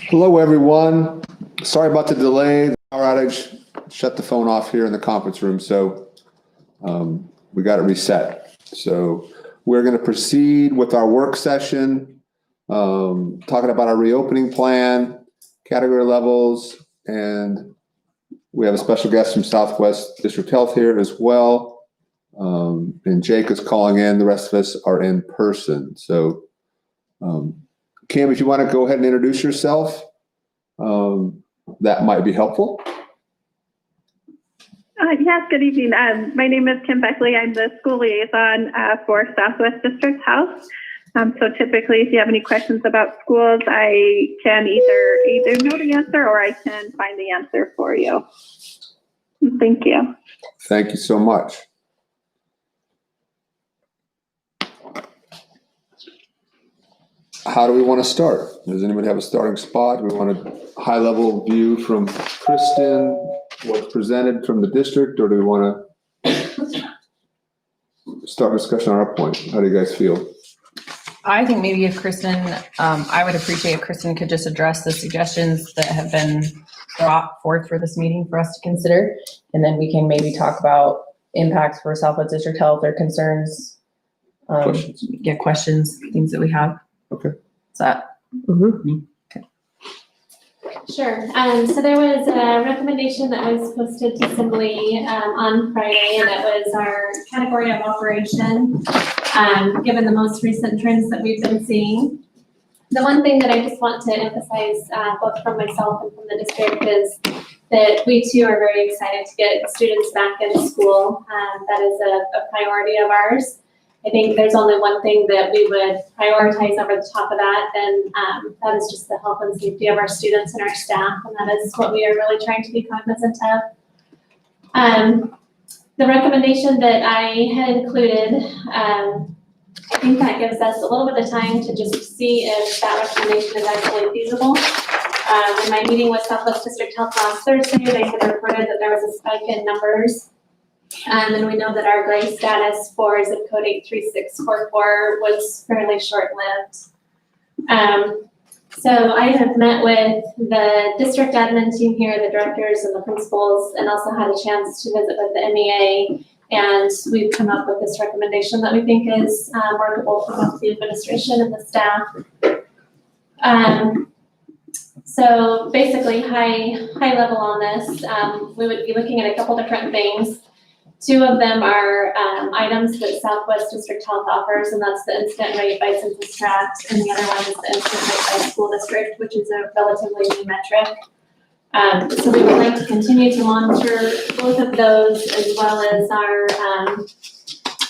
Hello, everyone. Sorry about the delay. The power outage shut the phone off here in the conference room, so we got it reset. So we're going to proceed with our work session, talking about our reopening plan, category levels, and we have a special guest from Southwest District Health here as well. And Jake is calling in. The rest of us are in person. So Kim, if you want to go ahead and introduce yourself, that might be helpful. Yes, good evening. My name is Kim Beckley. I'm the school liaison for Southwest District Health. So typically, if you have any questions about schools, I can either know the answer or I can find the answer for you. Thank you. Thank you so much. How do we want to start? Does anybody have a starting spot? We want a high-level view from Kristen, what's presented from the district, or do we want to start discussion on our point? How do you guys feel? I think maybe if Kristen, I would appreciate if Kristen could just address the suggestions that have been brought forth for this meeting for us to consider, and then we can maybe talk about impacts for Southwest District Health or concerns, questions, things that we have. Okay. Is that? Mm-hmm. Okay. Sure. So there was a recommendation that was posted to Assembly on Friday, and it was our category of operation, given the most recent trends that we've been seeing. The one thing that I just want to emphasize, both from myself and from the district, is that we too are very excited to get students back in school. That is a priority of ours. I think there's only one thing that we would prioritize over the top of that, and that is just the health and safety of our students and our staff, and that is what we are really trying to be cognizant of. The recommendation that I had included, I think that gives us a little bit of time to just see if that recommendation is actually feasible. In my meeting with Southwest District Health last Thursday, they had reported that there was a spike in numbers. And we know that our gray status for zip code 83644 was fairly short-lived. So I have met with the district admin team here, the directors and the principals, and also had a chance to visit with the MEA. And we've come up with this recommendation that we think is workable for both the administration and the staff. So basically, high level on this, we would be looking at a couple different things. Two of them are items that Southwest District Health offers, and that's the incident rate by census tract, and the other one is the incident rate by school district, which is a relatively new metric. So we would like to continue to monitor both of those, as well as our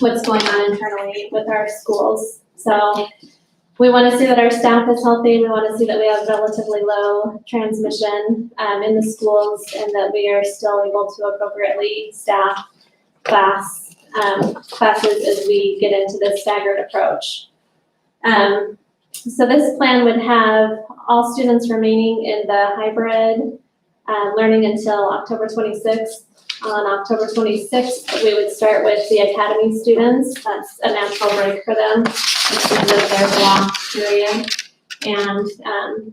what's going on internally with our schools. So we want to see that our staff is healthy. We want to see that we have relatively low transmission in the schools, and that we are still able to appropriately staff classes as we get into this staggered approach. So this plan would have all students remaining in the hybrid learning until October 26th. On October 26th, we would start with the academy students. That's a natural break for them at the end of their block period. And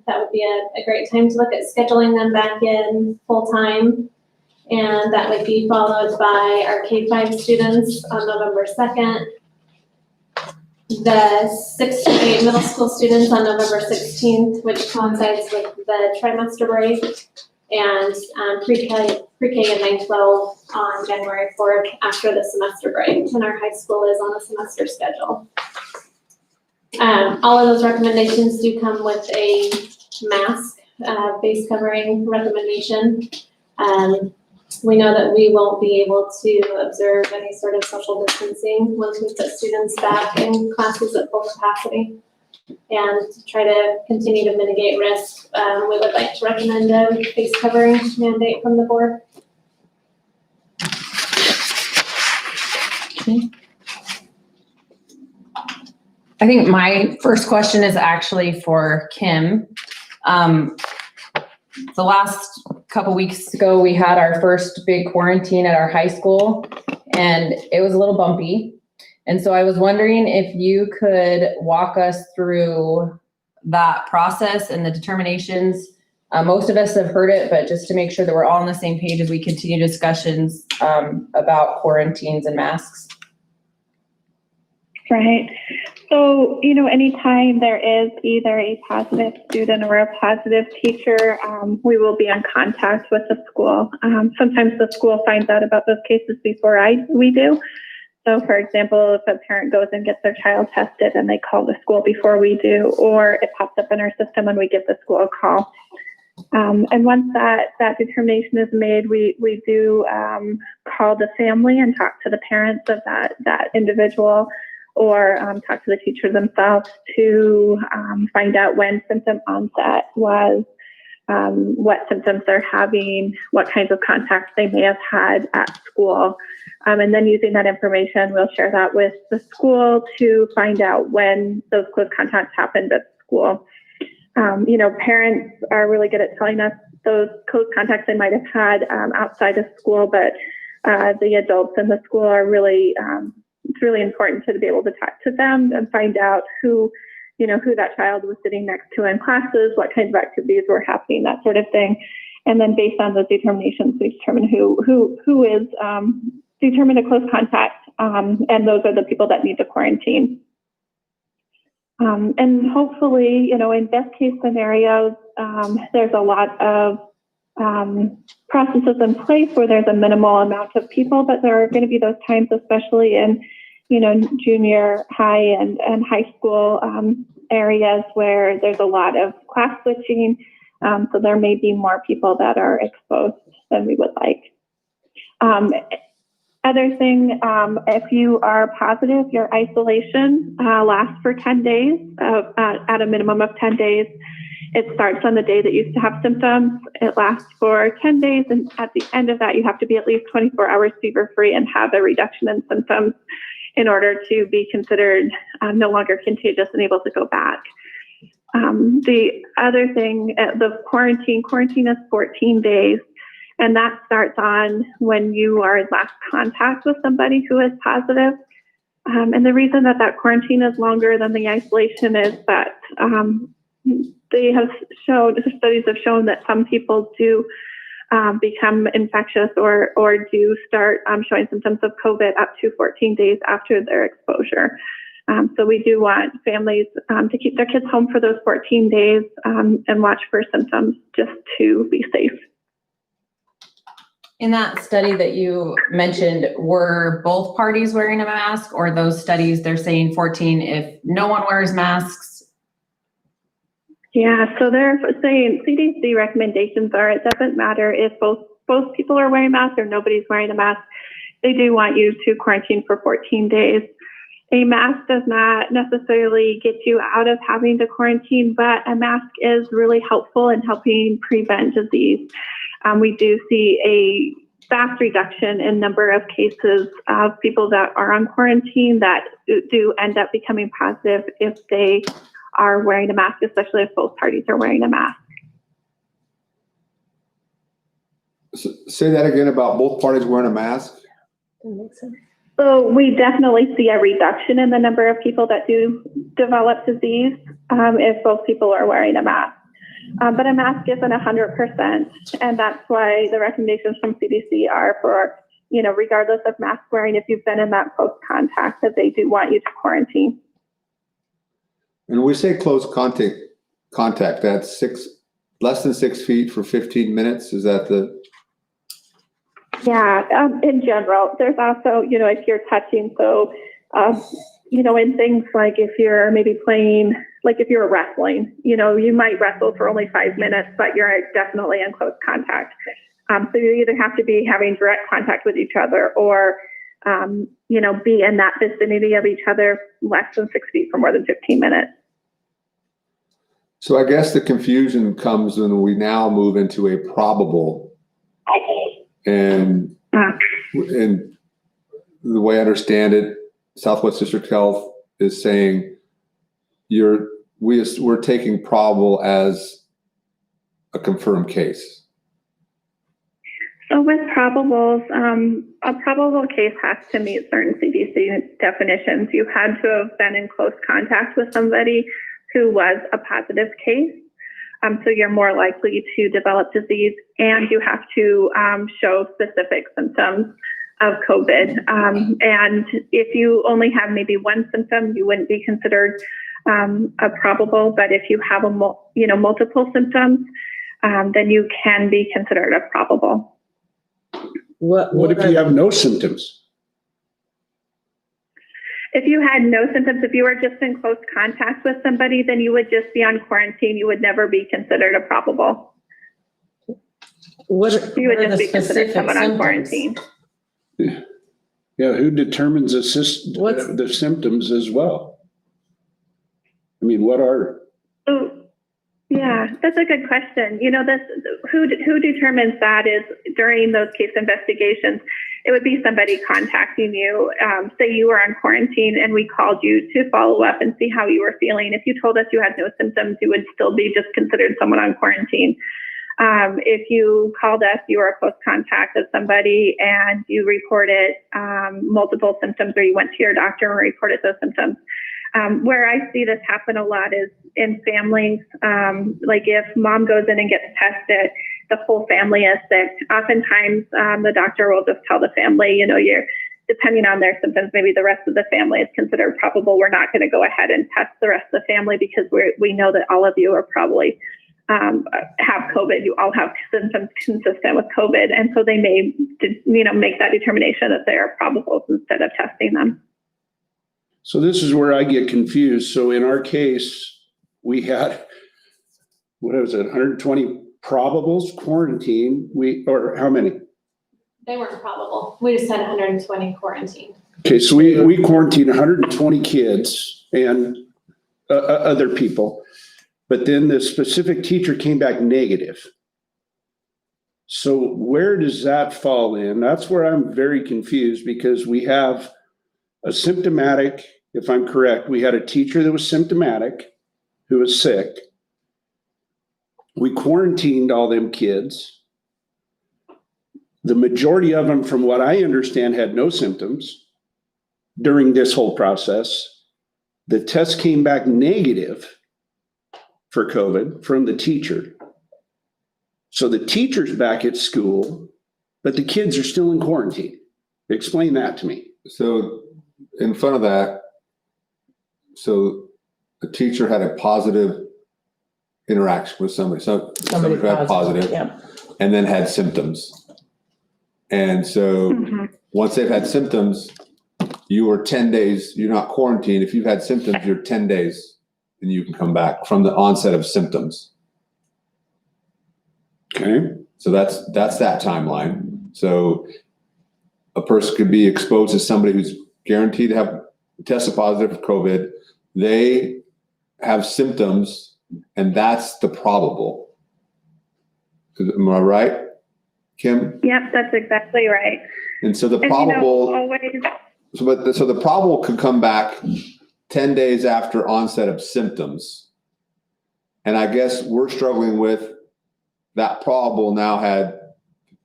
that would be a great time to look at scheduling them back in full time. And that would be followed by our K-5 students on November 2nd, the 6th to 8 middle school students on November 16th, which coincides with the trimester break, and pre-K and 9-12 on January 4th after the semester break, and our high school is on a semester schedule. All of those recommendations do come with a mask face covering recommendation. We know that we won't be able to observe any sort of social distancing once we put students back in classes at full capacity. And to try to continue to mitigate risk, we would like to recommend a face covering mandate from the board. I think my first question is actually for Kim. The last couple weeks ago, we had our first big quarantine at our high school, and it was a little bumpy. And so I was wondering if you could walk us through that process and the determinations Most of us have heard it, but just to make sure that we're all on the same page as we continue discussions about quarantines and masks. Right. So, anytime there is either a positive student or a positive teacher, we will be in contact with the school. Sometimes the school finds out about those cases before we do. So, for example, if a parent goes and gets their child tested and they call the school before we do, or it pops up in our system and we give the school a call. And once that determination is made, we do call the family and talk to the parents of that individual, or talk to the teacher themselves to find out when symptom onset was, what symptoms they're having, what kinds of contacts they may have had at school. And then using that information, we'll share that with the school to find out when those close contacts happened at school. Parents are really good at telling us those close contacts they might have had outside of school, but the adults in the school are really, it's really important to be able to talk to them and find out who that child was sitting next to in classes, what kinds of activities were happening, that sort of thing. And then based on those determinations, we determine who is determined a close contact, and those are the people that need to quarantine. And hopefully, in best case scenarios, there's a lot of processes in place where there's a minimal amount of people, but there are going to be those times, especially in, junior high and high school areas where there's a lot of class switching. So there may be more people that are exposed than we would like. Other thing, if you are positive, your isolation lasts for 10 days, at a minimum of 10 days. It starts on the day that you used to have symptoms. It lasts for 10 days, and at the end of that, you have to be at least 24 hours fever-free and have a reduction in symptoms in order to be considered no longer contagious and able to go back. The other thing, the quarantine is 14 days. And that starts on when you are in last contact with somebody who is positive. And the reason that quarantine is longer than the isolation is that studies have shown that some people do become infectious or do start showing symptoms of COVID up to 14 days after their exposure. So we do want families to keep their kids home for those 14 days and watch for symptoms just to be safe. In that study that you mentioned, were both parties wearing a mask, or those studies, they're saying 14 if no one wears masks? Yeah, so they're saying CDC recommendations are it doesn't matter if both people are wearing masks or nobody's wearing a mask. They do want you to quarantine for 14 days. A mask does not necessarily get you out of having to quarantine, but a mask is really helpful in helping prevent disease. We do see a vast reduction in number of cases of people that are on quarantine that do end up becoming positive if they are wearing a mask, especially if both parties are wearing a mask. Say that again about both parties wearing a mask. So we definitely see a reduction in the number of people that do develop disease if both people are wearing a mask. But a mask isn't 100%, and that's why the recommendations from CDC are for, regardless of mask wearing, if you've been in that close contact, that they do want you to quarantine. And we say close contact, that's less than 6 feet for 15 minutes. Is that the? Yeah, in general, there's also, if you're touching, so, in things like if you're maybe playing, like if you're wrestling, you might wrestle for only 5 minutes, but you're definitely in close contact. So you either have to be having direct contact with each other or, be in that vicinity of each other less than 6 feet for more than 15 minutes. So I guess the confusion comes when we now move into a probable. And the way I understand it, Southwest District Health is saying we're taking probable as a confirmed case. So with probables, a probable case has to meet certain CDC definitions. You had to have been in close contact with somebody who was a positive case. So you're more likely to develop disease, and you have to show specific symptoms of COVID. And if you only have maybe one symptom, you wouldn't be considered a probable. But if you have multiple symptoms, then you can be considered a probable. What if you have no symptoms? If you had no symptoms, if you were just in close contact with somebody, then you would just be on quarantine. You would never be considered a probable. You would just be considered someone on quarantine. Yeah, who determines the symptoms as well? I mean, what are? Oh, yeah, that's a good question. Who determines that is during those case investigations. It would be somebody contacting you. Say you were on quarantine and we called you to follow up and see how you were feeling. If you told us you had no symptoms, you would still be just considered someone on quarantine. If you called us, you were a close contact of somebody and you reported multiple symptoms, or you went to your doctor and reported those symptoms. Where I see this happen a lot is in families. Like if mom goes in and gets tested, the whole family is sick. Oftentimes, the doctor will just tell the family, you're depending on their symptoms, maybe the rest of the family is considered probable. We're not going to go ahead and test the rest of the family because we know that all of you are probably have COVID. You all have symptoms consistent with COVID. And so they may, make that determination that they are probables instead of testing them. So this is where I get confused. So in our case, we had, 120 probables quarantine. Or how many? They weren't probable. We just had 120 quarantined. Okay, so we quarantined 120 kids and other people, but then the specific teacher came back negative. So where does that fall in? That's where I'm very confused, because we have a symptomatic, if I'm correct, we had a teacher that was symptomatic who was sick. We quarantined all them kids. The majority of them, from what I understand, had no symptoms during this whole process. The test came back negative for COVID from the teacher. So the teacher's back at school, but the kids are still in quarantine. Explain that to me. So in front of that, so the teacher had a positive interaction with somebody. So somebody who had positive, yeah. and then had symptoms. And so once they've had symptoms, you are 10 days, you're not quarantined. If you've had symptoms, you're 10 days and you can come back from the onset of symptoms. Okay. So that's that timeline. So a person could be exposed to somebody who's guaranteed to have tested positive for COVID. They have symptoms, and that's the probable. Am I right, Kim? Yep, that's exactly right. And so the And, probable, always, so the probable could come back 10 days after onset of symptoms. And I guess we're struggling with that probable now had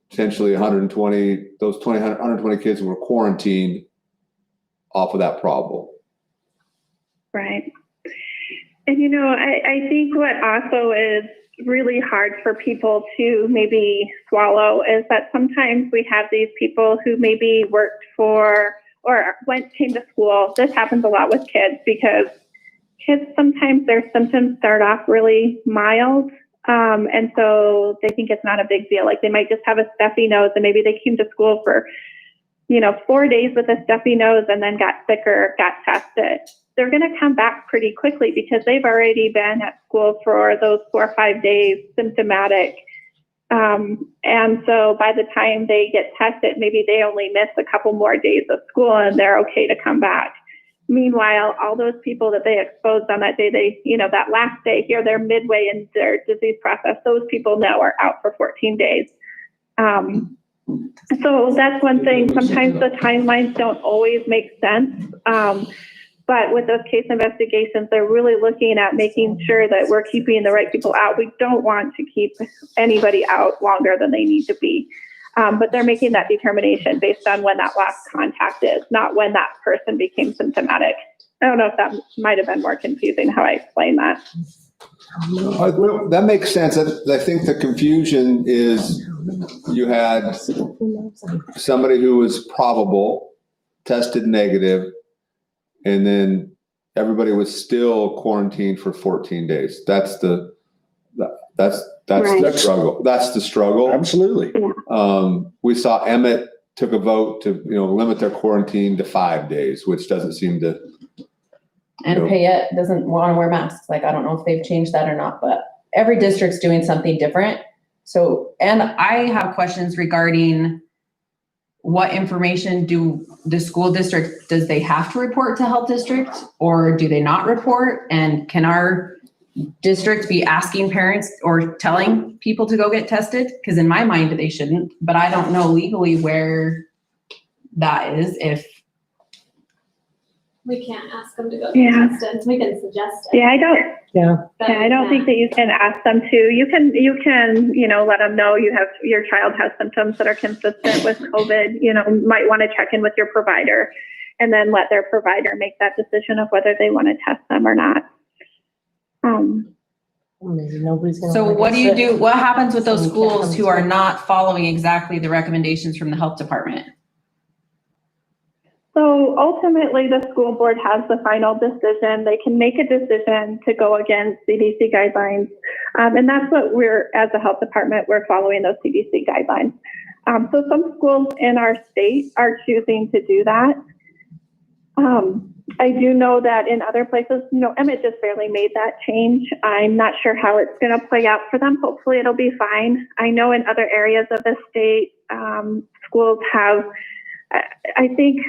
potentially 120, those 120 kids who were quarantined off of that probable. right. And, I think what also is really hard for people to maybe swallow is that sometimes we have these people who maybe worked for or came to school. This happens a lot with kids because kids, sometimes their symptoms start off really mild. And so they think it's not a big deal. Like they might just have a stuffy nose, and maybe they came to school for, 4 days with a stuffy nose and then got sick or got tested. They're going to come back pretty quickly because they've already been at school for those 4 or 5 days symptomatic. And so by the time they get tested, maybe they only miss a couple more days of school and they're okay to come back. Meanwhile, all those people that they exposed on that day, that last day here, they're midway in their disease process. Those people now are out for 14 days. So that's one thing. Sometimes the timelines don't always make sense. But with those case investigations, they're really looking at making sure that we're keeping the right people out. We don't want to keep anybody out longer than they need to be. But they're making that determination based on when that last contact is, not when that person became symptomatic. I don't know if that might have been more confusing how I explained that. Well, that makes sense. I think the confusion is you had somebody who was probable, tested negative, and then everybody was still quarantined for 14 days. That's the Right. struggle. That's the struggle. Absolutely. We saw Emmett took a vote to, limit their quarantine to 5 days, which doesn't seem to. And Payette doesn't want to wear masks. Like, I don't know if they've changed that or not, but every district's doing something different. So, and I have questions regarding what information do the school district, does they have to report to health district or do they not report? And can our district be asking parents or telling people to go get tested? Because in my mind, they shouldn't, but I don't know legally where that is. If We can't ask them to go Yeah. get tested. We can suggest it. Yeah, I don't. but Yeah, we I don't think can't. that you can ask them to. You can, let them know your child has symptoms that are consistent with COVID. You might want to check in with your provider and then let their provider make that decision of whether they want to test them or not. so, what do you do? What happens with those schools who are not following exactly the recommendations from the health department? So ultimately, the school board has the final decision. They can make a decision to go against CDC guidelines. And that's what as a health department, we're following those CDC guidelines. So some schools in our state are choosing to do that. I do know that in other places, Emmett just barely made that change. I'm not sure how it's going to play out for them. Hopefully it'll be fine. I know in other areas of the state, schools have, I think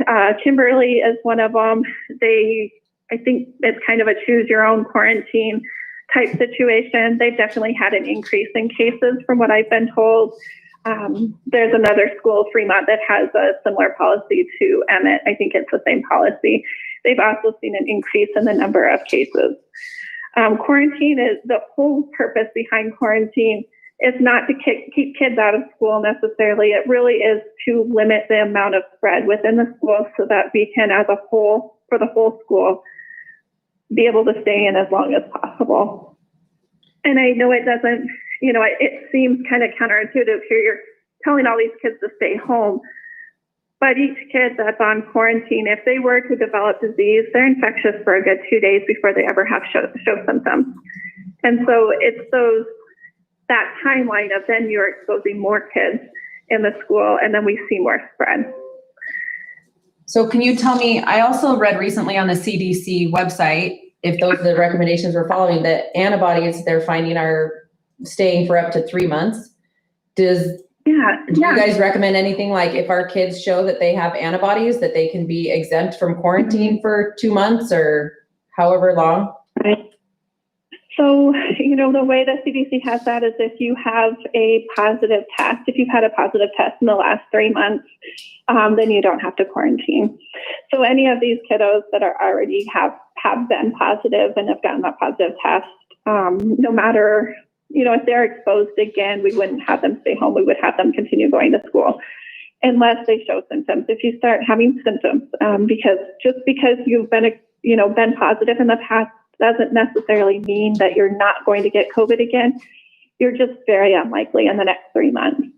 Kimberly is one of them. I think it's kind of a choose your own quarantine type situation. They've definitely had an increase in cases from what I've been told. There's another school, Fremont, that has a similar policy to Emmett. I think it's the same policy. They've also seen an increase in the number of cases. Quarantine is the whole purpose behind quarantine. It's not to keep kids out of school necessarily. It really is to limit the amount of spread within the school so that we can, as a whole, for the whole school, be able to stay in as long as possible. And I know it doesn't, it seems kind of counterintuitive here. You're telling all these kids to stay home, but each kid that's on quarantine, if they were to develop disease, they're infectious for a good 2 days before they ever have show symptoms. And so it's that timeline of then you're exposing more kids in the school and then we see more spread. So can you tell me, I also read recently on the CDC website, if those are the recommendations we're following, that antibodies they're finding are staying for up to 3 months. Do you guys recommend anything like if our kids show that they have antibodies that they can be exempt from quarantine for 2 months or however long? Right. So, the way the CDC has that is if you have a positive test, if you've had a positive test in the last 3 months, then you don't have to quarantine. So any of these kiddos that are already have been positive and have gotten that positive test, no matter, if they're exposed again, we wouldn't have them stay home. We would have them continue going to school unless they show symptoms. If you start having symptoms, because just because you've been positive in the past doesn't necessarily mean that you're not going to get COVID again. You're just very unlikely in the next 3 months.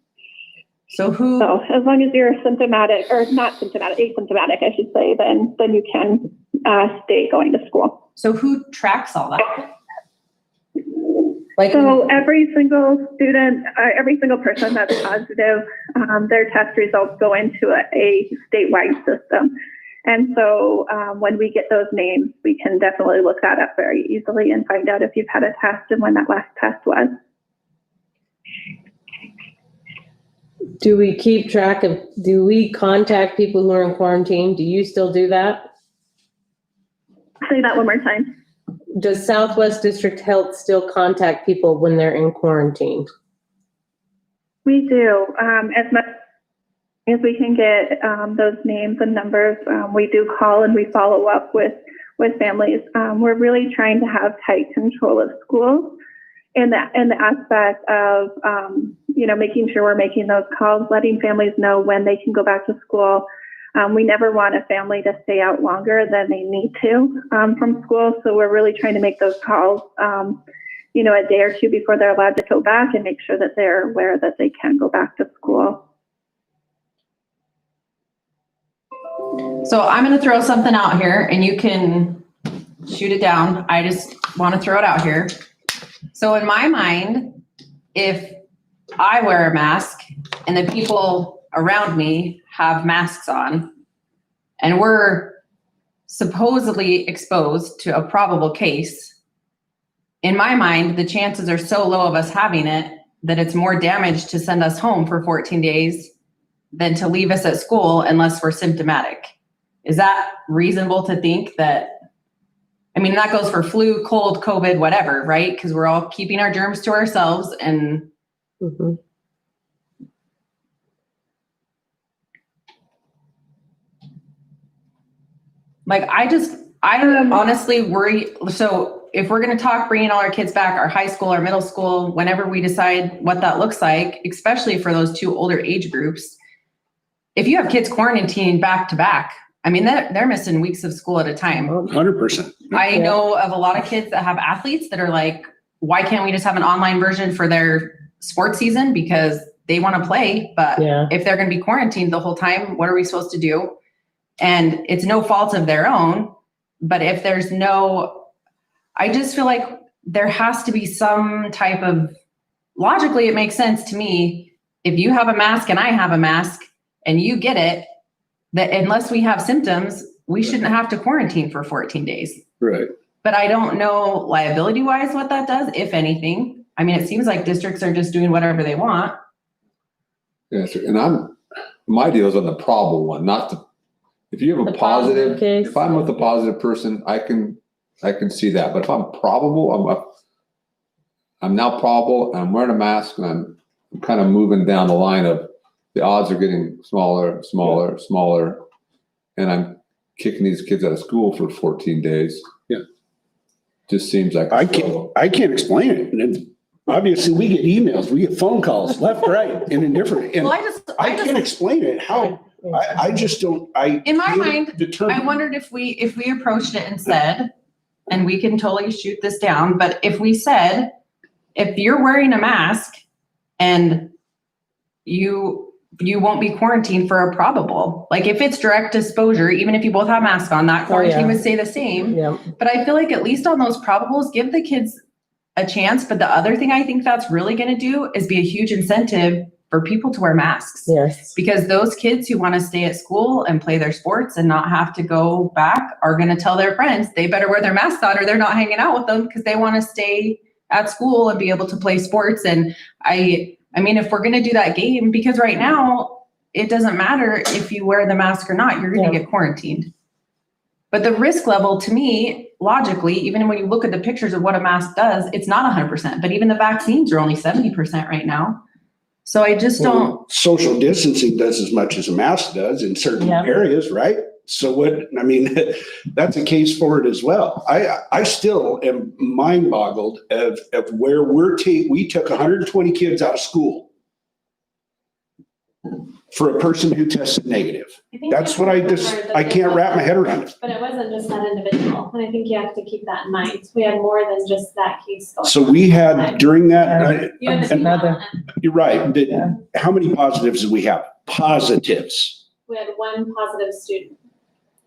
So as long as you're symptomatic or not symptomatic, asymptomatic, I should say, then you can stay going to school. So who tracks all that? So every single student, every single person that's positive, their test results go into a statewide system. And so when we get those names, we can definitely look that up very easily and find out if you've had a test and when that last test was. Do we keep track of, do we contact people who are in quarantine? Do you still do that? Say that one more time. Does Southwest District Health still contact people when they're in quarantine? We do. As much as we can get those names and numbers, we do call and we follow up with families. We're really trying to have tight control of schools in the aspect of, making sure we're making those calls, letting families know when they can go back to school. We never want a family to stay out longer than they need to from school. So we're really trying to make those calls a day or two before they're allowed to go back and make sure that they're aware that they can go back to school. So I'm going to throw something out here and you can shoot it down. I just want to throw it out here. So in my mind, if I wear a mask and the people around me have masks on and we're supposedly exposed to a probable case, in my mind, the chances are so low of us having it that it's more damage to send us home for 14 days than to leave us at school unless we're symptomatic. Is that reasonable to think that? I mean, that goes for flu, cold, COVID, whatever, right? Because we're all keeping our germs to ourselves and Mhm. like, I honestly worry. So if we're going to talk bringing all our kids back, our high school, our middle school, whenever we decide what that looks like, especially for those two older age groups, if you have kids quarantining back to back, I mean, they're missing weeks of school at a time. 100%. I know of a lot of kids that have athletes that are like, why can't we just have an online version for their sports season? Because they want to play, but Yeah. if they're going to be quarantined the whole time, what are we supposed to do? And it's no fault of their own. But if there's I just feel like there has to be some type of, logically, it makes sense to me. If you have a mask and I have a mask and you get it, that unless we have symptoms, we shouldn't have to quarantine for 14 days. Right. But I don't know liability wise what that does, if anything. I mean, it seems like districts are just doing whatever they want. Yes, and my deal is on the probable one, not the, if you have a The positive positive, case. if I'm with a positive person, I can see that. But if I'm probable, I'm now probable, and I'm wearing a mask, and I'm kind of moving down the line of the odds are getting smaller, and I'm kicking these kids out of school for 14 days. Yeah. Just seems like I can't explain it. And then obviously we get emails, we get phone calls left, right, and indifferent. And Well, I can't explain it. How, I just don't, in my can't mind, determine. I wondered if we approached it and said, and we can totally shoot this down, but if we said, if you're wearing a mask and you won't be quarantined for a probable, like if it's direct exposure, even if you both have masks on, that quarantine would stay the same. Yeah. But I feel like at least on those probables, give the kids a chance. But the other thing I think that's really going to do is be a huge incentive for people to wear masks. Yes. Because those kids who want to stay at school and play their sports and not have to go back are going to tell their friends they better wear their masks on or they're not hanging out with them because they want to stay at school and be able to play sports. And I mean, if we're going to do that game, because right now it doesn't matter if you wear the mask or not, you're going to get quarantined. But the risk level to me, logically, even when you look at the pictures of what a mask does, it's not 100%, but even the vaccines are only 70% right now. So I just don't. Social distancing does as much as a mask does in certain areas, right? So that's a case for it as well. I still am mind boggled of where we took 120 kids out of school for a person who tested negative. That's what I can't wrap my head around it. But it wasn't just that individual, and I think you have to keep that in mind. We had more than just that case going. So we had during that, You have another. you're right. How many positives did we have? Positives. We had one positive student.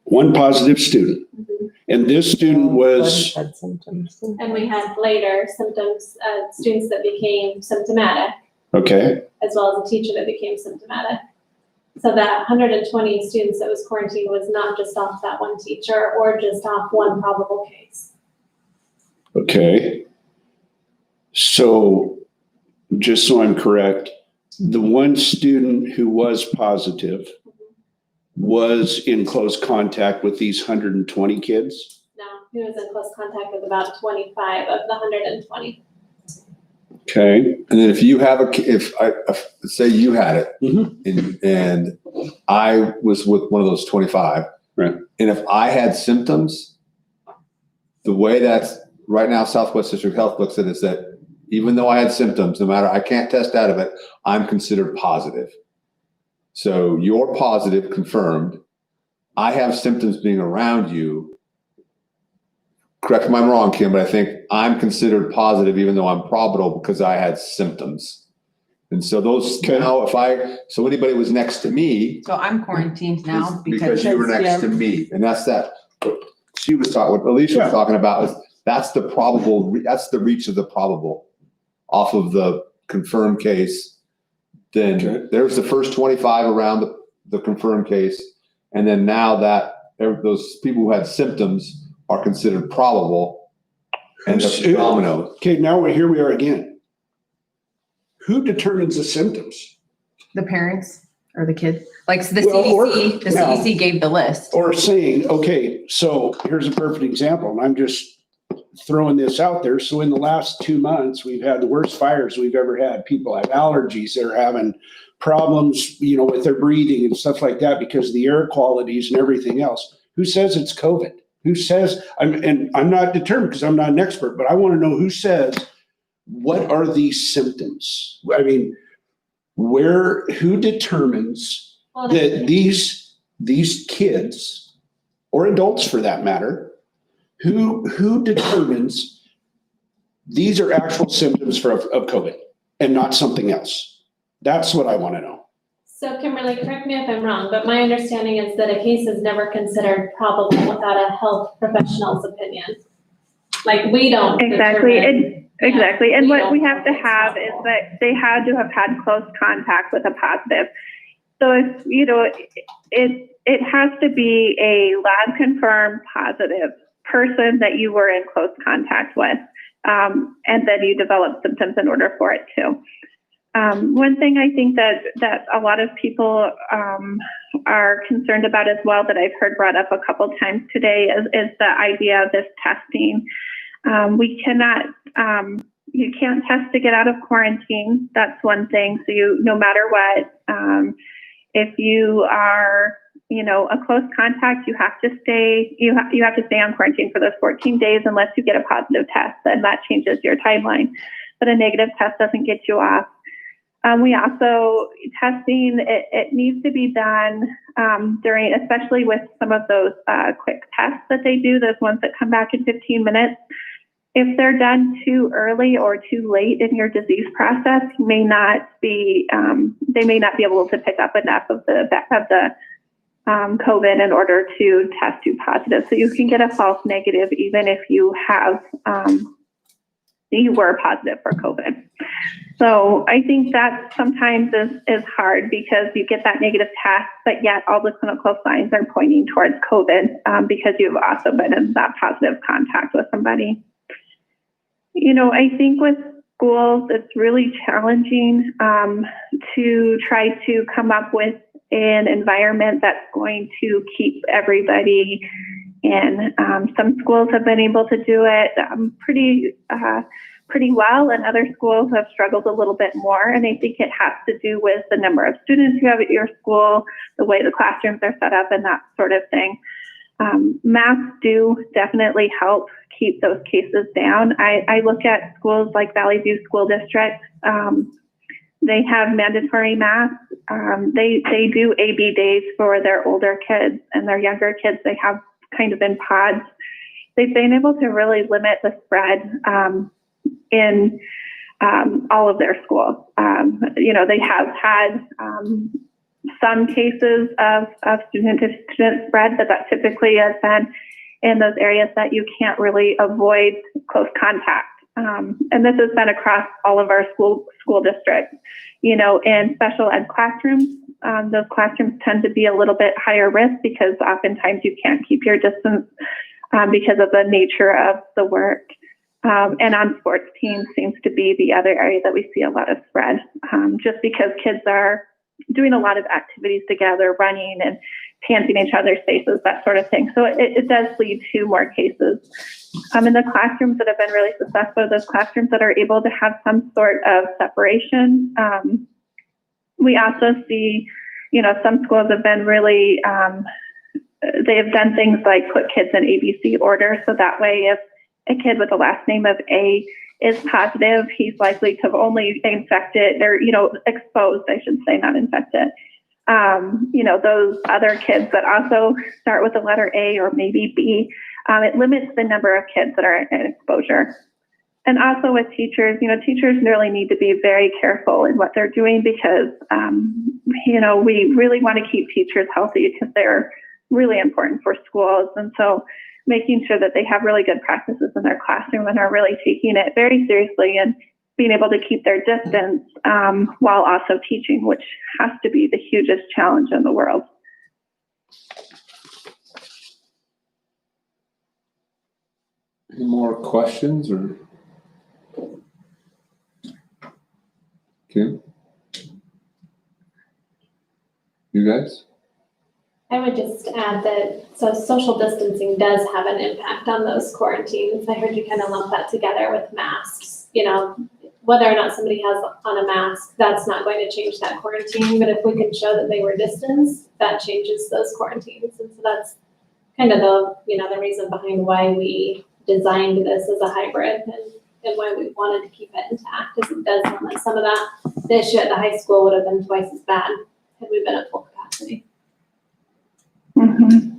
One positive student. Mhm. And this student was, Had symptoms. And we had later symptoms, students that became symptomatic, okay, as well as a teacher that became symptomatic. So that 120 students that was quarantined was not just off that one teacher or just off one probable case. okay. So just so I'm correct, the one student who was positive was in close contact with these 120 kids? No, he was in close contact with about 25 of the 120. Okay. And then if you have say you had it, Mhm. and I was with one of those 25, Right. and if I had symptoms, the way that's right now, Southwest District Health looks at it is that even though I had symptoms, no matter, I can't test out of it, I'm considered positive. So you're positive, confirmed. I have symptoms being around you, correct me if I'm wrong, Kim, but I think I'm considered positive even though I'm probable because I had symptoms. And so those now, so anybody was next to me. So I'm quarantined now Because you were next to me. And that's that, what she was talking, what Alicia was talking about is that's the probable, that's the reach of the probable off of the confirmed case. Then there's the first 25 around the confirmed case. And then now that those people who had symptoms are considered probable and the domino. Okay, now here we are again. Who determines the symptoms? The parents or the kid, like the Well, CDC, the CDC gave the list. Or saying, okay, so here's a perfect example, and I'm just throwing this out there. So in the last 2 months, we've had the worst fires we've ever had. People have allergies. They're having problems, with their breathing and stuff like that because of the air qualities and everything else. Who says it's COVID? Who says, I'm not determined because I'm not an expert, but I want to know who says, what are these symptoms? I mean, who determines that these kids or adults for that matter, who determines these are actual symptoms of COVID and not something else? That's what I want to know. So Kimberly, correct me if I'm wrong, but my understanding is that a case is never considered probable without a health professional's opinion. Like we don't. Exactly. Exactly. And what we have to have is probable. that they had to have had close contact with a positive. So if, it has to be a lab confirmed positive person that you were in close contact with. And then you develop symptoms in order for it to. One thing I think that a lot of people are concerned about as well that I've heard brought up a couple times today is the idea of this testing. We cannot, you can't test to get out of quarantine. That's one thing. So no matter what, if you are, a close contact, you have to stay on quarantine for those 14 days unless you get a positive test, and that changes your timeline. But a negative test doesn't get you off. We also, testing, it needs to be done during, especially with some of those quick tests that they do, those ones that come back in 15 minutes. If they're done too early or too late in your disease process, they may not be able to pick up enough of the COVID in order to test you positive. So you can get a false negative even if you have, you were positive for COVID. So I think that sometimes is hard because you get that negative test, but yet all the clinical signs are pointing towards COVID because you've also been in that positive contact with somebody. I think with schools, it's really challenging to try to come up with an environment that's going to keep everybody in. Some schools have been able to do it pretty well, and other schools have struggled a little bit more. And I think it has to do with the number of students you have at your school, the way the classrooms are set up, and that sort of thing. Masks do definitely help keep those cases down. I look at schools like Valley View School District. They have mandatory masks. They do AB days for their older kids, and their younger kids they have kind of in pods. They've been able to really limit the spread in all of their schools. They have had some cases of student-to-student spread, but that typically has been in those areas that you can't really avoid close contact. And this has been across all of our school districts. In special ed classrooms, those classrooms tend to be a little bit higher risk because oftentimes you can't keep your distance because of the nature of the work. And on sports teams seems to be the other area that we see a lot of spread, just because kids are doing a lot of activities together, running and panting each other's faces, that sort of thing. So it does lead to more cases. In the classrooms that have been really successful, those classrooms that are able to have some sort of separation. We also see, some schools have been really, they have done things like put kids in ABC order. So that way, if a kid with the last name of A is positive, he's likely to have only infected or, exposed, I should say, not infected. Those other kids that also start with the letter A or maybe B, it limits the number of kids that are in exposure. And also with teachers, teachers really need to be very careful in what they're doing because, we really want to keep teachers healthy because they're really important for schools. And so making sure that they have really good practices in their classroom and are really taking it very seriously and being able to keep their distance while also teaching, which has to be the hugest challenge in the world. Any more questions or? Kim? You guys? I would just add that, so social distancing does have an impact on those quarantines. I heard you kind of lump that together with masks. Whether or not somebody has on a mask, that's not going to change that quarantine. But if we can show that they were distanced, that changes those quarantines. And so that's kind of the reason behind why we designed this as a hybrid and why we wanted to keep it intact, is it does limit some of that. The issue at the high school would have been twice as bad had we been at full capacity. Mm-hmm.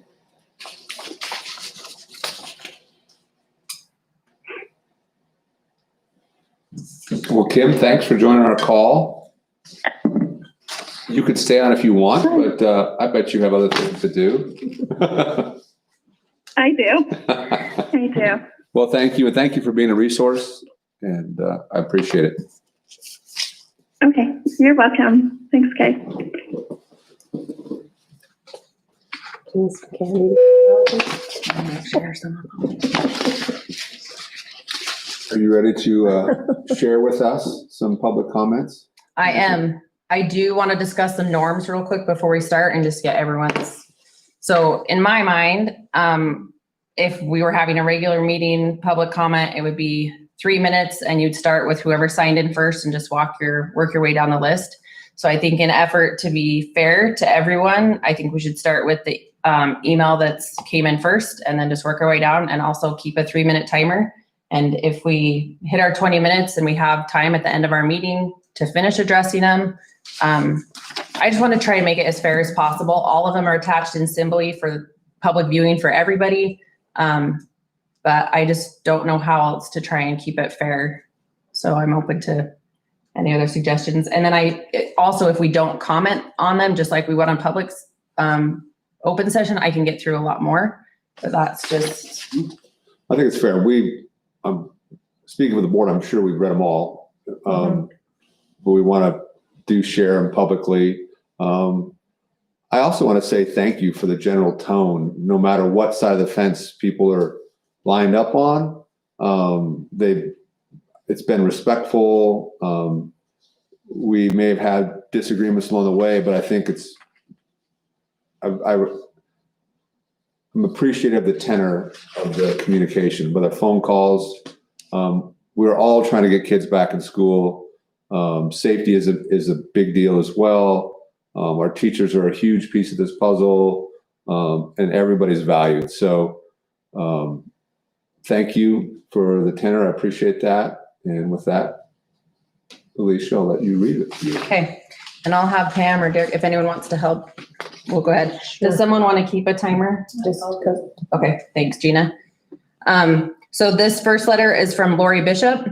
Well, Kim, thanks for joining our call. You could stay on if you want, but I bet you have other things to do. I do. Well, thank you. And thank you for being a resource. And I appreciate it. Okay, you're welcome. Thanks, Kay. Ms. Candy. Are you ready to share with us some public comments? I am. I do want to discuss some norms real quick before we start and just get everyone's. So in my mind, if we were having a regular meeting, public comment, it would be 3 minutes and you'd start with whoever signed in first and just work your way down the list. So I think in effort to be fair to everyone, I think we should start with the email that's came in first and then just work our way down and also keep a 3-minute timer. And if we hit our 20 minutes and we have time at the end of our meeting to finish addressing them, I just want to try and make it as fair as possible. All of them are attached in Assembly for public viewing for everybody. But I just don't know how else to try and keep it fair. So I'm open to any other suggestions. And then also, if we don't comment on them, just like we would on public's open session, I can get through a lot more, but that's just. I think it's fair. Speaking for the board, I'm sure we've read them all. But we want to share them publicly. I also want to say thank you for the general tone, no matter what side of the fence people are lined up on. It's been respectful. We may have had disagreements along the way, but I think I'm appreciative of the tenor of the communication, whether phone calls. We're all trying to get kids back in school. Safety is a big deal as well. Our teachers are a huge piece of this puzzle, and everybody's valued. So thank you for the tenor. I appreciate that. And with that, Alicia, I'll let you read it. Okay. And I'll have Pam or Derek, if anyone wants to help, we'll go ahead. Does someone want to keep a timer? Just because. Okay. Thanks, Gina. So this first letter is from Lori Bishop.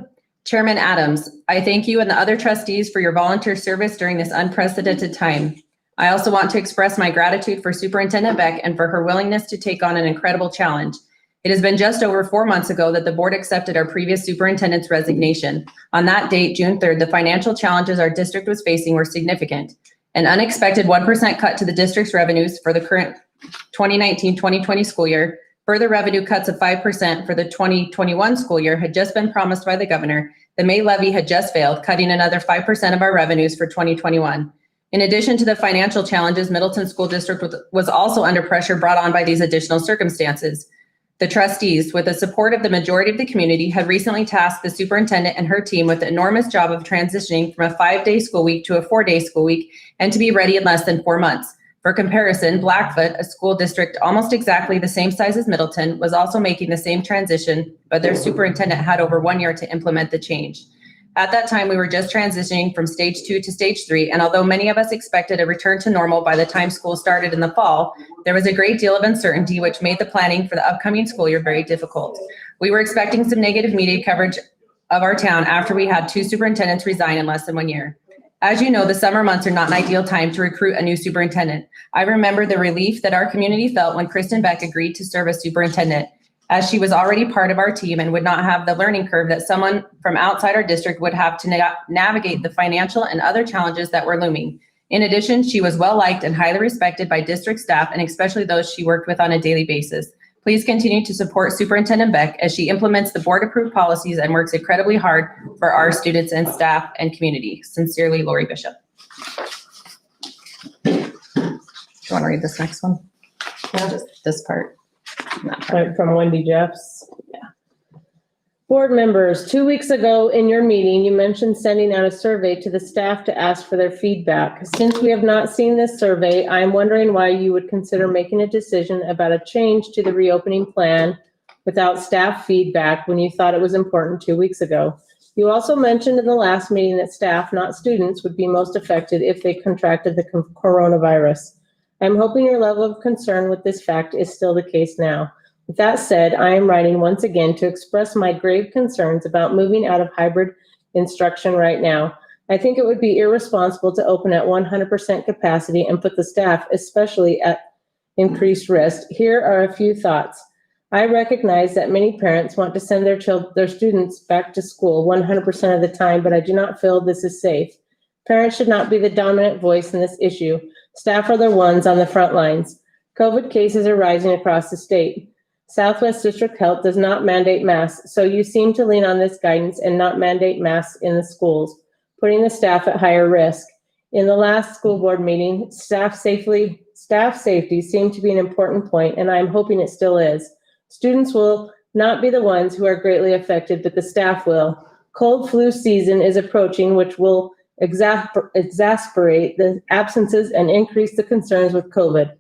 Chairman Adams, I thank you and the other trustees for your volunteer service during this unprecedented time. I also want to express my gratitude for Superintendent Beck and for her willingness to take on an incredible challenge. It has been just over 4 months ago that the board accepted our previous superintendent's resignation. On that date, June 3rd, the financial challenges our district was facing were significant. An unexpected 1% cut to the district's revenues for the current 2019-2020 school year. Further revenue cuts of 5% for the 2021 school year had just been promised by the governor. The May levy had just failed, cutting another 5% of our revenues for 2021. In addition to the financial challenges, Middleton School District was also under pressure brought on by these additional circumstances. The trustees, with the support of the majority of the community, had recently tasked the superintendent and her team with the enormous job of transitioning from a 5-day school week to a 4-day school week and to be ready in less than 4 months. For comparison, Blackfoot, a school district almost exactly the same size as Middleton, was also making the same transition, but their superintendent had over 1 year to implement the change. At that time, we were just transitioning from stage 2 to stage 3, and although many of us expected a return to normal by the time school started in the fall, there was a great deal of uncertainty which made the planning for the upcoming school year very difficult. We were expecting some negative media coverage of our town after we had 2 superintendents resign in less than 1 year. As you know, the summer months are not an ideal time to recruit a new superintendent. I remember the relief that our community felt when Kristen Beck agreed to serve as superintendent, as she was already part of our team and would not have the learning curve that someone from outside our district would have to navigate the financial and other challenges that were looming. In addition, she was well-liked and highly respected by district staff and especially those she worked with on a daily basis. Please continue to support Superintendent Beck as she implements the board-approved policies and works incredibly hard for our students and staff and community. Sincerely, Lori Bishop. Do you want to read this next one? No, just this part. From Wendy Jeffs. Yeah. Board members, 2 weeks ago in your meeting, you mentioned sending out a survey to the staff to ask for their feedback. Since we have not seen this survey, I am wondering why you would consider making a decision about a change to the reopening plan without staff feedback when you thought it was important 2 weeks ago. You also mentioned in the last meeting that staff, not students, would be most affected if they contracted the coronavirus. I'm hoping your level of concern with this fact is still the case now. With that said, I am writing once again to express my grave concerns about moving out of hybrid instruction right now. I think it would be irresponsible to open at 100% capacity and put the staff, especially at increased risk. Here are a few thoughts. I recognize that many parents want to send their students back to school 100% of the time, but I do not feel this is safe. Parents should not be the dominant voice in this issue. Staff are the ones on the front lines. COVID cases are rising across the state. Southwest District Health does not mandate masks, so you seem to lean on this guidance and not mandate masks in the schools, putting the staff at higher risk. In the last school board meeting, staff safety seemed to be an important point, and I'm hoping it still is. Students will not be the ones who are greatly affected, but the staff will. Cold flu season is approaching, which will exacerbate the absences and increase the concerns with COVID.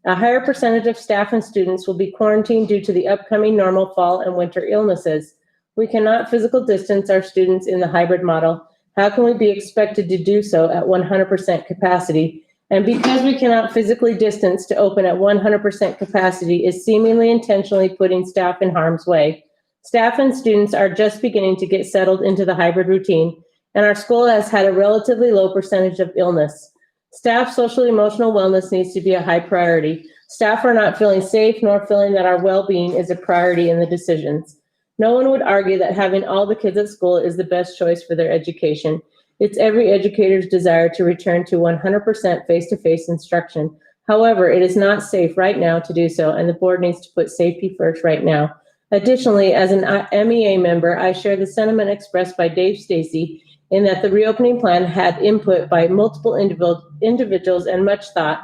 A higher percentage of staff and students will be quarantined due to the upcoming normal fall and winter illnesses. We cannot physical distance our students in the hybrid model. How can we be expected to do so at 100% capacity? And because we cannot physically distance to open at 100% capacity is seemingly intentionally putting staff in harm's way. Staff and students are just beginning to get settled into the hybrid routine, and our school has had a relatively low percentage of illness. Staff social emotional wellness needs to be a high priority. Staff are not feeling safe nor feeling that our well-being is a priority in the decisions. No one would argue that having all the kids at school is the best choice for their education. It's every educator's desire to return to 100% face-to-face instruction. However, it is not safe right now to do so, and the board needs to put safety first right now. Additionally, as an MEA member, I share the sentiment expressed by Dave Stacy in that the reopening plan had input by multiple individuals and much thought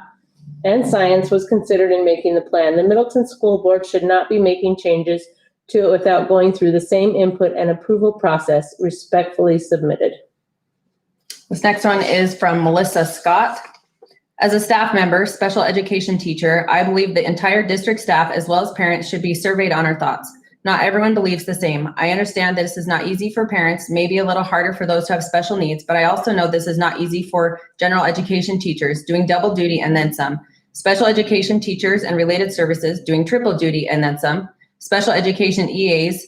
and science was considered in making the plan. The Middleton School Board should not be making changes to it without going through the same input and approval process. Respectfully submitted. This next one is from Melissa Scott. As a staff member, special education teacher, I believe the entire district staff as well as parents should be surveyed on our thoughts. Not everyone believes the same. I understand that this is not easy for parents, maybe a little harder for those who have special needs, but I also know this is not easy for general education teachers doing double duty and then some. Special education teachers and related services doing triple duty and then some. Special education EAs,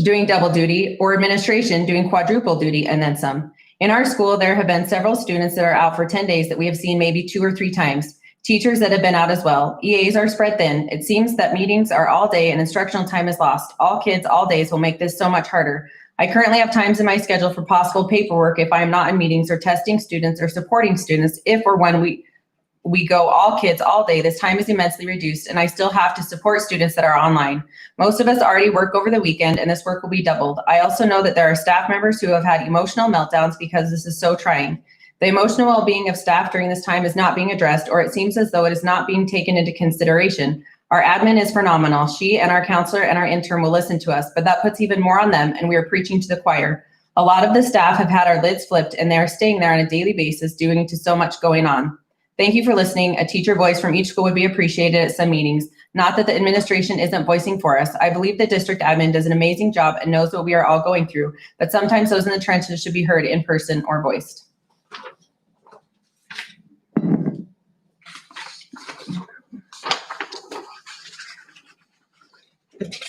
doing double duty, or administration doing quadruple duty and then some. In our school, there have been several students that are out for 10 days that we have seen maybe 2 or 3 times. Teachers that have been out as well. EAs are spread thin. It seems that meetings are all day and instructional time is lost. All kids, all days will make this so much harder. I currently have times in my schedule for possible paperwork if I am not in meetings or testing students or supporting students. If or when we go all kids all day, this time is immensely reduced and I still have to support students that are online. Most of us already work over the weekend and this work will be doubled. I also know that there are staff members who have had emotional meltdowns because this is so trying. The emotional well-being of staff during this time is not being addressed, or it seems as though it is not being taken into consideration. Our admin is phenomenal. She and our counselor and our intern will listen to us, but that puts even more on them and we are preaching to the choir. A lot of the staff have had our lids flipped and they are staying there on a daily basis due to so much going on. Thank you for listening. A teacher voice from each school would be appreciated at some meetings. Not that the administration isn't voicing for us. I believe the district admin does an amazing job and knows what we are all going through, but sometimes those in the trenches should be heard in person or voiced.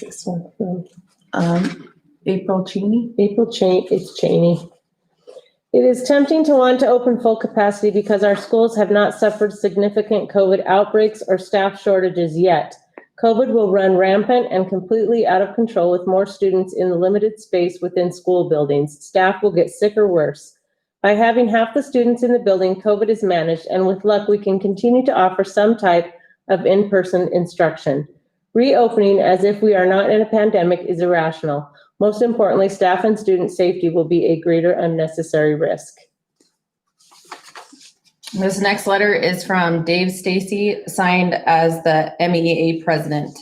This one from April Cheney. it's Cheney. It is tempting to want to open full capacity because our schools have not suffered significant COVID outbreaks or staff shortages yet. COVID will run rampant and completely out of control with more students in the limited space within school buildings. Staff will get sick or worse. By having half the students in the building, COVID is managed, and with luck, we can continue to offer some type of in-person instruction. Reopening as if we are not in a pandemic is irrational. Most importantly, staff and student safety will be a greater unnecessary risk. This next letter is from Dave Stacy, signed as the MEA president.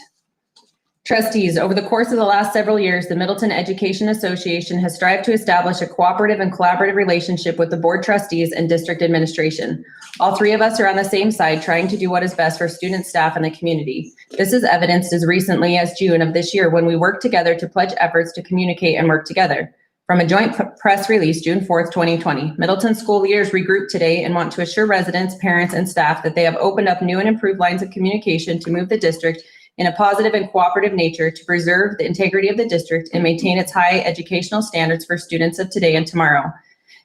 Trustees, over the course of the last several years, the Middleton Education Association has strived to establish a cooperative and collaborative relationship with the board trustees and district administration. All three of us are on the same side, trying to do what is best for students, staff, and the community. This is evidenced as recently as June of this year when we worked together to pledge efforts to communicate and work together. From a joint press release, June 4th, 2020, Middleton school leaders regrouped today and want to assure residents, parents, and staff that they have opened up new and improved lines of communication to move the district in a positive and cooperative nature to preserve the integrity of the district and maintain its high educational standards for students of today and tomorrow.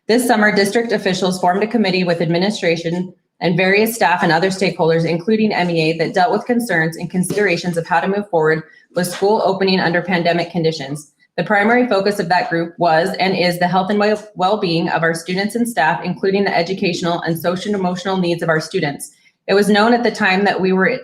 This summer, district officials formed a committee with administration and various staff and other stakeholders, including MEA, that dealt with concerns and considerations of how to move forward with school opening under pandemic conditions. The primary focus of that group was and is the health and well-being of our students and staff, including the educational and social and emotional needs of our students. It was known at the time that we were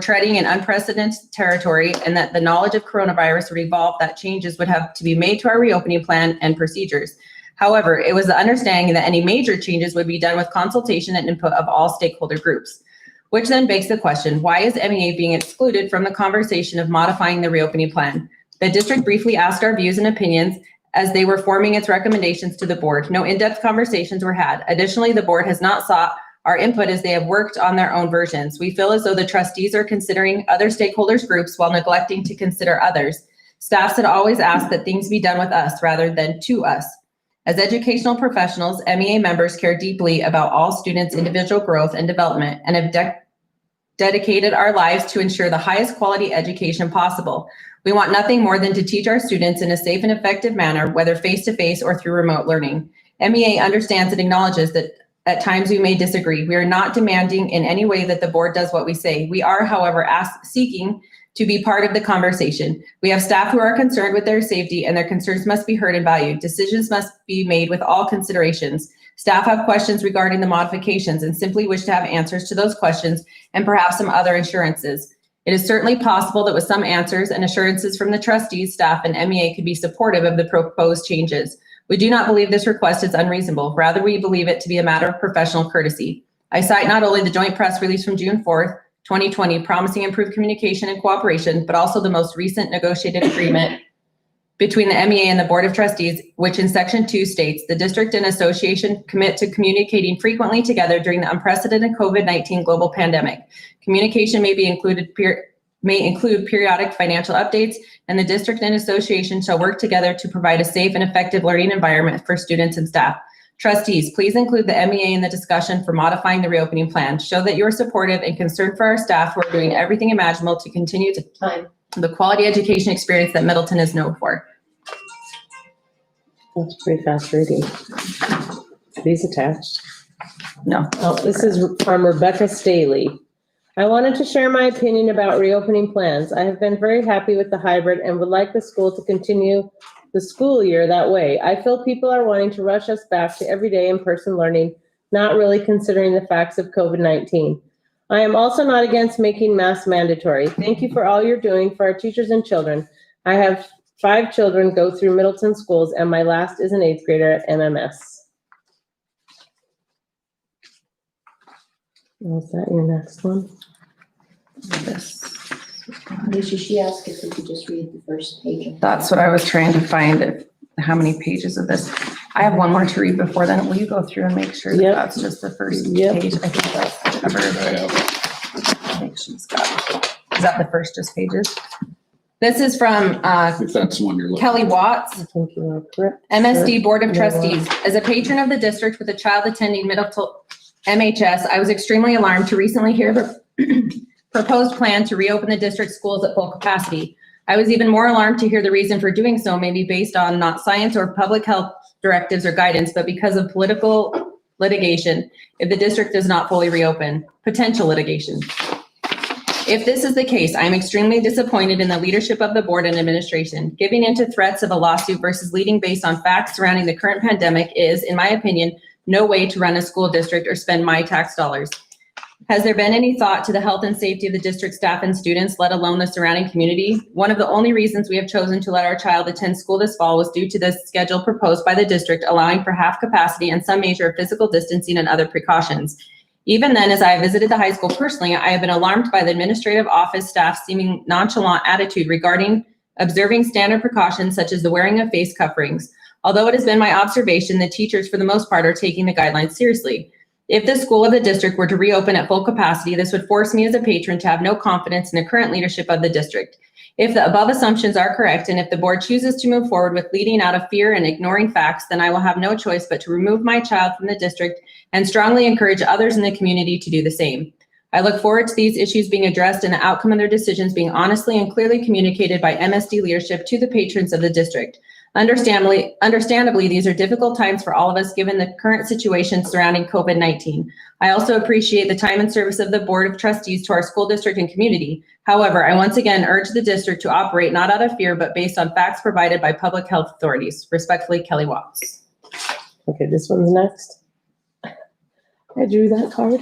treading in unprecedented territory and that the knowledge of coronavirus would evolve, that changes would have to be made to our reopening plan and procedures. However, it was the understanding that any major changes would be done with consultation and input of all stakeholder groups, which then begs the question, why is MEA being excluded from the conversation of modifying the reopening plan? The district briefly asked our views and opinions as they were forming its recommendations to the board. No in-depth conversations were had. Additionally, the board has not sought our input as they have worked on their own versions. We feel as though the trustees are considering other stakeholders groups while neglecting to consider others. Staffs had always asked that things be done with us rather than to us. As educational professionals, MEA members care deeply about all students' individual growth and development and have dedicated our lives to ensure the highest quality education possible. We want nothing more than to teach our students in a safe and effective manner, whether face-to-face or through remote learning. MEA understands and acknowledges that at times we may disagree. We are not demanding in any way that the board does what we say. We are, however, seeking to be part of the conversation. We have staff who are concerned with their safety, and their concerns must be heard and valued. Decisions must be made with all considerations. Staff have questions regarding the modifications and simply wish to have answers to those questions and perhaps some other assurances. It is certainly possible that with some answers and assurances from the trustees, staff, and MEA could be supportive of the proposed changes. We do not believe this request is unreasonable. Rather, we believe it to be a matter of professional courtesy. I cite not only the joint press release from June 4th, 2020, promising improved communication and cooperation, but also the most recent negotiated agreement between the MEA and the Board of Trustees, which in Section 2 states, the district and association commit to communicating frequently together during the unprecedented COVID-19 global pandemic. Communication may include periodic financial updates, and the district and association shall work together to provide a safe and effective learning environment for students and staff. Trustees, please include the MEA in the discussion for modifying the reopening plan. Show that you are supportive and concerned for our staff who are doing everything imaginable to continue the quality education experience that Middleton is known for. That's pretty fast reading. These attached? No. Oh, this is from Rebecca Staley. I wanted to share my opinion about reopening plans. I have been very happy with the hybrid and would like the school to continue the school year that way. I feel people are wanting to rush us back to everyday in-person learning, not really considering the facts of COVID-19. I am also not against making masks mandatory. Thank you for all you're doing for our teachers and children. I have 5 children go through Middleton schools, and my last is an 8th grader at MMS. Was that your next one? Alicia, she asked if we could just read the first page. That's what I was trying to find, how many pages of this. I have one more to read before then. Will you go through and make sure that that's just the first page? I think that's covered. I think she's got it. Is that the first just pages? This is from If that's the one you're looking. Kelly Watts, I think you are correct. MSD Board of No. Trustees. As a patron of the district with a child attending Middleton MHS, I was extremely alarmed to recently hear the proposed plan to reopen the district schools at full capacity. I was even more alarmed to hear the reason for doing so may be based on not science or public health directives or guidance, but because of political litigation if the district does not fully reopen, potential litigation. If this is the case, I am extremely disappointed in the leadership of the board and administration. Giving into threats of a lawsuit versus leading based on facts surrounding the current pandemic is, in my opinion, no way to run a school district or spend my tax dollars. Has there been any thought to the health and safety of the district staff and students, let alone the surrounding community? One of the only reasons we have chosen to let our child attend school this fall was due to the schedule proposed by the district, allowing for half capacity and some measure of physical distancing and other precautions. Even then, as I have visited the high school personally, I have been alarmed by the administrative office staff's seeming nonchalant attitude regarding observing standard precautions such as the wearing of face coverings. Although it has been my observation that teachers, for the most part, are taking the guidelines seriously. If the school of the district were to reopen at full capacity, this would force me as a patron to have no confidence in the current leadership of the district. If the above assumptions are correct, and if the board chooses to move forward with leading out of fear and ignoring facts, then I will have no choice but to remove my child from the district and strongly encourage others in the community to do the same. I look forward to these issues being addressed and the outcome of their decisions being honestly and clearly communicated by MSD leadership to the patrons of the district. Understandably, these are difficult times for all of us given the current situation surrounding COVID-19. I also appreciate the time and service of the Board of Trustees to our school district and community. However, I once again urge the district to operate not out of fear, but based on facts provided by public health authorities. Respectfully, Kelly Watts. Okay, this one's next. I drew that card.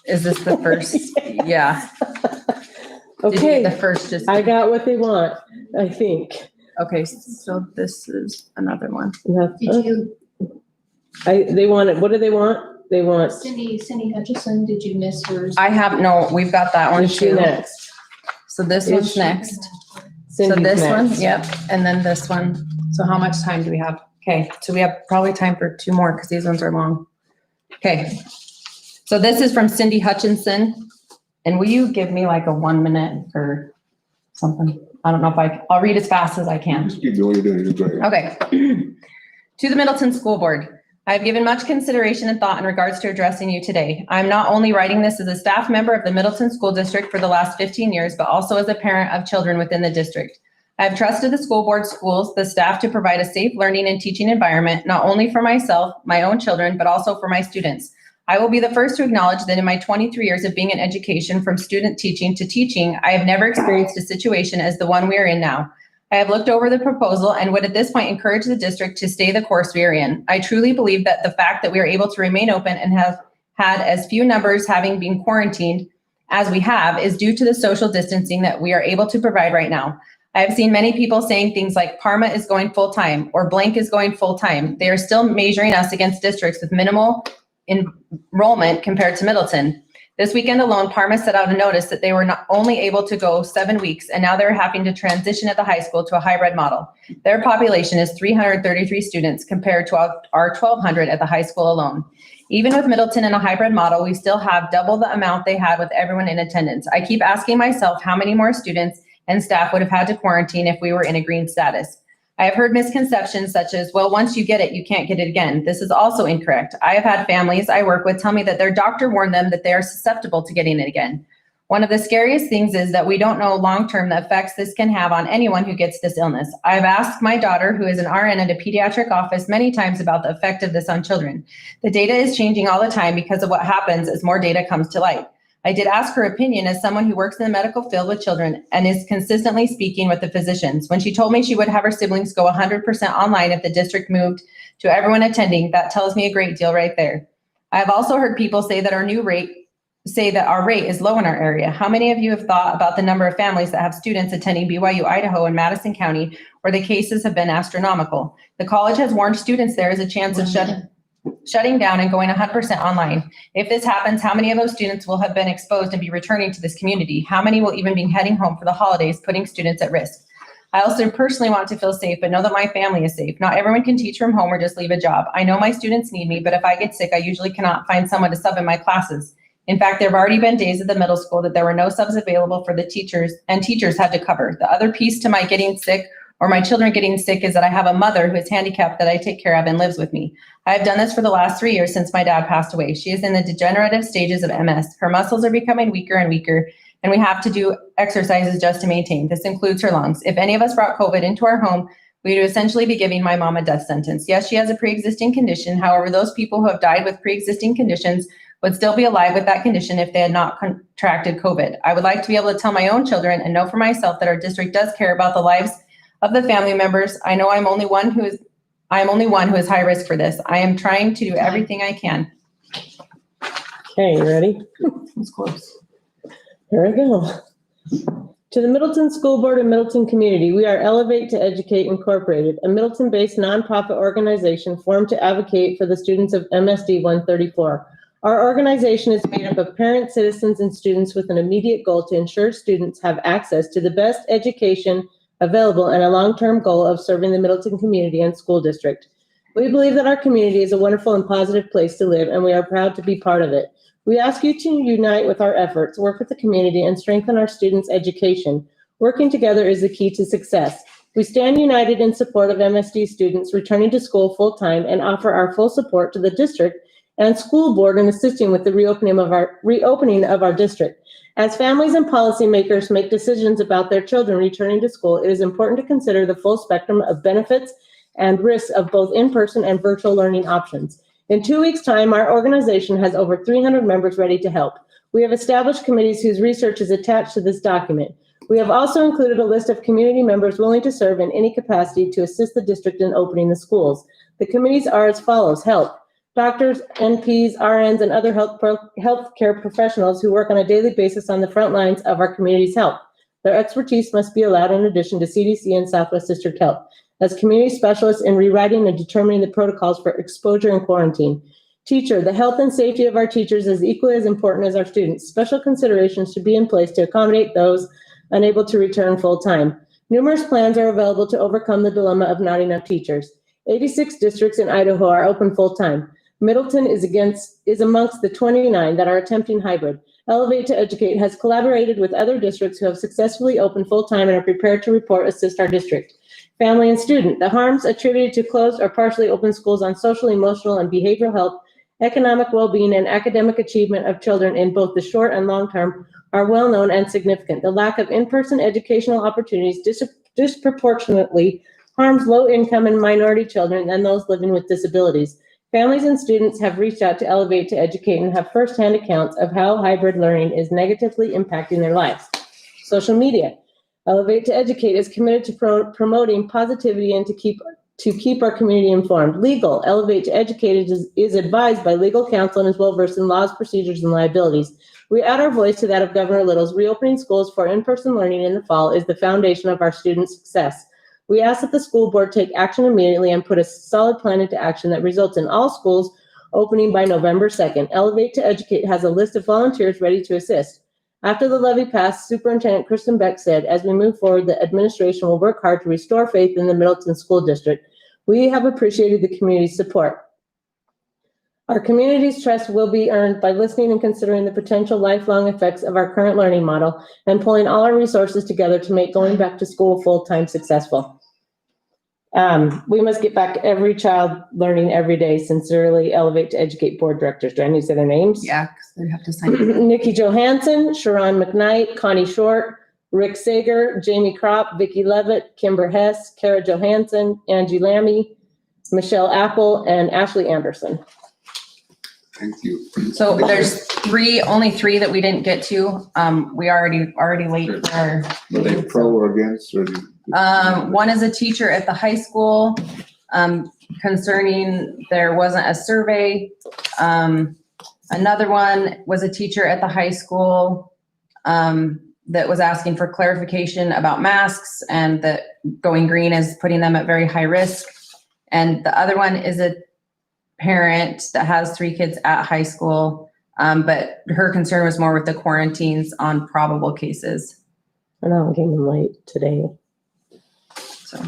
Is this the first? Yeah. Did you Okay, get the first just? I got what they want, I think. Okay, so this is another one. Did you, They want it, what do they want? They want, Cindy Hutchison, did you miss hers? I have, no, we've got that one is she too. next? So this Is one's she- next. So Cindy's this one, next. yep, and then this one. So how much time do we have? Okay, so we have probably time for two more because these ones are long. Okay. So this is from Cindy Hutchinson. And will you give me like a 1 minute or something? I don't know if I'll read as fast as I can. Just keep doing what you're doing, you're great. Okay. To the Middleton School Board, I have given much consideration and thought in regards to addressing you today. I'm not only writing this as a staff member of the Middleton School District for the last 15 years, but also as a parent of children within the district. I have trusted the school board, schools, the staff to provide a safe learning and teaching environment, not only for myself, my own children, but also for my students. I will be the first to acknowledge that in my 23 years of being in education, from student teaching to teaching, I have never experienced a situation as the one we are in now. I have looked over the proposal and would at this point encourage the district to stay the course we are in. I truly believe that the fact that we are able to remain open and have had as few numbers having been quarantined as we have is due to the social distancing that we are able to provide right now. I have seen many people saying things like Parma is going full time or blank is going full time. They are still measuring us against districts with minimal enrollment compared to Middleton. This weekend alone, Parma set out a notice that they were not only able to go 7 weeks, and now they're having to transition at the high school to a hybrid model. Their population is 333 students compared to our 1,200 at the high school alone. Even with Middleton in a hybrid model, we still have double the amount they had with everyone in attendance. I keep asking myself how many more students and staff would have had to quarantine if we were in a green status. I have heard misconceptions such as, well, once you get it, you can't get it again. This is also incorrect. I have had families I work with tell me that their doctor warned them that they are susceptible to getting it again. One of the scariest things is that we don't know long-term the effects this can have on anyone who gets this illness. I have asked my daughter, who is an RN at a pediatric office, many times about the effect of this on children. The data is changing all the time because of what happens as more data comes to light. I did ask her opinion as someone who works in the medical field with children and is consistently speaking with the physicians. When she told me she would have her siblings go 100% online if the district moved to everyone attending, that tells me a great deal right there. I have also heard people say that our rate is low in our area. How many of you have thought about the number of families that have students attending BYU Idaho and Madison County where the cases have been astronomical? The college has warned students there is a chance of shutting down and going 100% online. If this happens, how many of those students will have been exposed and be returning to this community? How many will even be heading home for the holidays, putting students at risk? I also personally want to feel safe, but know that my family is safe. Not everyone can teach from home or just leave a job. I know my students need me, but if I get sick, I usually cannot find someone to sub in my classes. In fact, there have already been days at the middle school that there were no subs available for the teachers, and teachers had to cover. The other piece to my getting sick or my children getting sick is that I have a mother who is handicapped that I take care of and lives with me. I have done this for the last 3 years since my dad passed away. She is in the degenerative stages of MS. Her muscles are becoming weaker and weaker, and we have to do exercises just to maintain. This includes her lungs. If any of us brought COVID into our home, we would essentially be giving my mom a death sentence. Yes, she has a pre-existing condition. However, those people who have died with pre-existing conditions would still be alive with that condition if they had not contracted COVID. I would like to be able to tell my own children and know for myself that our district does care about the lives of the family members. I know I'm only one who is high risk for this. I am trying to do everything I can. Okay, you ready? It's close. Here we go. To the Middleton School Board and Middleton community, we are Elevate to Educate Incorporated, a Middleton-based nonprofit organization formed to advocate for the students of MSD 134. Our organization is made up of parents, citizens, and students with an immediate goal to ensure students have access to the best education available and a long-term goal of serving the Middleton community and school district. We believe that our community is a wonderful and positive place to live, and we are proud to be part of it. We ask you to unite with our efforts, work with the community, and strengthen our students' education. Working together is the key to success. We stand united in support of MSD students returning to school full-time and offer our full support to the district and school board in assisting with the reopening of our district. As families and policymakers make decisions about their children returning to school, it is important to consider the full spectrum of benefits and risks of both in-person and virtual learning options. In 2 weeks' time, our organization has over 300 members ready to help. We have established committees whose research is attached to this document. We have also included a list of community members willing to serve in any capacity to assist the district in opening the schools. The committees are as follows: HELP, doctors, NPs, RNs, and other healthcare professionals who work on a daily basis on the front lines of our community's health. Their expertise must be allowed in addition to CDC and Southwest District Health as community specialists in rewriting and determining the protocols for exposure and quarantine. Teacher, the health and safety of our teachers is equally as important as our students. Special considerations should be in place to accommodate those unable to return full-time. Numerous plans are available to overcome the dilemma of not enough teachers. 86 districts in Idaho are open full-time. Middleton is amongst the 29 that are attempting hybrid. Elevate to Educate has collaborated with other districts who have successfully opened full-time and are prepared to assist our district. Family and student, the harms attributed to closed or partially open schools on social, emotional, and behavioral health, economic well-being, and academic achievement of children in both the short and long term are well known and significant. The lack of in-person educational opportunities disproportionately harms low-income and minority children and those living with disabilities. Families and students have reached out to Elevate to Educate and have firsthand accounts of how hybrid learning is negatively impacting their lives. Social media. Elevate to Educate is committed to promoting positivity and to keep our community informed. Legal. Elevate to Educate is advised by legal counsel and is well versed in laws, procedures, and liabilities. We add our voice to that of Governor Little's. Reopening schools for in-person learning in the fall is the foundation of our students' success. We ask that the school board take action immediately and put a solid plan into action that results in all schools opening by November 2nd. Elevate to Educate has a list of volunteers ready to assist. After the levy passed, Superintendent Kristen Beck said, as we move forward, the administration will work hard to restore faith in the Middleton School District. We have appreciated the community's support. Our community's trust will be earned by listening and considering the potential lifelong effects of our current learning model and pulling all our resources together to make going back to school full-time successful. We must get back every child learning every day. Sincerely, Elevate to Educate Board Directors. Do I need to say their names? Yeah, because they have to sign it. Nikki Johansson, Sharon McKnight, Connie Short, Rick Sager, Jamie Kropp, Vicki Levitt, Kimber Hess, Kara Johansson, Angie Lammy, Michelle Apple, and Ashley Anderson. Thank you. So there's only three that we didn't get to. We already late for our. Were they pro or against? Or one is a teacher at the high school, concerning there wasn't a survey. Another one was a teacher at the high school, that was asking for clarification about masks and that going green is putting them at very high risk. And the other one is a parent that has 3 kids at high school, but her concern was more with the quarantines on probable cases. And that one came in late today. So,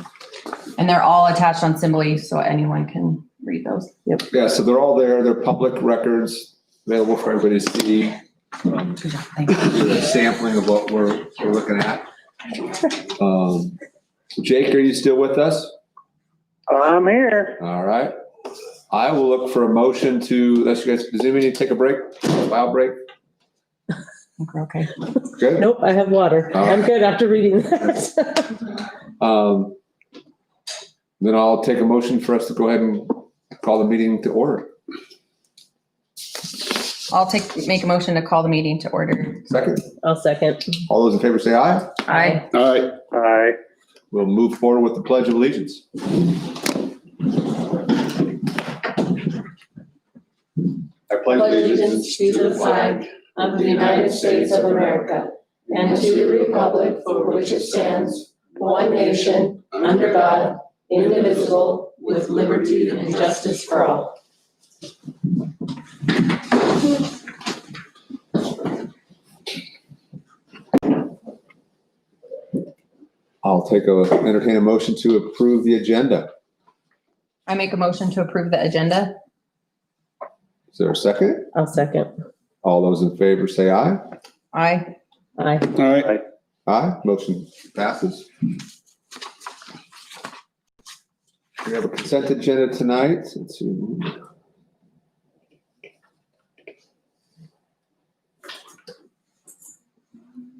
and they're all attached on Assembly, so anyone can read those. Yeah, so they're all there. They're public records. available for everybody to see. A sampling of what we're looking at. Jake, are you still with us? I'm here. All right. I will look for a motion to, unless you guys, does anybody need to take a break? Bio break? Okay. Good? Nope, I have water. All I'm right. good after reading that. Then I'll take a motion for us to go ahead and call the meeting to order. I'll make a motion to call the meeting to order. Second. I'll second. All those in favor say aye. Aye. All right. Hi. We'll move forward with the Pledge of Allegiance. I pledge Allegiance to the flag of the United States of America and to the republic for which it stands, one nation, under God, indivisible, with liberty and justice for all. I'll entertain a motion to approve the agenda. I make a motion to approve the agenda. Is there a second? I'll second. All those in favor say aye. Aye. Aye. All right. Aye, motion passes. We have a consent agenda tonight. Let's see.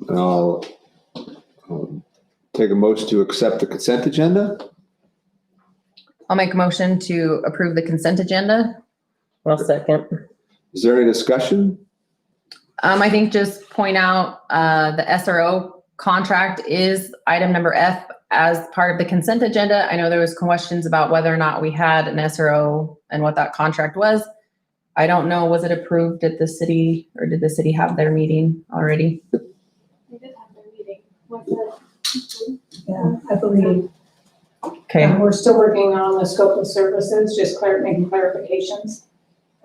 And I'll take a motion to accept the consent agenda. I'll make a motion to approve the consent agenda. I'll second. Is there any discussion? I think just point out, the SRO contract is item number F as part of the consent agenda. I know there was questions about whether or not we had an SRO and what that contract was. I don't know, was it approved at the city or did the city have their meeting already? We did have their meeting. Was it? Yeah, I believe. Okay, We're still working on the scope of services, just making clarifications.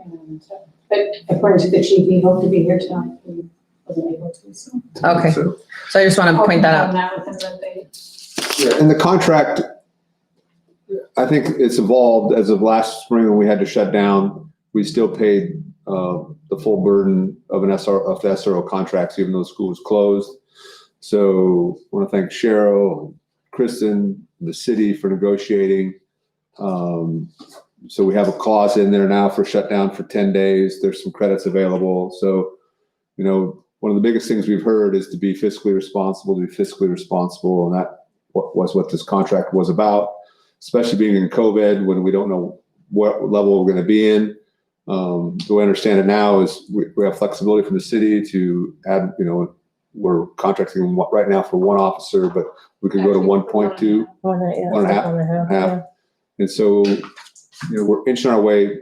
And, but according to the chief, he hoped to be here tonight. He wasn't able to, so. okay. So I just want to point that out. I'll confirm that with him that they. Yeah, and the contract, I think it's evolved as of last spring when we had to shut down. We still paid the full burden of the SRO contracts, even though the school was closed. So I want to thank Cheryl, Kristen, the city for negotiating. So we have a clause in there now for shutdown for 10 days. There's some credits available. So, one of the biggest things we've heard is to be fiscally responsible, And that was what this contract was about, especially being in COVID when we don't know what level we're going to be in. The way I understand it now is we have flexibility from the city to add, we're contracting right now for one officer, but we could go to 1.2. One and a half. half. Half. And so, we're inching our way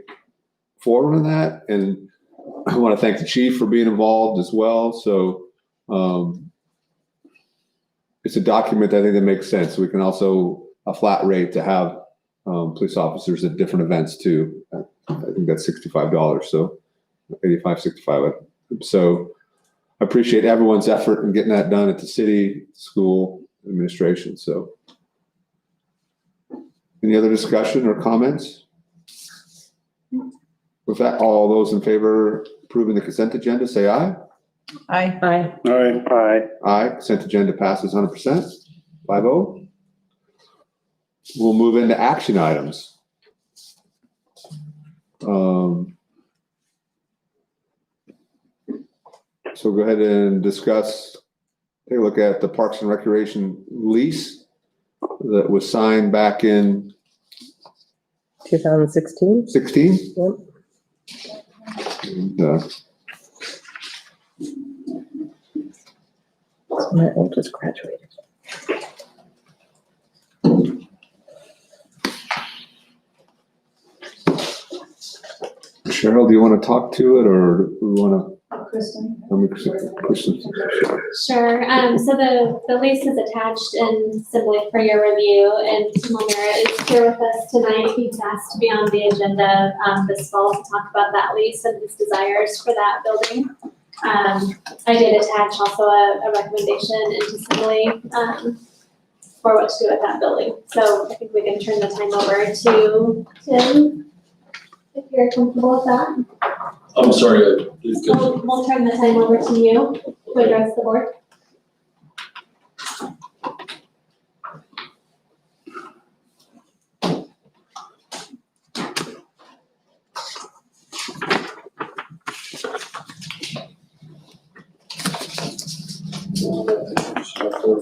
forward on that. And I want to thank the chief for being involved as well. So it's a document I think that makes sense. We can also a flat rate to have police officers at different events too. I think that's $65. So 85, 65. So I appreciate everyone's effort in getting that done at the city, school, administration. So any other discussion or comments? With that, all those in favor approving the consent agenda, say aye. Aye. Aye. All right. Hi. Aye, consent agenda passes 100%, 5-0. We'll move into action items. So go ahead and discuss, take a look at the Parks and Recreation lease that was signed back in 2016. 16. Yep. And, My oldest graduated. Cheryl, do you want to talk to it or do we want Kristen. to? Kristen. Sure. So the lease is attached and simply for your review, and Tim O'Meara is here with us tonight. He's asked to be on the agenda this fall to talk about that lease and his desires for that building. I did attach also a recommendation into Assembly for what to do with that building. So I think we can turn the time over to Tim, if you're comfortable with that. I'm sorry, I didn't get We'll turn the time over to you to address the board.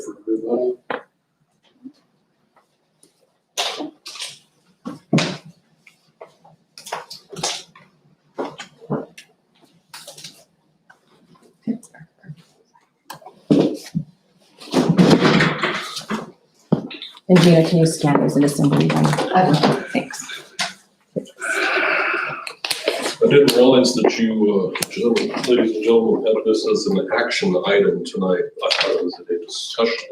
for everybody. And Gina, can you scan those into somebody? Thanks. I didn't realize that you, ladies and gentlemen, had this as an action item tonight. I thought it was a discussion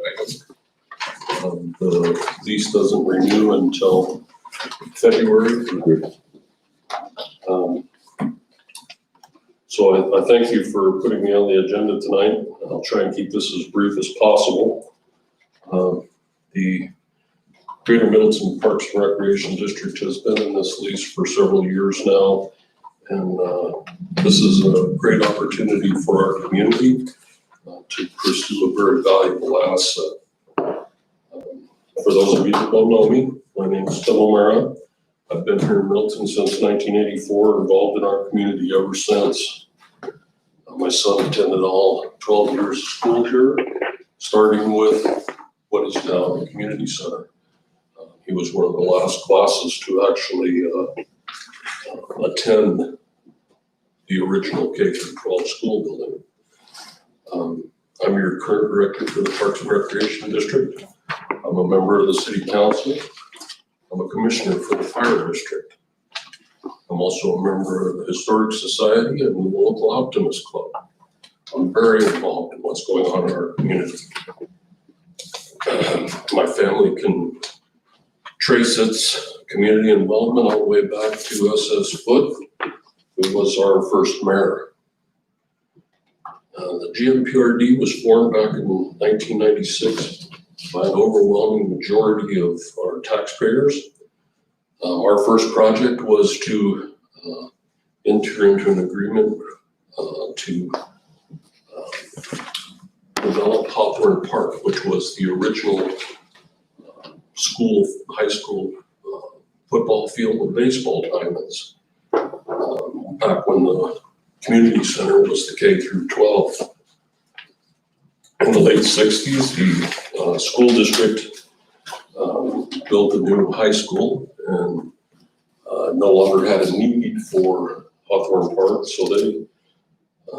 item. The lease doesn't renew until February. So I thank you for putting me on the agenda tonight. I'll try and keep this as brief as possible. The Greater Middleton Parks and Recreation District has been in this lease for several years now. And this is a great opportunity for our community to pursue a very valuable asset. For those of you that don't know me, my name is Tim O'Mara. I've been here in Middleton since 1984, involved in our community ever since. My son attended all 12 years of school here, starting with what is now the community center. He was one of the last classes to actually attend the original K-12 school building. I'm your current director for the Parks and Recreation District. I'm a member of the City Council. I'm a commissioner for the Fire District. I'm also a member of the Historic Society and the local Optimist Club. I'm very involved in what's going on in our community. My family can trace its community involvement all the way back to S.S. Foote, who was our first mayor. The GMPRD was formed back in 1996 by an overwhelming majority of our taxpayers. Our first project was to enter into an agreement to develop Hawthorne Park, which was the original high school football field with baseball diamonds. Back when the community center was the K through 12. In the late 60s, the school district built a new high school and no longer had a need for Hawthorne Park, so they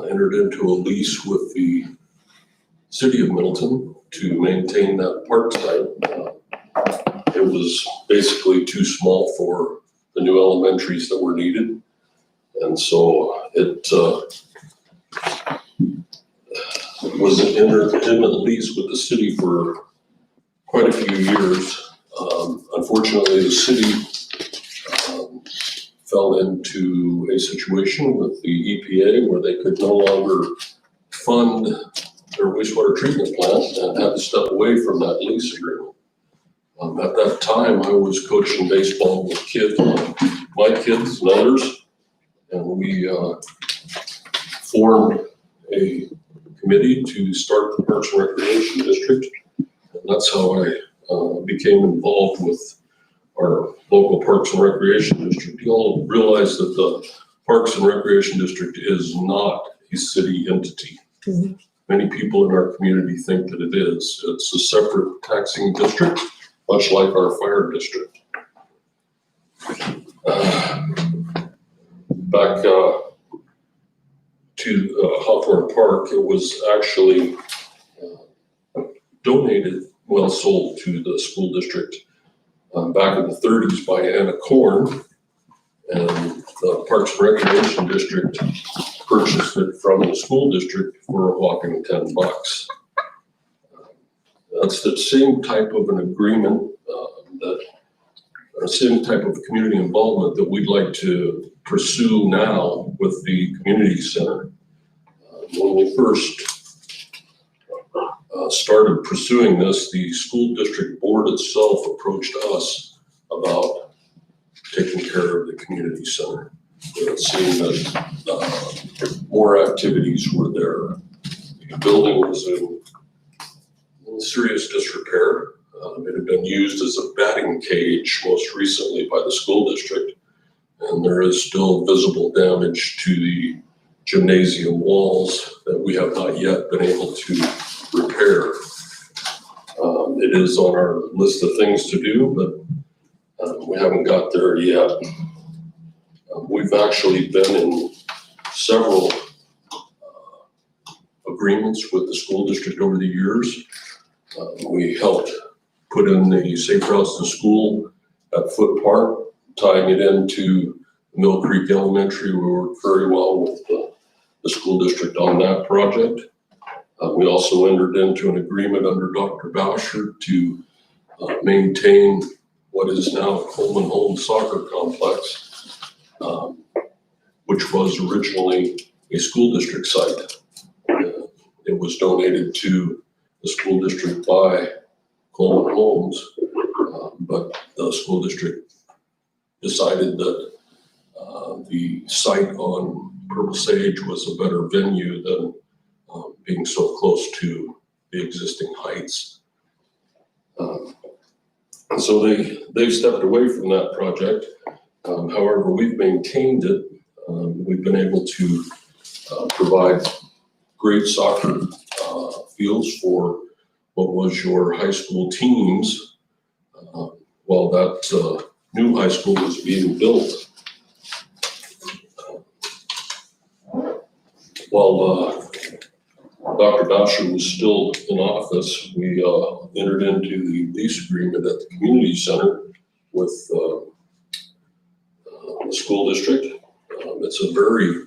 entered into a lease with the city of Middleton to maintain that park site. It was basically too small for the new elementaries that were needed. And so it was in a lease with the city for quite a few years. Unfortunately, the city fell into a situation with the EPA where they could no longer fund their wastewater treatment plant and had to step away from that lease agreement. At that time, I was coaching baseball with kids, my kids and others, and we formed a committee to start the Parks and Recreation District. And that's how I became involved with our local Parks and Recreation District. You all realize that the Parks and Recreation District is not a city entity. Mm-hmm. Many people in our community think that it is. It's a separate taxing district, much like our fire district. Back to Hawthorne Park, it was actually sold to the school district back in the 30s by Anna Korn, and the Parks and Recreation District purchased it from the school district for a whopping $10. That's the same type of an agreement, same type of community involvement that we'd like to pursue now with the community center. When we first started pursuing this, the school district board itself approached us about taking care of the community center. it seemed that more activities were there. The building was in serious disrepair. It had been used as a batting cage most recently by the school district, and there is still visible damage to the gymnasium walls that we have not yet been able to repair. It is on our list of things to do, but we haven't got there yet. We've actually been in several agreements with the school district over the years. We helped put in the safe routes to school at Foot Park, tying it into Mill Creek Elementary. We worked very well with the school district on that project. We also entered into an agreement under Dr. Boucher to maintain what is now Coleman Home Soccer Complex, which was originally a school district site. It was donated to the school district by Coleman Homes, but the school district decided that the site on Purple Sage was a better venue than being so close to the existing heights. And so they've stepped away from that project. However, we've maintained it. We've been able to provide great soccer fields for what was your high school teams while that new high school was being built. While Dr. Boucher was still in office, we entered into the lease agreement at the community center with the school district. It's a very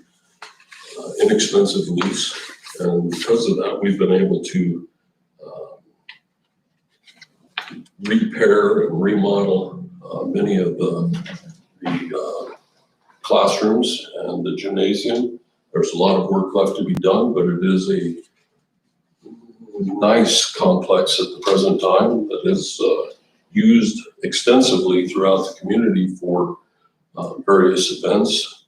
inexpensive lease, and because of that, we've been able to repair and remodel many of the classrooms and the gymnasium. There's a lot of work left to be done, but it is a nice complex at the present time that is used extensively throughout the community for various events.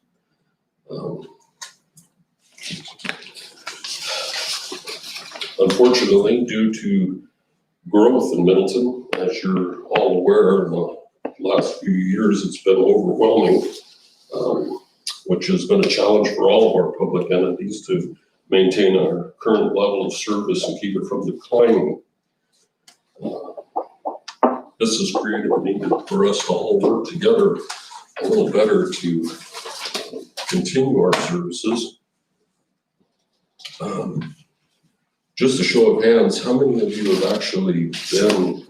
Unfortunately, due to growth in Middleton, as you're all aware, in the last few years, it's been overwhelming, which has been a challenge for all of our public entities to maintain our current level of service and keep it from declining. This has created a need for us to all work together a little better to continue our services. Just a show of hands, how many of you have actually been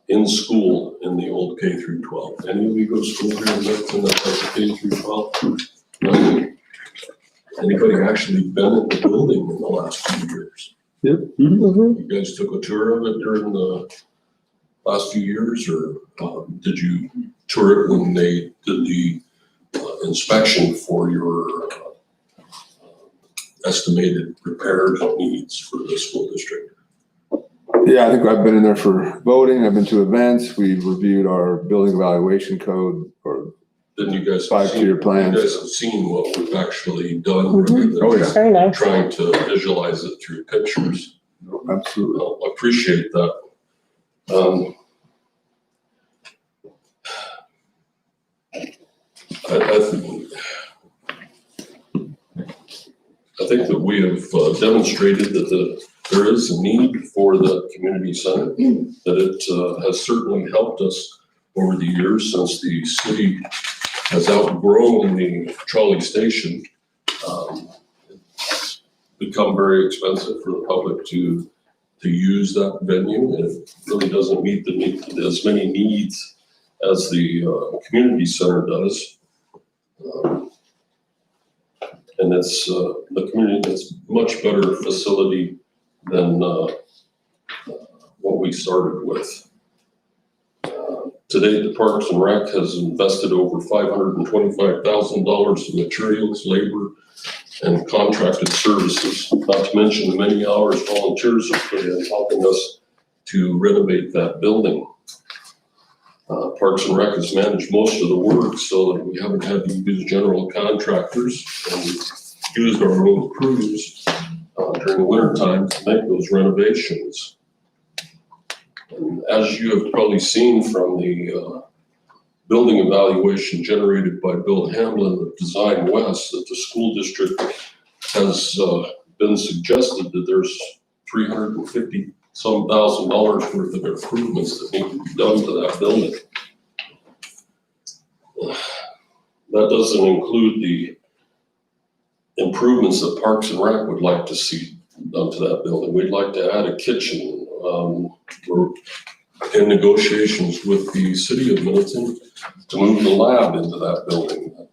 in school in the old K through 12? Any of you go to school here in Middleton that has a K through 12? No. Anybody actually been in the building in the last few years? Yep. You guys took a tour of it during the last few years, or did you tour it when they did the inspection for your estimated repaired needs for the school district? Yeah, I think I've been in there for voting. I've been to events. We've reviewed our building evaluation code or Then you guys. 5-year plans. You guys have seen what we've actually done rather than Oh, yeah. Very nice. trying to visualize it through pictures. Absolutely. I appreciate that. I think that we have demonstrated that there is a need for the community center, that it has certainly helped us over the years since the city has outgrown the trolley station. It's become very expensive for the public to use that venue, and it really doesn't meet as many needs as the community center does. And it's the community, it's much better facility than what we started with. Today, the Parks and Rec has invested over $525,000 in materials, labor, and contracted services, not to mention the many hours volunteers have put in helping us to renovate that building. Parks and Rec has managed most of the work so that we haven't had to use general contractors, and we've used our own crews during the winter time to make those renovations. And as you have probably seen from the building evaluation generated by Bill Hamlin of Design West, that the school district has been suggested that there's $350-some thousand worth of improvements that need to be done to that building. That doesn't include the improvements that Parks and Rec would like to see done to that building. We'd like to add a kitchen. We're in negotiations with the city of Middleton to move the lab into that building.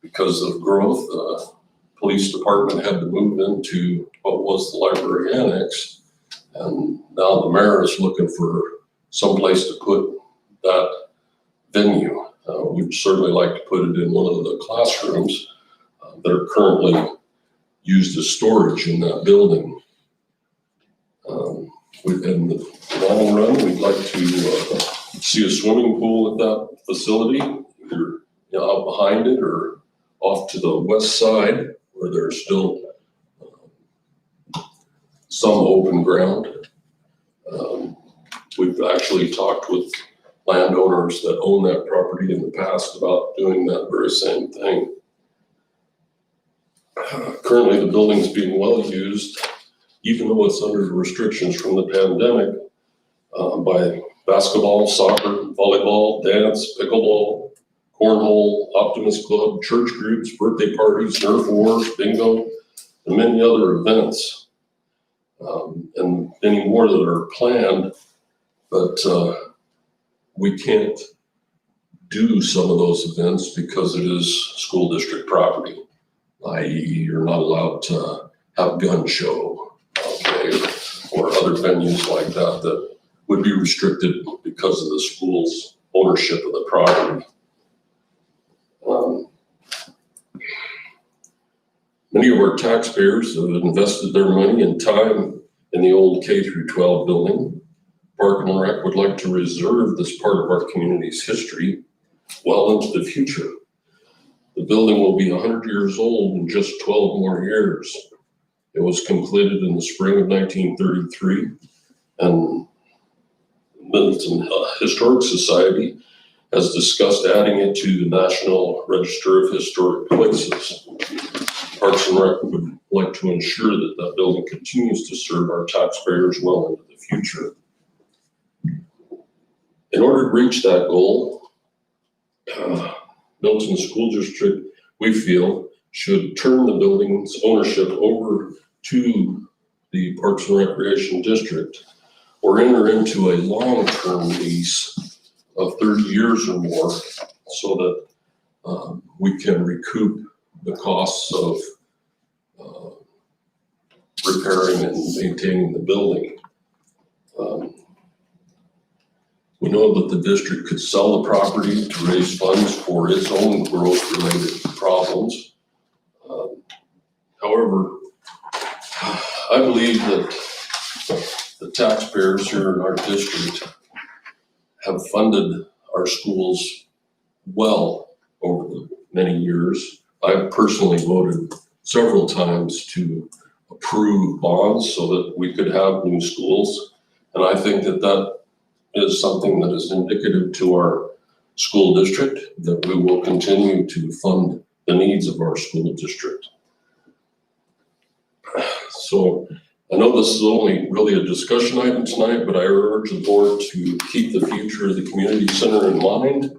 Because of growth, the police department had to move into what was the library annex. And now the mayor is looking for some place to put that venue. We'd certainly like to put it in one of the classrooms that are currently used as storage in that building. In the long run, we'd like to see a swimming pool at that facility, either out behind it or off to the west side where there's still some open ground. We've actually talked with landowners that own that property in the past about doing that very same thing. Currently, the building is being well used, even though it's under the restrictions from the pandemic, by basketball, soccer, volleyball, dance, pickleball, cornhole, Optimist Club, church groups, birthday parties, Nerf wars, bingo, and many other events, and many more that are planned, but we can't do some of those events because it is school district property, i.e. you're not allowed to have gun show, okay, or other venues like that that would be restricted because of the school's ownership of the property. Many of our taxpayers have invested their money and time in the old K-12 building. Park and Rec would like to reserve this part of our community's history well into the future. The building will be 100 years old in just 12 more years. It was completed in the spring of 1933, and Middleton Historic Society has discussed adding it to the National Register of Historic Places. Parks and Rec would like to ensure that that building continues to serve our taxpayers well into the future. In order to reach that goal, Middleton School District, we feel, should turn the building's ownership over to the Parks and Recreation District or enter into a long-term lease of 30 years or more so that we can recoup the costs of repairing and maintaining the building. We know that the district could sell the property to raise funds for its own growth-related problems. However, I believe that the taxpayers here in our district have funded our schools well over the many years. I've personally voted several times to approve bonds so that we could have new schools. And I think that that is something that is indicative to our school district, that we will continue to fund the needs of our school district. So I know this is only really a discussion item tonight, but I urge the board to keep the future of the community center in mind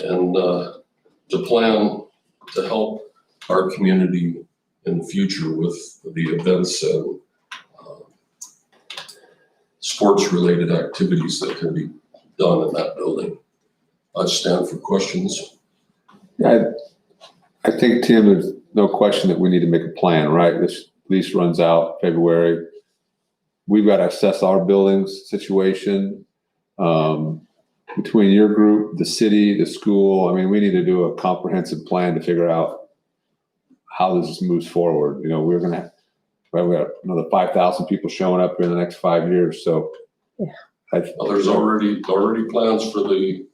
and to plan to help our community in the future with the events and sports-related activities that can be done in that building. I stand for questions. I think, Tim, there's no question that we need to make a plan, right? This lease runs out February. We've got to assess our building's situation. Between your group, the city, the school, I mean, we need to do a comprehensive plan to figure out how this moves forward. You know, we got another 5,000 people showing up in the next 5 years. So Yeah. There's already plans for the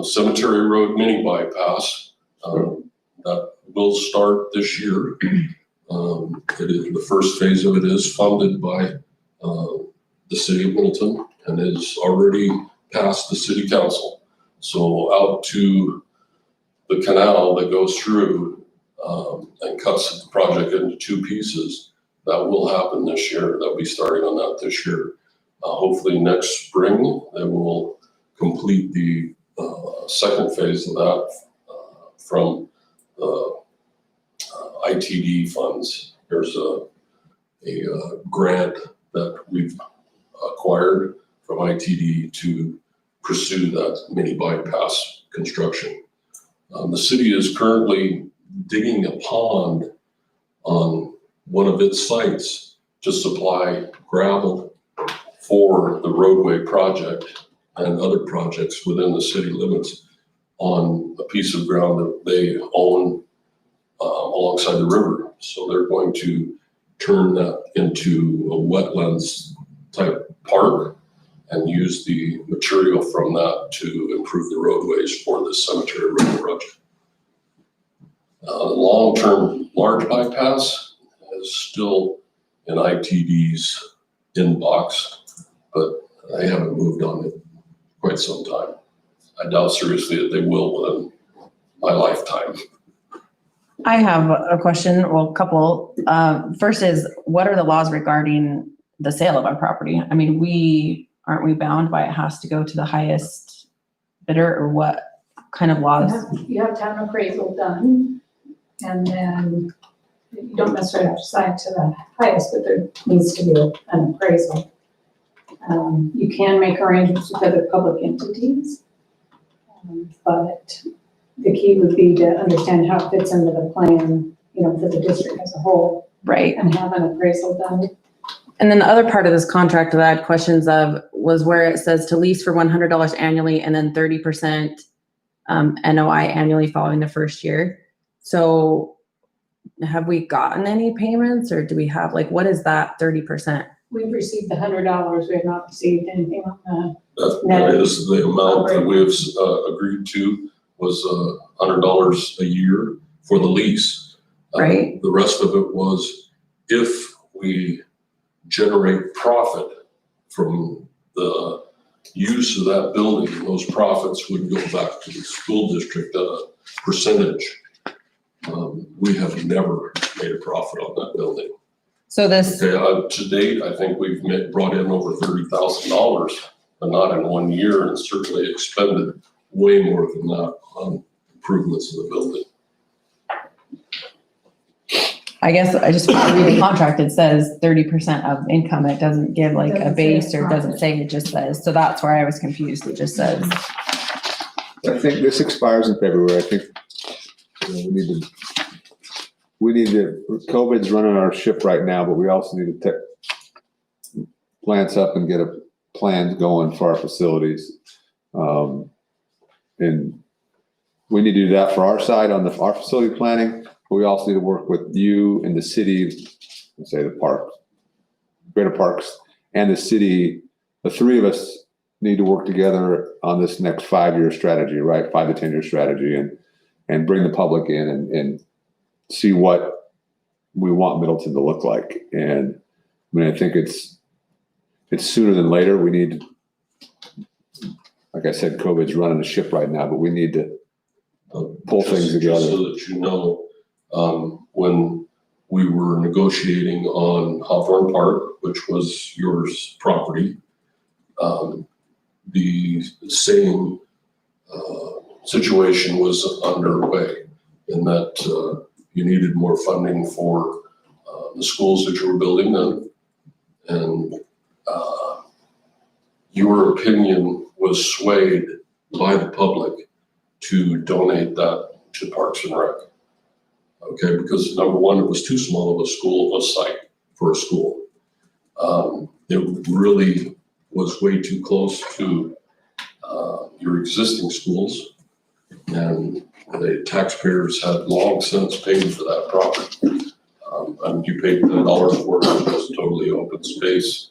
Cemetery Road mini bypass. That will start this year. The first phase of it is funded by the city of Middleton and is already passed the city council. So out to the canal that goes through and cuts the project into two pieces, that will happen this year. They'll be starting on that this year. Hopefully next spring, they will complete the second phase of that from ITD funds. There's a grant that we've acquired from ITD to pursue that mini bypass construction. The city is currently digging a pond on one of its sites to supply gravel for the roadway project and other projects within the city limits on a piece of ground that they own alongside the river. So they're going to turn that into a wetlands type park and use the material from that to improve the roadways for the Cemetery Road project. The long-term large bypass is still in ITD's inbox, but they haven't moved on it quite some time. I doubt seriously that they will within my lifetime. I have a question, well, a couple. First is, what are the laws regarding the sale of our property? I mean, aren't we bound by it has to go to the highest bidder, or what kind of laws? You have to have an appraisal done, and then you don't necessarily have to sign to the highest, but there needs to be an appraisal. You can make arrangements with other public entities, but the key would be to understand how it fits into the plan, for the district as a whole. Right. And have an appraisal done. And then the other part of this contract that I had questions of was where it says to lease for $100 annually and then 30% NOI annually following the first year. So have we gotten any payments, or do we have, what is that 30%? We've received the $100. We have not received anything on That is the amount that we have agreed to, was $100 a year for the lease. Right. The rest of it was if we generate profit from the use of that building, those profits would go back to the school district at a percentage. We have never made a profit on that building. So this, Okay, to date, I think we've brought in over $30,000, but not in 1 year, and certainly expended way more than that on improvements of the building. I guess I just read the contract, it says 30% of income. It doesn't give a Doesn't base, say or it doesn't say, it just says. So that's where I was confused. It just says. I think this expires in February. I think we need to, COVID's running our ship right now, but we also need to take plants up and get a plan going for our facilities. And we need to do that for our side on our facility planning, but we also need to work with you and the city, let's say the park, Greater Parks, and the city. The three of us need to work together on this next 5-year strategy, right? 5 to 10 year strategy, and bring the public in and see what we want Middleton to look like. And I mean, I think it's sooner than later. We need, like I said, COVID's running the ship right now, but we need to pull things together. Just so that you know, when we were negotiating on Hawthorne Park, which was yours property, the same situation was underway, in that you needed more funding for the schools that you were building then, and your opinion was swayed by the public to donate that to Parks and Rec. Okay, because number one, it was too small of a site for a school. It really was way too close to your existing schools, and the taxpayers had long since paid for that property. And you paid $10 for it. It was totally open space.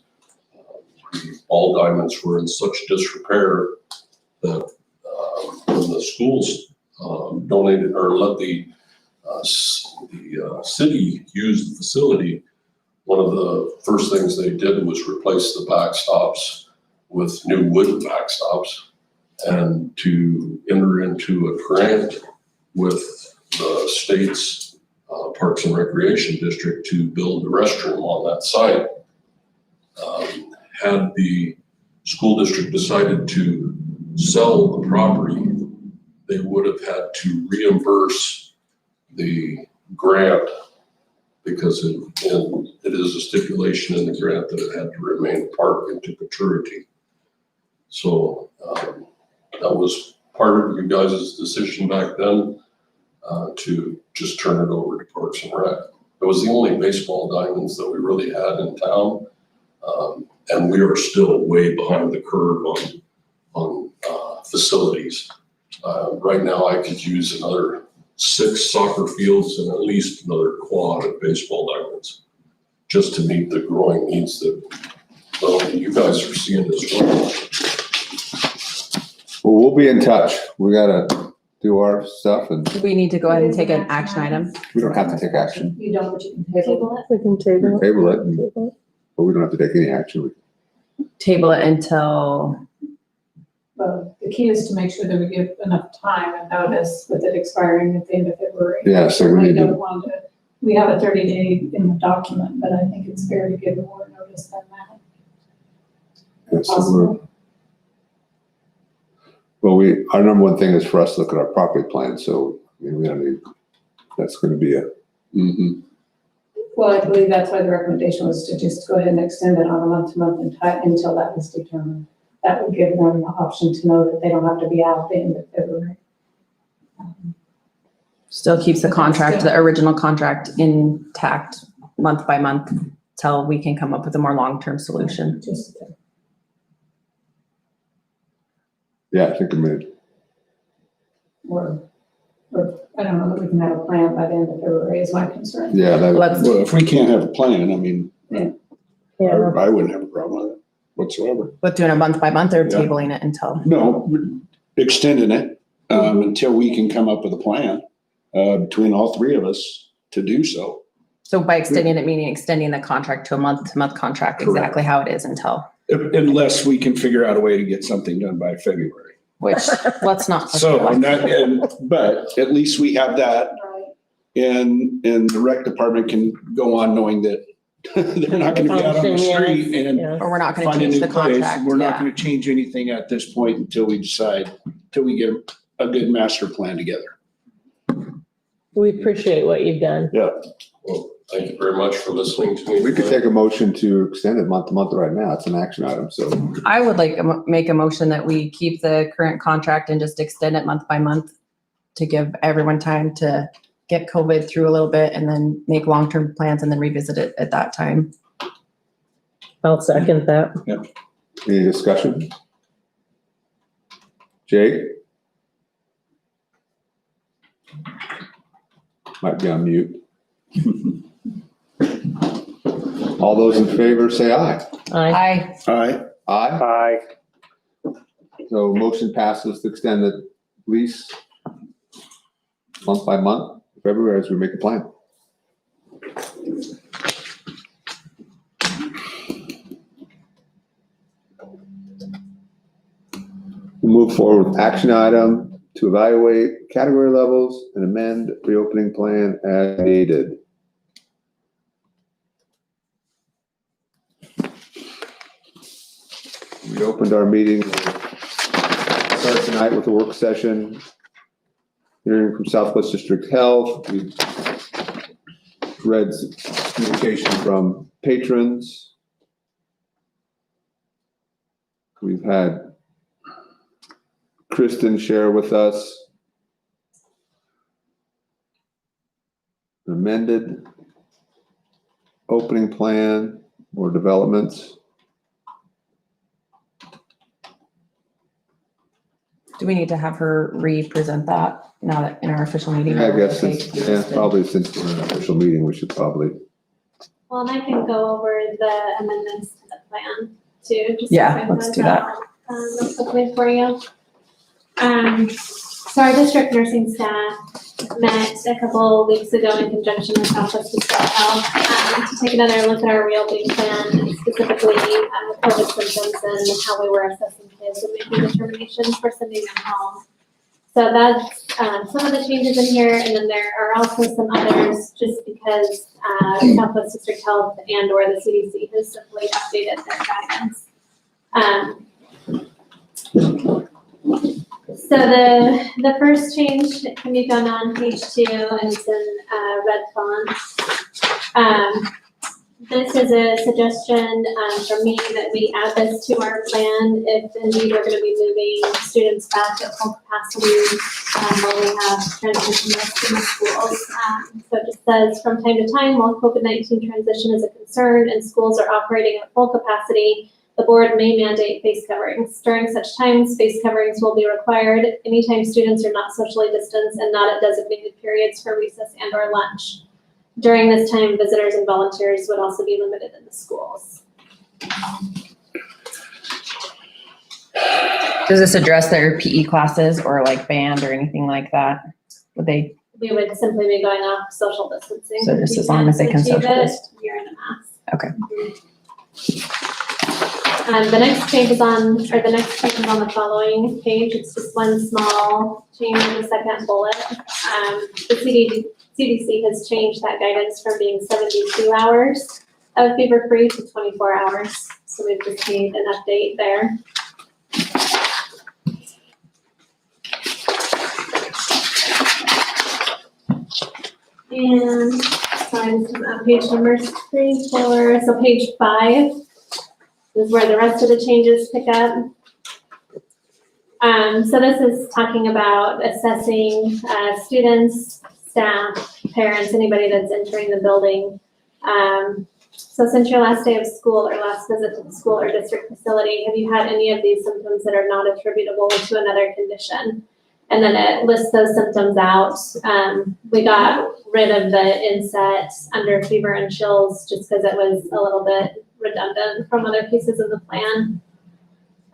the ball diamonds were in such disrepair that when the schools donated or let the city use the facility, one of the first things they did was replace the backstops with new wooden backstops and to enter into a grant with the state's Parks and Recreation District to build the restroom on that site. Had the school district decided to sell the property, they would have had to reimburse the grant because it is a stipulation in the grant that it had to remain a park into perpetuity. So that was part of you guys' decision back then to just turn it over to Parks and Rec. It was the only baseball diamonds that we really had in town. And we are still way behind the curve on facilities. Right now I could use another 6 soccer fields and at least another quad of baseball diamonds just to meet the growing needs that you guys are seeing as well. Well, we'll be in touch. We gotta do our stuff and Do we need to go ahead and take an action item? we don't have to take action. You don't, but you can table it. We can We table can it. table it, but we don't have to take any action. Table it until, But the key is to make sure that we give enough time and notice with it expiring at the end of February. Yeah, so we need don't to, want to, we have a 30-day in the document, but I think it's fair to give more notice than that. so we're- well, our number one thing is for us to look at our property plan, so, I mean, we don't need, that's gonna be a, Well, I believe that's why the recommendation was to just go ahead and extend it on a month-to-month until that was determined. That would give them the option to know that they don't have to be out the end of February. still keeps the contract, the original contract intact month by month till we can come up with a more long-term solution. Just, yeah, I think I mean, or I don't know that we can have a plan by the end of February is my concern. yeah, that, Let's, Well, if we can't have a plan, I mean, Yeah. I wouldn't have a problem with it whatsoever. with doing a month by month or Yeah. tabling it until, No, extending it until we can come up with a plan between all 3 of us to do so. so by extending it, meaning extending the contract to a month-to-month contract, exactly how it is until, Unless we can figure out a way to get something done by February. which, let's not. So, but at least we have that Right. and the rec department can go on knowing that they're not gonna be out on the street and Or we're not gonna find a change new the place. contract, We're not yeah. gonna change anything at this point until we decide, till we get a good master plan together. We appreciate what you've done. Well, thank you very much for listening to me. we could take a motion to extend it month to month right now. It's an action item, so. I would like to make a motion that we keep the current contract and just extend it month by month to give everyone time to get COVID through a little bit and then make long-term plans and then revisit it at that time. I'll second that. Any discussion? Jake? Might be on mute. All those in favor say aye. Aye. Aye. All right, Aye. Aye. So motion passes to extend the lease month by month, February, as we make a plan. We'll move forward with action item to evaluate category levels and amend reopening plan as needed. We opened our meeting, start tonight with a work session, hearing from Southwest District Health. We read communication from patrons. We've had Kristen share with us an amended opening plan or developments. Do we need to have her re-present that now that in our official meeting? I guess Okay. since, yeah, probably since we're in an official meeting, we should probably, Well, and I can go over the amendments to the plan. too. Just Yeah, to kind let's of do that. real quickly for you. So our district nursing staff met a couple weeks ago in conjunction with Southwest District Health to take another look at our reopening plan, specifically COVID symptoms and how we were assessing kids and making determinations for sending them home. So that's some of the changes in here, and then there are also some others just because Southwest District Health and or the CDC has simply updated their guidance. So the first change that can be found on page 2, and it's in red font. This is a suggestion from me that we add this to our plan if indeed we're going to be moving students back at full capacity while we have transition in schools. So it just says, from time to time, while COVID-19 transition is a concern and schools are operating at full capacity, the board may mandate face coverings. During such times, face coverings will be required anytime students are not socially distanced and not at designated periods for recess and or lunch. During this time, visitors and volunteers would also be limited in the schools. Does this address their PE classes or like band or anything like that? Would they? We would simply be going off social distancing. So just as long as they can achieve social it, distance. you're in a mask. Okay. The next change is on the following page. It's just one small change in the second bullet. The CDC has changed that guidance from being 72 hours of fever-free to 24 hours. So we've just made an update there. And sorry, this is on page number 3, 4. So page 5 is where the rest of the changes pick up. So this is talking about assessing students, staff, parents, anybody that's entering the building. So since your last day of school or last visit to the school or district facility, have you had any of these symptoms that are not attributable to another condition? And then it lists those symptoms out. We got rid of the inset under fever and chills just because it was a little bit redundant from other pieces of the plan.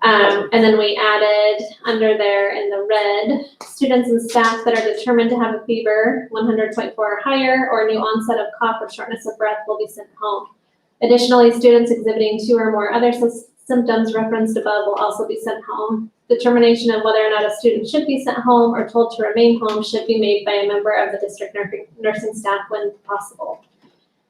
And then we added under there in the red, students and staff that are determined to have a fever, 100.4 or higher, or new onset of cough or shortness of breath will be sent home. Additionally, students exhibiting 2 or more other symptoms referenced above will also be sent home. Determination of whether or not a student should be sent home or told to remain home should be made by a member of the district nursing staff when possible.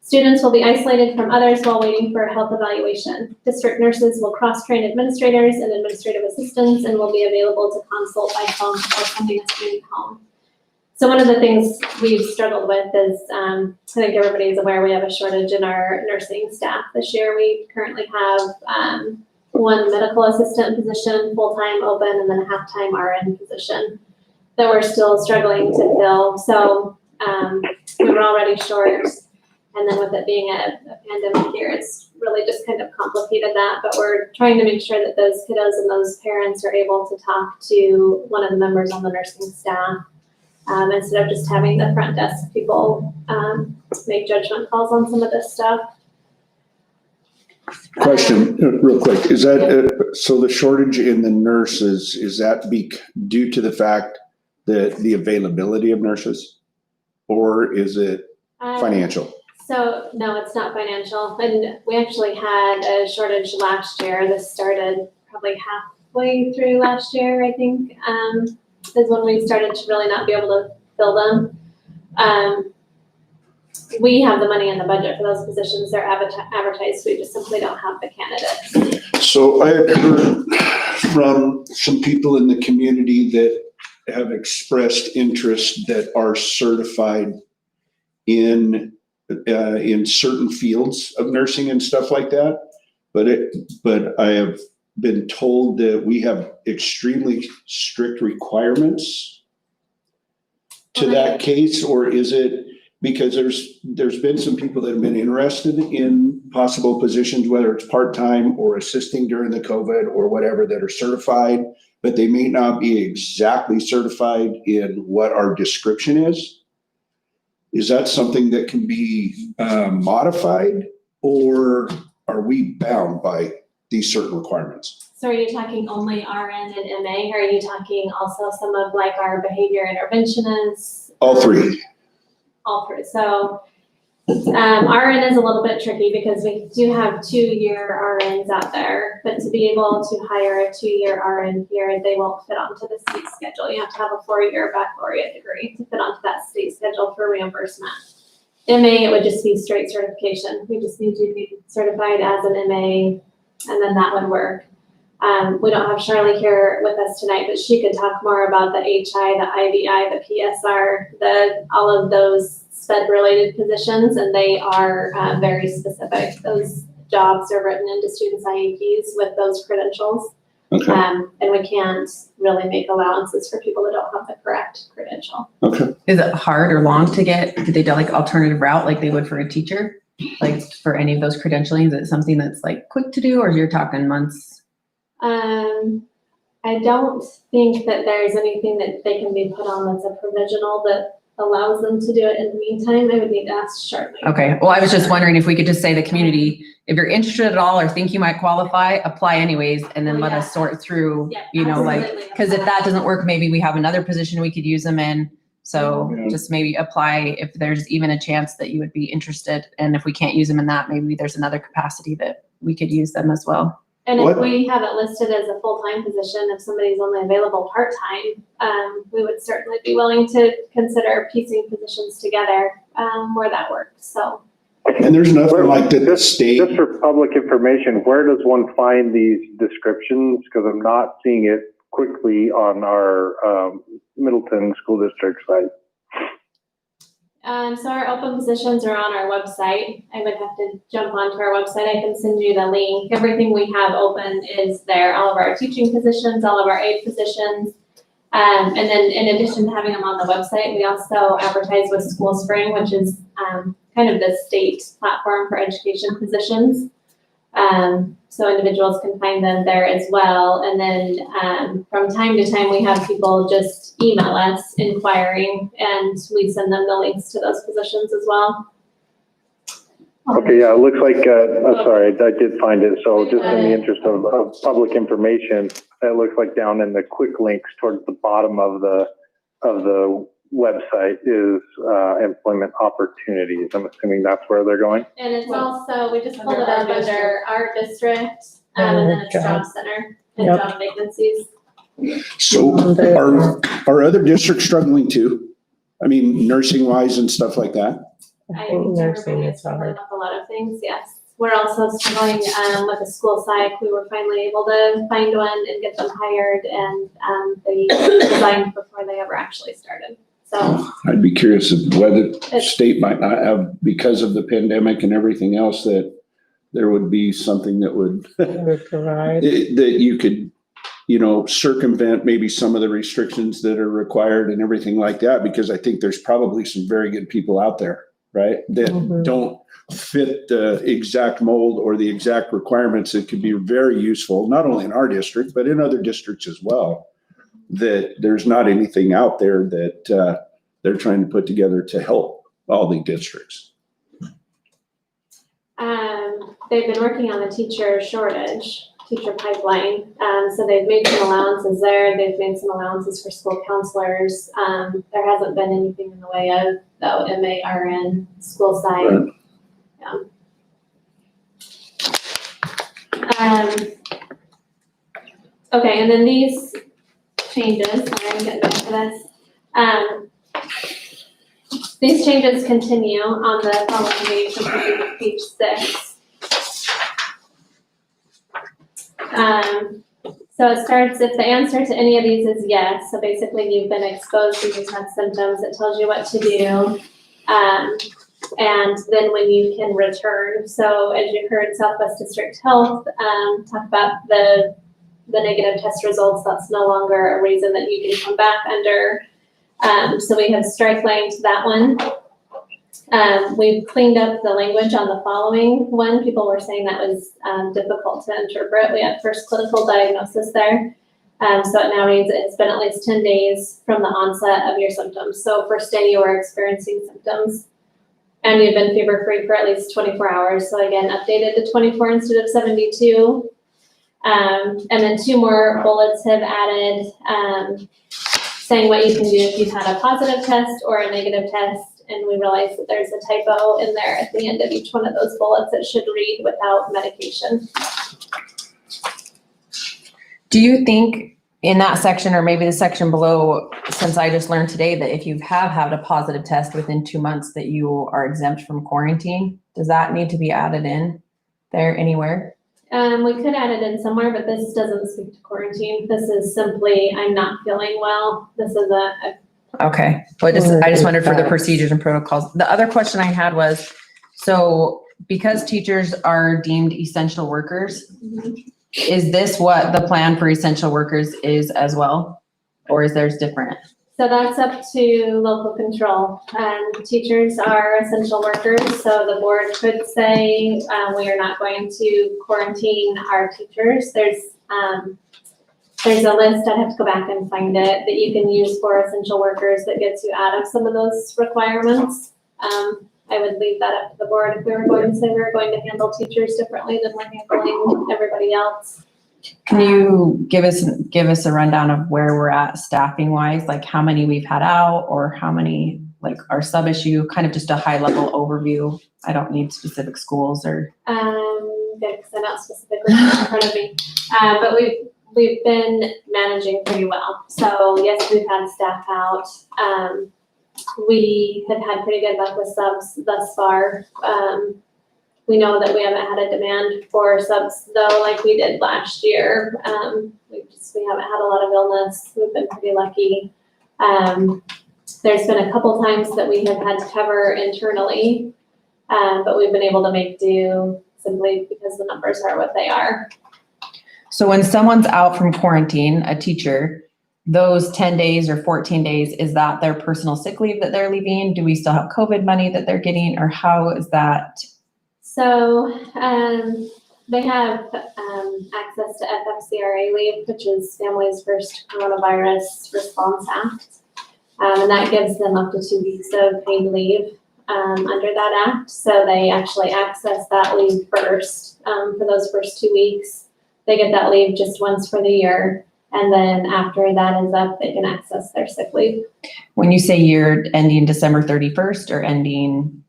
Students will be isolated from others while waiting for a health evaluation. District nurses will cross-train administrators and administrative assistants and will be available to consult by phone or sending a student home. So one of the things we've struggled with is, I think everybody's aware we have a shortage in our nursing staff this year. We currently have 1 medical assistant position full-time open and then a half-time RN position that we're still struggling to fill. So we were already short. And then with it being a pandemic year, it's really just kind of complicated that. But we're trying to make sure that those kiddos and those parents are able to talk to one of the members on the nursing staff instead of just having the front desk people make judgment calls on some of this stuff. Question, real quick, is that, so the shortage in the nurses, is that due to the fact that the availability of nurses? Or is it financial? So no, it's not financial. And we actually had a shortage last year. This started probably halfway through last year, I think, is when we started to really not be able to fill them. We have the money in the budget for those positions. They're advertised. We just simply don't have the candidates. So I have heard from some people in the community that have expressed interest that are certified in certain fields of nursing and stuff like that. But I have been told that we have extremely strict requirements to that case, or is it because there's been some people that have been interested in possible positions, whether it's part-time or assisting during the COVID or whatever, that are certified, but they may not be exactly certified in what our description is? Is that something that can be modified, or are we bound by these certain requirements? So are you talking only RN and MA, or are you talking also some of like our behavior interventionists? All three. All three. So RN is a little bit tricky because we do have 2-year RNs out there, but to be able to hire a 2-year RN here, they won't fit onto the state schedule. You have to have a 4-year baccalaureate degree to fit onto that state schedule for reimbursement. MA, it would just be straight certification. We just need you to be certified as an MA, and then that would work. We don't have Charlie here with us tonight, but she could talk more about the HI, the IVI, the PSR, all of those SPED-related positions, and they are very specific. Those jobs are written into students' IEPs with those credentials. Okay. And we can't really make allowances for people that don't have the correct credential. Okay. Is it hard or long to get, do they do like alternative route like they would for a teacher? Like for any of those credentialing, is it something that's like quick to do, or you're talking months? I don't think that there's anything that they can be put on that's a provisional that allows them to do it in the meantime. I would need to ask Charlie. Okay, well, I was just wondering if we could just say the community, if you're interested at all or think you might qualify, apply anyways, and then let us sort through, Yeah, you know, like, absolutely. because if that doesn't work, maybe we have another position we could use them in. So Yeah. just maybe apply if there's even a chance that you would be interested. And if we can't use them in that, maybe there's another capacity that we could use them as well. And if What- we have it listed as a full-time position, if somebody's only available part-time, we would certainly be willing to consider piecing positions together where that works. So And there's nothing like the state. Just for public information, where does one find these descriptions? Because I'm not seeing it quickly on our Middleton School District site. so our open positions are on our website. I would have to jump onto our website. I can send you the link. Everything we have open is there. All of our teaching positions, all of our aid positions. And then in addition to having them on the website, we also advertise with School Spring, which is kind of the state platform for education positions. So individuals can find them there as well. And then from time to time, we have people just email us inquiring, and we send them the links to those positions as well. Okay, yeah, it looks like, sorry, I did find it. So just in the interest of public information, it looks like down in the quick links towards the bottom of the website is employment opportunities. I'm assuming that's where they're going. And it's also, we just pulled it up under our district, and then it's Job Center and Yep. job vacancies. So are other districts struggling too? I mean, nursing wise and stuff like that? I I think think nursing everybody is is struggling hard. with a lot of things, yes. We're also struggling with the school psych. We were finally able to find one and get them hired, and they resigned before they ever actually started. So I'd be curious of whether state might not have, because of the pandemic and everything else, that there would be something that would, Would provide. that you could, you know, circumvent maybe some of the restrictions that are required and everything like that, because I think there's probably some very good people out there, right? That Mhm. don't fit the exact mold or the exact requirements that could be very useful, not only in our district, but in other districts as well. That there's not anything out there that they're trying to put together to help all the districts. they've been working on the teacher shortage, teacher pipeline. So they've made some allowances there. They've made some allowances for school counselors. There hasn't been anything in the way of the MARN school side. Right. Okay, and then these changes, sorry, I'm getting back to this. These changes continue on the following page, which would be page 6. So it starts, if the answer to any of these is yes, so basically you've been exposed, you just had symptoms, it tells you what to do. And then when you can return. So as you heard Southwest District Health talk about the negative test results, that's no longer a reason that you can come back under. So we have strike lanes that one. We've cleaned up the language on the following one. People were saying that was difficult to interpret. We had first clinical diagnosis there. So it now reads it's been at least 10 days from the onset of your symptoms. So first day you were experiencing symptoms and you've been fever-free for at least 24 hours. So again, updated to 24 instead of 72. And then 2 more bullets have added, saying what you can do if you've had a positive test or a negative test. And we realize that there's a typo in there at the end of each one of those bullets. It should read without medication. Do you think in that section, or maybe the section below, since I just learned today that if you have had a positive test within 2 months that you are exempt from quarantine, does that need to be added in there anywhere? We could add it in somewhere, but this doesn't speak to quarantine. This is simply, I'm not feeling well. This is a Okay, well, I just wondered for the procedures and protocols. The other question I had was, so because teachers are deemed essential workers, is this what the plan for essential workers is as well? Or is theirs different? So that's up to local control. Teachers are essential workers, so the board could say, we are not going to quarantine our teachers. There's a list, I'd have to go back and find it, that you can use for essential workers that gets you out of some of those requirements. I would leave that up to the board if we were going to say we were going to handle teachers differently than we're handling everybody else. Can you give us a rundown of where we're at staffing wise, like how many we've had out or how many like our sub issue, kind of just a high level overview? I don't need specific schools or. Good, because they're not specifically in front of me. But we've been managing pretty well. So yes, we've had staff out. We have had pretty good luck with subs thus far. We know that we haven't had a demand for subs though, like we did last year. We haven't had a lot of illness. We've been pretty lucky. There's been a couple times that we have had to cover internally, but we've been able to make do simply because the numbers are what they are. So when someone's out from quarantine, a teacher, those 10 days or 14 days, is that their personal sick leave that they're leaving? Do we still have COVID money that they're getting, or how is that? So they have access to FFCRA leave, which is Families First Coronavirus Response Act. And that gives them up to 2 weeks of paid leave under that act. So they actually access that leave first for those first 2 weeks. They get that leave just once for the year. And then after that is up, they can access their sick leave. When you say year ending December 31st or ending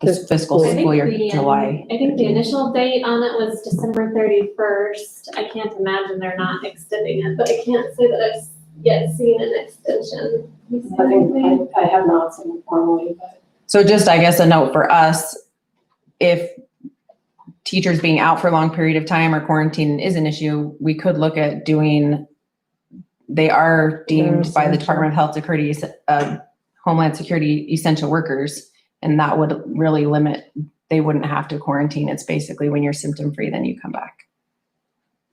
this fiscal school year, July? I think the initial date on it was December 31st. I can't imagine they're not extending it, but I can't say that I've yet seen an extension. I have not seen it formally, but. So just, I guess, a note for us, if teachers being out for a long period of time or quarantine is an issue, we could look at doing, they are deemed by the Department of Health Security, Homeland Security essential workers, and that would really limit, they wouldn't have to quarantine. It's basically when you're symptom free, then you come back.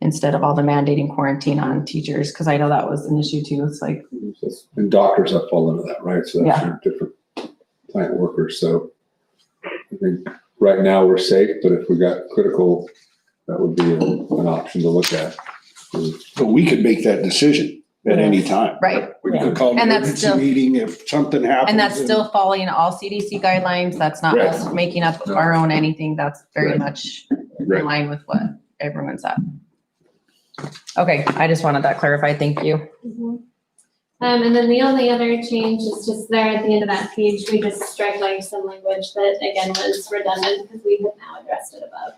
Instead of all the mandating quarantine on teachers, because I know that was an issue too. It's like. And doctors have fallen into that, right? So that's Yeah. your different plant workers. So I think right now we're safe, but if we got critical, that would be an option to look at. But we could make that decision at any time. Right. We could call an And that's emergency still- meeting if something happens. And that's still following all CDC guidelines. That's not Right. us making up our own anything. That's very Right. much Right. in line with what everyone's at. Okay, I just wanted that clarified. Thank you. And then the only other change is just there at the end of that page, we just strike like some language that again was redundant because we have now addressed it above.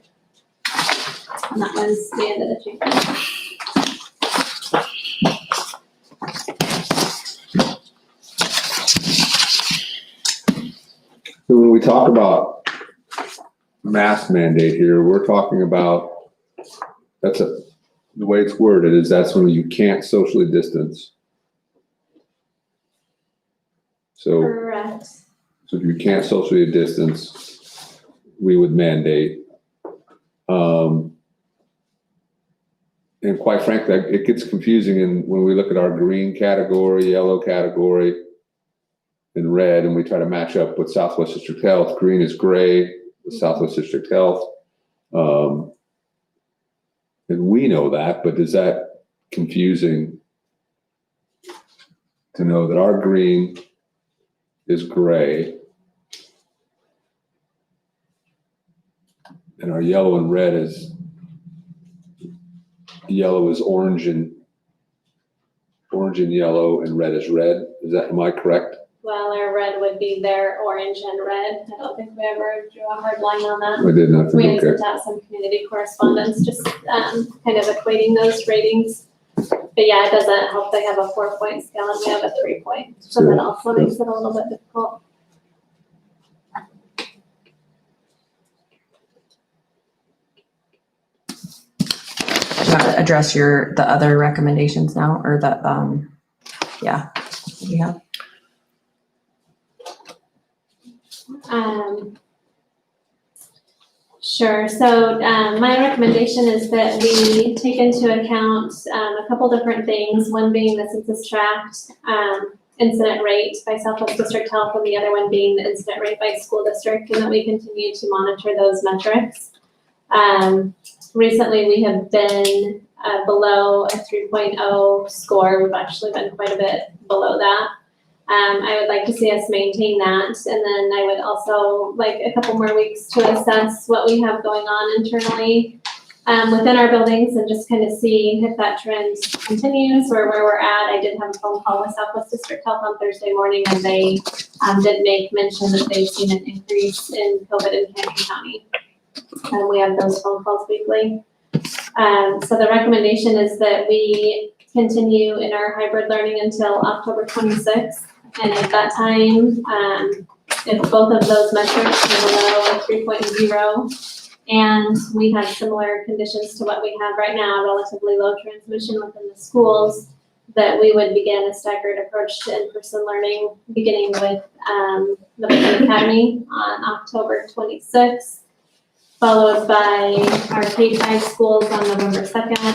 And that was the end of the change. So when we talk about mask mandate here, we're talking about, the way it's worded is that's when you can't socially distance. So Correct. if you can't socially distance, we would mandate. And quite frankly, it gets confusing when we look at our green category, yellow category, and red, and we try to match up with Southwest District Health. Green is gray with Southwest District Health. And we know that, but is that confusing to know that our green is gray and our yellow and red is yellow is orange and yellow and red is red. Am I correct? Well, our red would be their orange and red. I don't think we ever drew a hard line on that. I did not We think, okay. sent out some community correspondence, just kind of equating those ratings. But yeah, it doesn't help they have a 4-point scale and we have a 3-point. So that also makes it a little bit difficult. Do you want to address the other recommendations now, or yeah, we have? Sure. So my recommendation is that we take into account a couple different things, one being the census tract incident rate by Southwest District Health, and the other one being the incident rate by school district, and that we continue to monitor those metrics. Recently, we have been below a 3.0 score. We've actually been quite a bit below that. I would like to see us maintain that, and then I would also like a couple more weeks to assess what we have going on internally within our buildings and just kind of see if that trend continues or where we're at. I did have a phone call with Southwest District Health on Thursday morning, and they did make mention that they've seen an increase in COVID in Canton County. And we have those phone calls weekly. So the recommendation is that we continue in our hybrid learning until October 26th. And at that time, if both of those metrics are below 3.0 and we have similar conditions to what we have right now, relatively low transmission within the schools, that we would begin a staggered approach to in-person learning, beginning with the Lincoln Academy on October 26th, followed by our K-5 schools on November 2nd,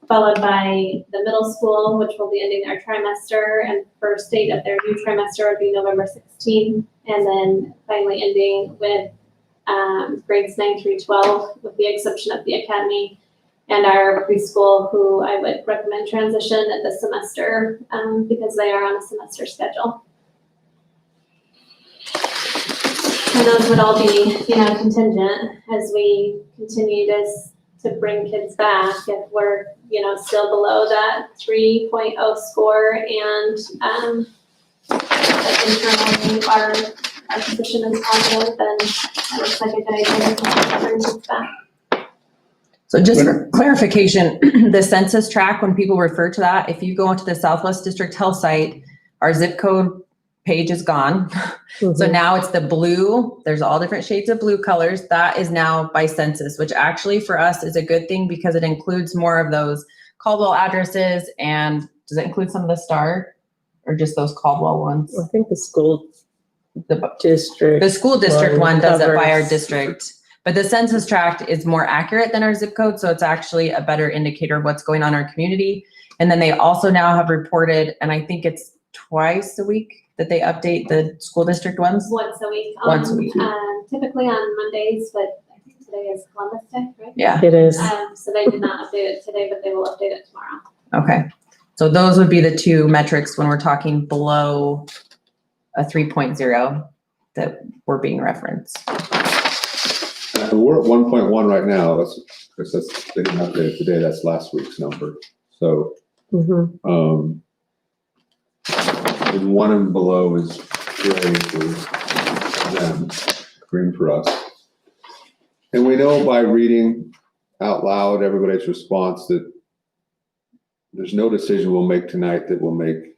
followed by the middle school, which will be ending their trimester, and first date of their new trimester would be November 16th, and then finally ending with grades 9 through 12, with the exception of the academy and our preschool, who I would recommend transition at this semester because they are on a semester schedule. And those would all be, contingent as we continue to bring kids back. If we're, still below that 3.0 score and internally our position is positive, then it looks like a good idea to bring kids back. So just for clarification, the census tract, when people refer to that, if you go into the Southwest District Health site, our zip code page is gone. So now it's the blue. There's all different shades of blue colors. That is now by census, which actually for us is a good thing because it includes more of those Caldwell addresses. And does it include some of the Star or just those Caldwell ones? I think the school district. The school district one does it by our covers- district, but the census tract is more accurate than our zip code. So it's actually a better indicator of what's going on in our community. And then they also now have reported, and I think it's twice a week that they update the school district ones. Once a week. Once a week. Typically on Mondays, but I think today is Columbus Day, right? Yeah. It is. So they did not update it today, but they will update it tomorrow. Okay. So those would be the two metrics when we're talking below a 3.0 that we're being referenced. We're at 1.1 right now. They didn't update it today. That's last week's number. So, Mhm. the one and below is gray for them, green for us. And we know by reading out loud everybody's response that there's no decision we'll make tonight that will make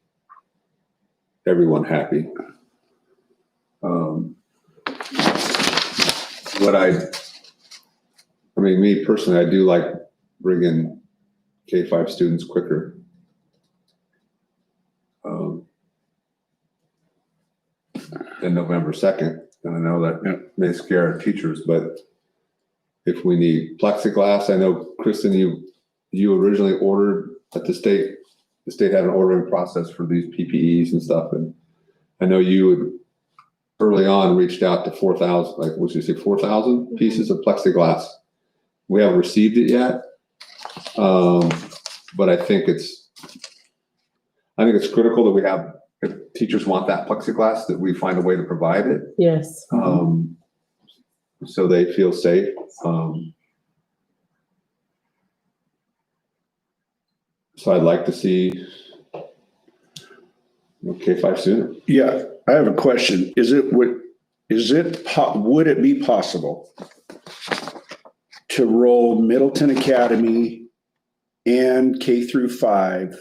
everyone happy. Me personally, I do like bringing K-5 students quicker. Than November 2nd. And I know that may scare our teachers, but if we need plexiglass, I know, Kristen, you originally ordered at the state had an ordering process for these PPEs and stuff. And I know you would early on reached out to 4,000, like, what did you say, 4,000 pieces of plexiglass. We haven't received it yet. But I think it's critical that we have, if teachers want that plexiglass, that we find a way to provide it. Yes. So they feel safe. So I'd like to see K-5 sooner. Yeah, I have a question. Would it be possible to roll Middleton Academy and K through 5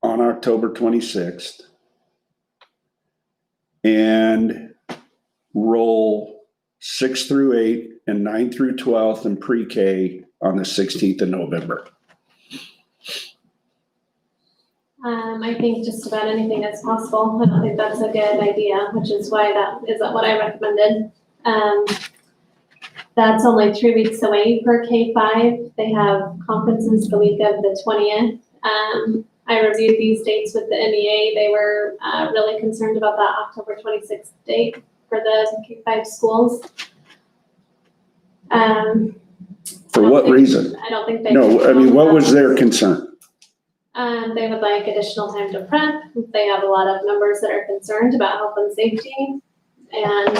on October 26th and roll 6 through 8 and 9 through 12th and pre-K on the 16th of November? I think just about anything that's possible. I don't think that's a good idea, which is why that isn't what I recommended. That's only 3 weeks away for K-5. They have conferences the week of the 20th. I reviewed these dates with the NEA. They were really concerned about that October 26th date for the K-5 schools. For what reason? I don't think they. No, I mean, what was their concern? They would like additional time to prep. They have a lot of members that are concerned about health and safety. And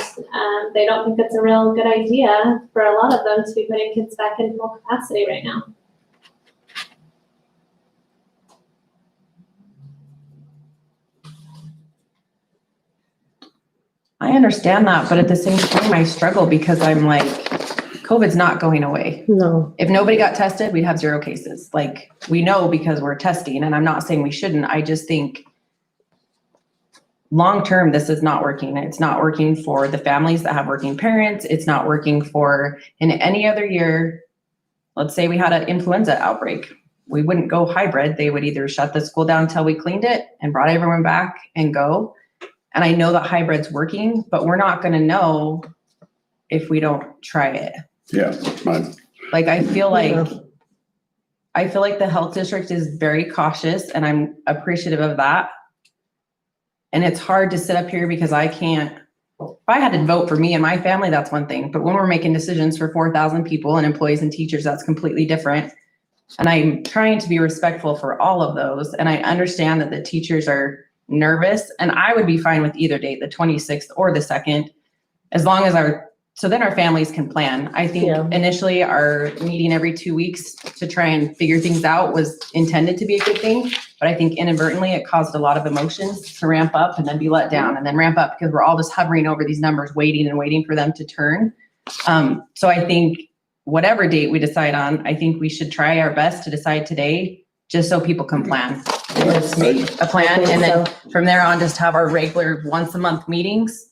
they don't think it's a real good idea for a lot of them to be putting kids back in full capacity right now. I understand that, but at the same time, I struggle because I'm like, COVID's not going away. No. If nobody got tested, we'd have 0 cases. Like, we know because we're testing, and I'm not saying we shouldn't. I just think long-term, this is not working. It's not working for the families that have working parents. It's not working for, in any other year, let's say we had an influenza outbreak. We wouldn't go hybrid. They would either shut the school down until we cleaned it and brought everyone back and go. And I know that hybrid's working, but we're not going to know if we don't try it. Yeah. Like, I feel like the health district is very cautious, and I'm appreciative of that. And it's hard to sit up here because I can't, if I had to vote for me and my family, that's one thing. But when we're making decisions for 4,000 people and employees and teachers, that's completely different. And I'm trying to be respectful for all of those. And I understand that the teachers are nervous, and I would be fine with either date, the 26th or the 2nd, as long as so then our families can plan. I think initially our meeting every 2 weeks to try and figure things out was intended to be a good thing. But I think inadvertently it caused a lot of emotions to ramp up and then be let down and then ramp up because we're all just hovering over these numbers, waiting and waiting for them to turn. So I think whatever date we decide on, I think we should try our best to decide today, just so people can plan. Just make a plan, and then from there on, just have our regular once a month meetings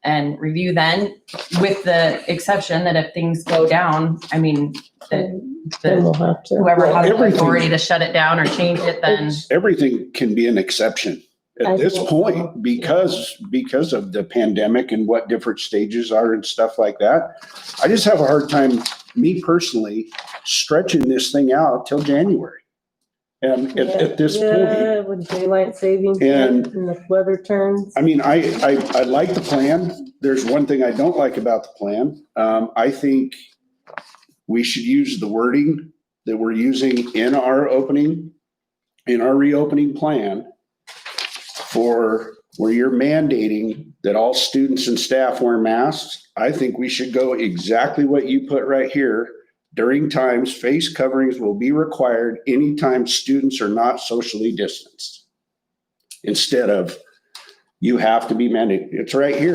and review then, with the exception that if things go down, I mean, Then we'll have to. whoever has the Everything. authority to shut it down or change it, then Everything can be an exception I at this think point because of the pandemic and what different stages are and stuff like that. I just have a hard time, me personally, stretching this thing out till January. And at this point, With daylight savings And- and the weather turns. I mean, I like the plan. There's one thing I don't like about the plan. I think we should use the wording that we're using in our reopening plan for where you're mandating that all students and staff wear masks. I think we should go exactly what you put right here. During times, face coverings will be required anytime students are not socially distanced. Instead of, you have to be mandated. It's right here.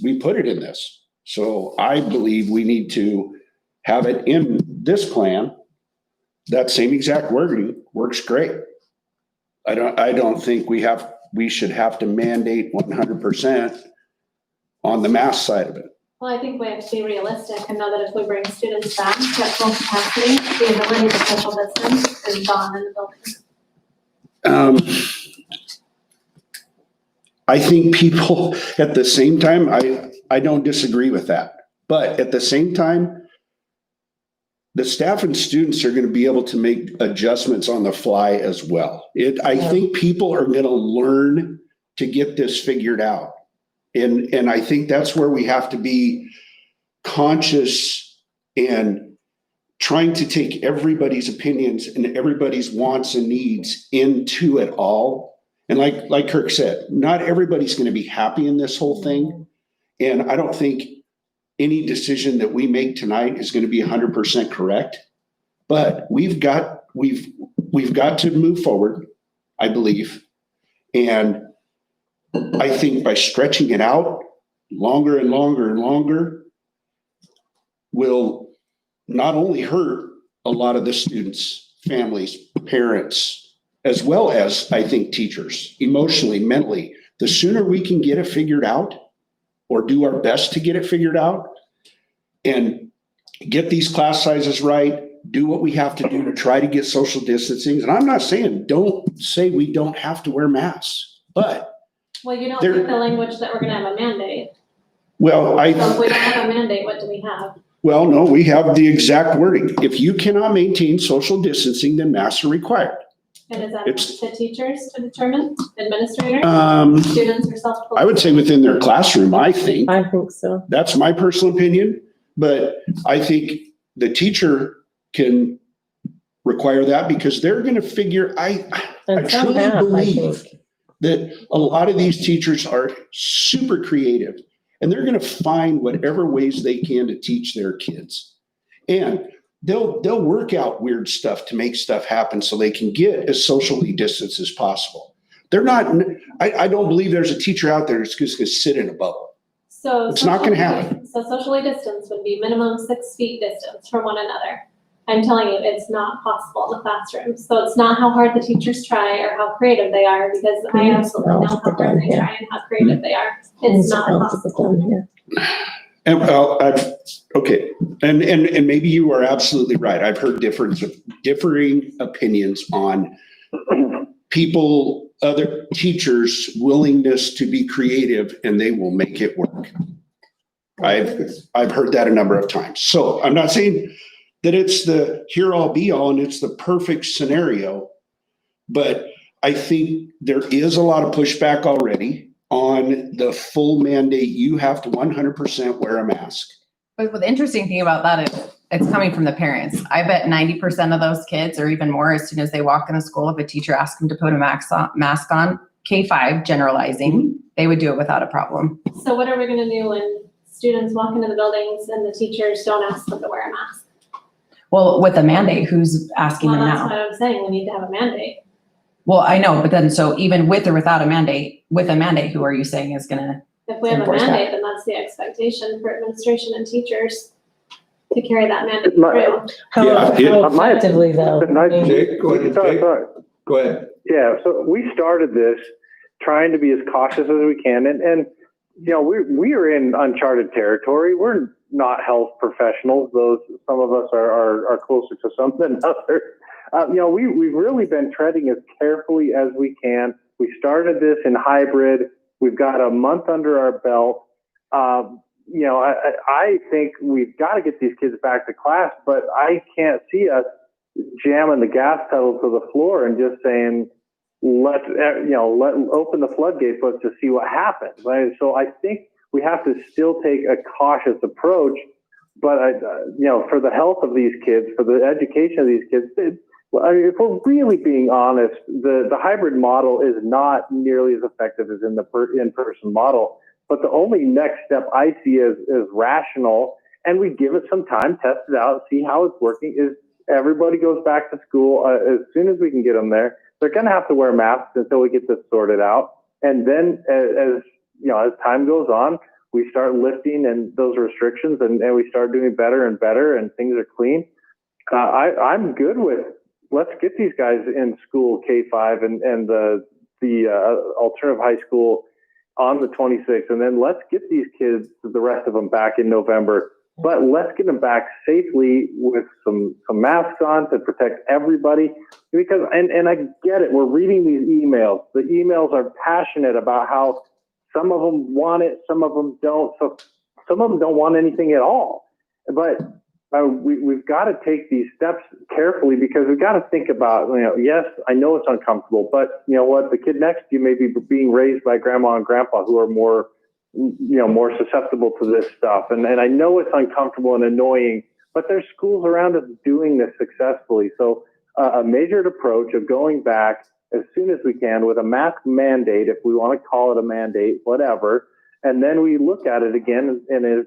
We put it in this. So I believe we need to have it in this plan. That same exact wording works great. I don't think we should have to mandate 100% on the mask side of it. Well, I think we have to be realistic and know that if we bring students back at full capacity, the ability to social distance is gone in the building. I think people at the same time, I don't disagree with that. But at the same time, the staff and students are going to be able to make adjustments on the fly as well. I think people are going to learn to get this figured out. And I think that's where we have to be conscious and trying to take everybody's opinions and everybody's wants and needs into it all. And like Kirk said, not everybody's going to be happy in this whole thing. And I don't think any decision that we make tonight is going to be 100% correct. But we've got to move forward, I believe. And I think by stretching it out longer and longer and longer will not only hurt a lot of the students, families, parents, as well as, I think, teachers, emotionally, mentally. The sooner we can get it figured out or do our best to get it figured out and get these class sizes right, do what we have to do to try to get social distancing. And I'm not saying don't say we don't have to wear masks, but Well, you don't There- have the language that we're gonna have a mandate. well, So if we don't have a mandate, what do we have? Well, no, we have the exact wording. If you cannot maintain social distancing, then masks are required. And is that It's- the teachers to determine, administrators, Um, students or self? I would say within their classroom, I think. I think so. That's my personal opinion, but I think the teacher can require that because they're gonna figure, I And some truly have, I believe think. that a lot of these teachers are super creative and they're gonna find whatever ways they can to teach their kids. And they'll work out weird stuff to make stuff happen so they can get as socially distanced as possible. They're not, I don't believe there's a teacher out there that's just gonna sit in a bubble. So. It's not gonna socially- happen. So socially distance would be minimum 6 feet distance from one another. I'm telling you, it's not possible in the classroom. So it's not how hard the teachers try or how creative they are, because I absolutely know how hard they try and how creative they are. It's not possible. And well, okay, and maybe you are absolutely right. I've heard differing opinions on people, other teachers' willingness to be creative, and they will make it work. I've heard that a number of times. So I'm not saying that it's the here all be all and it's the perfect scenario, but I think there is a lot of pushback already on the full mandate. You have to 100% wear a mask. But the interesting thing about that is it's coming from the parents. I bet 90% of those kids, or even more, as soon as they walk into school, if a teacher asks them to put a mask on, K-5, generalizing, they would do it without a problem. So what are we gonna do when students walk into the buildings and the teachers don't ask them to wear a mask? Well, with a mandate, who's asking Well, them that's now? what I'm saying, we need to have a mandate. Well, I know, but then, so even with or without a mandate, with a mandate, who are you saying is gonna, If we have a Enforce that. mandate, then that's the expectation for administration and teachers to carry that mandate My- through. How effectively though? I mean, Jake, go ahead, Sorry, Jake, sorry. go ahead. Yeah, so we started this trying to be as cautious as we can, and you know, we are in uncharted territory. We're not health professionals. Some of us are closer to some than others. You know, we've really been treading as carefully as we can. We started this in hybrid. We've got a month under our belt. You know, I think we've got to get these kids back to class, but I can't see us jamming the gas pedal to the floor and just saying, let open the floodgates, let's just see what happens. Right? So I think we have to still take a cautious approach, but you know, for the health of these kids, for the education of these kids, if we're really being honest, the hybrid model is not nearly as effective as in the in-person model. But the only next step I see as rational, and we give it some time, test it out, see how it's working, is everybody goes back to school as soon as we can get them there. They're going to have to wear masks until we get this sorted out. And then as you know, as time goes on, we start lifting and those restrictions and we start doing better and better and things are clean. I'm good with, let's get these guys in school K-5 and the alternative high school on the 26th. And then let's get these kids, the rest of them, back in November. But let's get them back safely with some masks on to protect everybody. Because, and I get it, we're reading these emails. The emails are passionate about how some of them want it, some of them don't. So some of them don't want anything at all. But we've got to take these steps carefully because we've got to think about, you know, yes, I know it's uncomfortable, but you know what? The kid next to you may be being raised by grandma and grandpa who are more susceptible to this stuff. And I know it's uncomfortable and annoying, but there's schools around us doing this successfully. So a measured approach of going back as soon as we can with a mask mandate, if we want to call it a mandate, whatever. And then we look at it again. And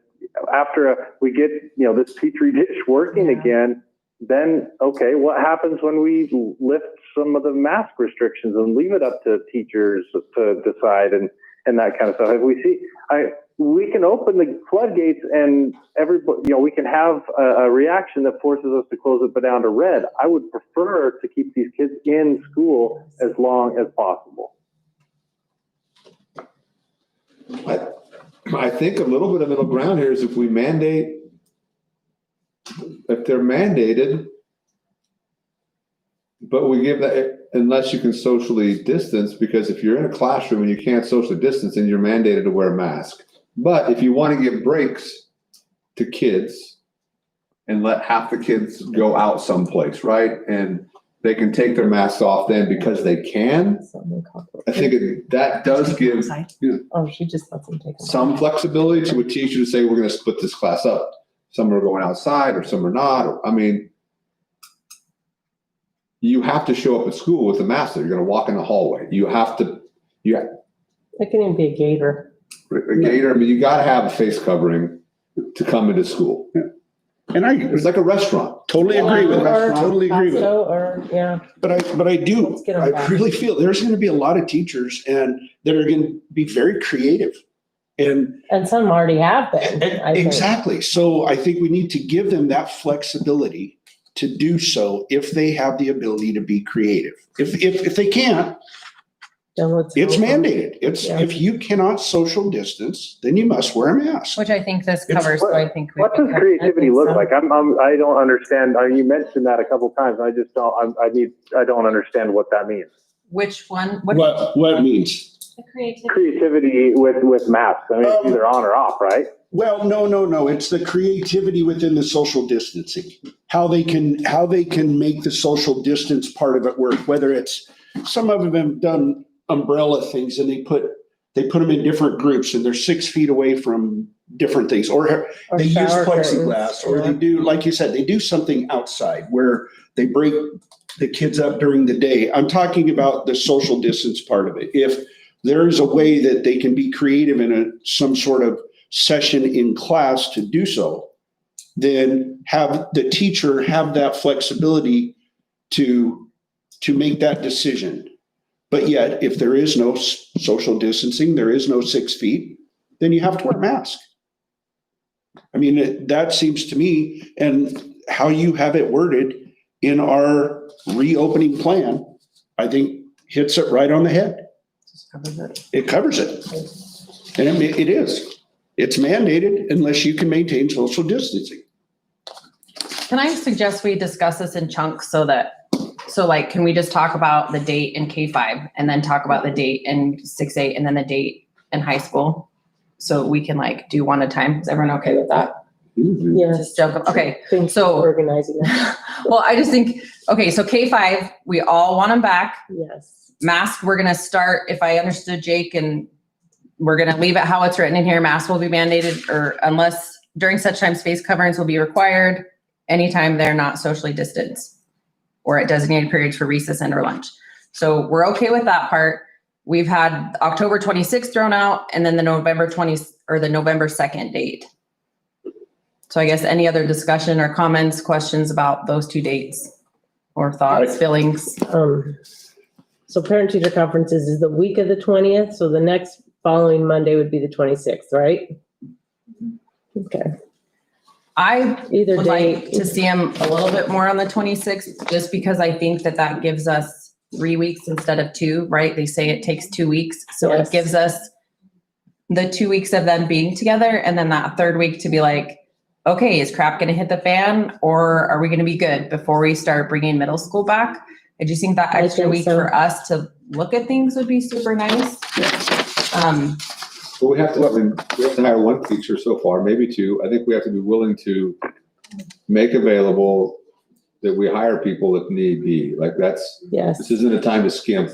after we get, this Petri dish working again, then, okay, what happens when we lift some of the mask restrictions and leave it up to teachers to decide and that kind of stuff? If we can open the floodgates and everybody, we can have a reaction that forces us to close it down to red. I would prefer to keep these kids in school as long as possible. I think a little bit of middle ground here is if they're mandated, but we give that, unless you can socially distance, because if you're in a classroom and you can't socially distance, then you're mandated to wear a mask. But if you want to give breaks to kids and let half the kids go out someplace, right? And they can take their masks off then because they can. I think that does give Oh, she just lets them take them. some flexibility to a teacher to say, we're going to split this class up. Some are going outside or some are not. I mean, you have to show up at school with a mask. You're going to walk in the hallway. You have to, It can even be a gator. a gator. I mean, you got to have a face covering to come into school. And I It's like a restaurant. totally agree with it. Or Totally agree with it. Costco, or, yeah. But I do, Let's get 'em I back. really feel there's going to be a lot of teachers and that are going to be very creative. And And some already have been, I think. exactly. So I think we need to give them that flexibility to do so if they have the ability to be creative. If they can't, Then let's it's go. mandated. Yeah. If you cannot social distance, then you must wear a mask. Which I think this covers, so I think. What does creativity look like? I don't understand. You mentioned that a couple times. I just don't, I don't understand what that means. Which one? What it means? The creativity. Creativity with masks. I mean, it's either on or off, right? Well, no. It's the creativity within the social distancing. How they can make the social distance part of it work. Whether it's, some of them have done umbrella things and they put them in different groups and they're 6 feet away from different things, or they use shower plexiglass, curtains, or yeah. they do, like you said, they do something outside where they break the kids up during the day. I'm talking about the social distance part of it. If there is a way that they can be creative in some sort of session in class to do so, then have the teacher have that flexibility to make that decision. But yet, if there is no social distancing, there is no 6 feet, then you have to wear a mask. I mean, that seems to me, and how you have it worded in our reopening plan, I think hits it right on the head. It covers it. And it is. It's mandated unless you can maintain social distancing. Can I suggest we discuss this in chunks so like, can we just talk about the date in K5 and then talk about the date in 6-8 and then the date in high school? So we can like do one at a time. Is everyone okay with that? Yes. Just joke. Okay. Thanks So- for organizing that. Well, I just think, okay, so K5, we all want them back. Yes. Mask, we're gonna start, if I understood Jake, and we're gonna leave it how it's written in here, masks will be mandated, or unless during such time face coverings will be required anytime they're not socially distanced or at designated periods for recess and or lunch. So we're okay with that part. We've had October 26th thrown out and then the November 2nd date. So I guess any other discussion or comments, questions about those two dates or thoughts, feelings? So parent-teacher conferences is the week of the 20th, so the next following Monday would be the 26th, right? Okay, I either would like date. to see them a little bit more on the 26th, just because I think that gives us 3 weeks instead of 2, right? They say it takes 2 weeks. So Yes. it gives us the 2 weeks of them being together and then that third week to be like, okay, is crap going to hit the fan or are we going to be good before we start bringing middle school back? I just think that I extra think week so. for us to look at things would be super nice. But we have to hire one teacher so far, maybe 2. I think we have to be willing to make available that we hire people if need be. Like this Yes, isn't a time to skimp.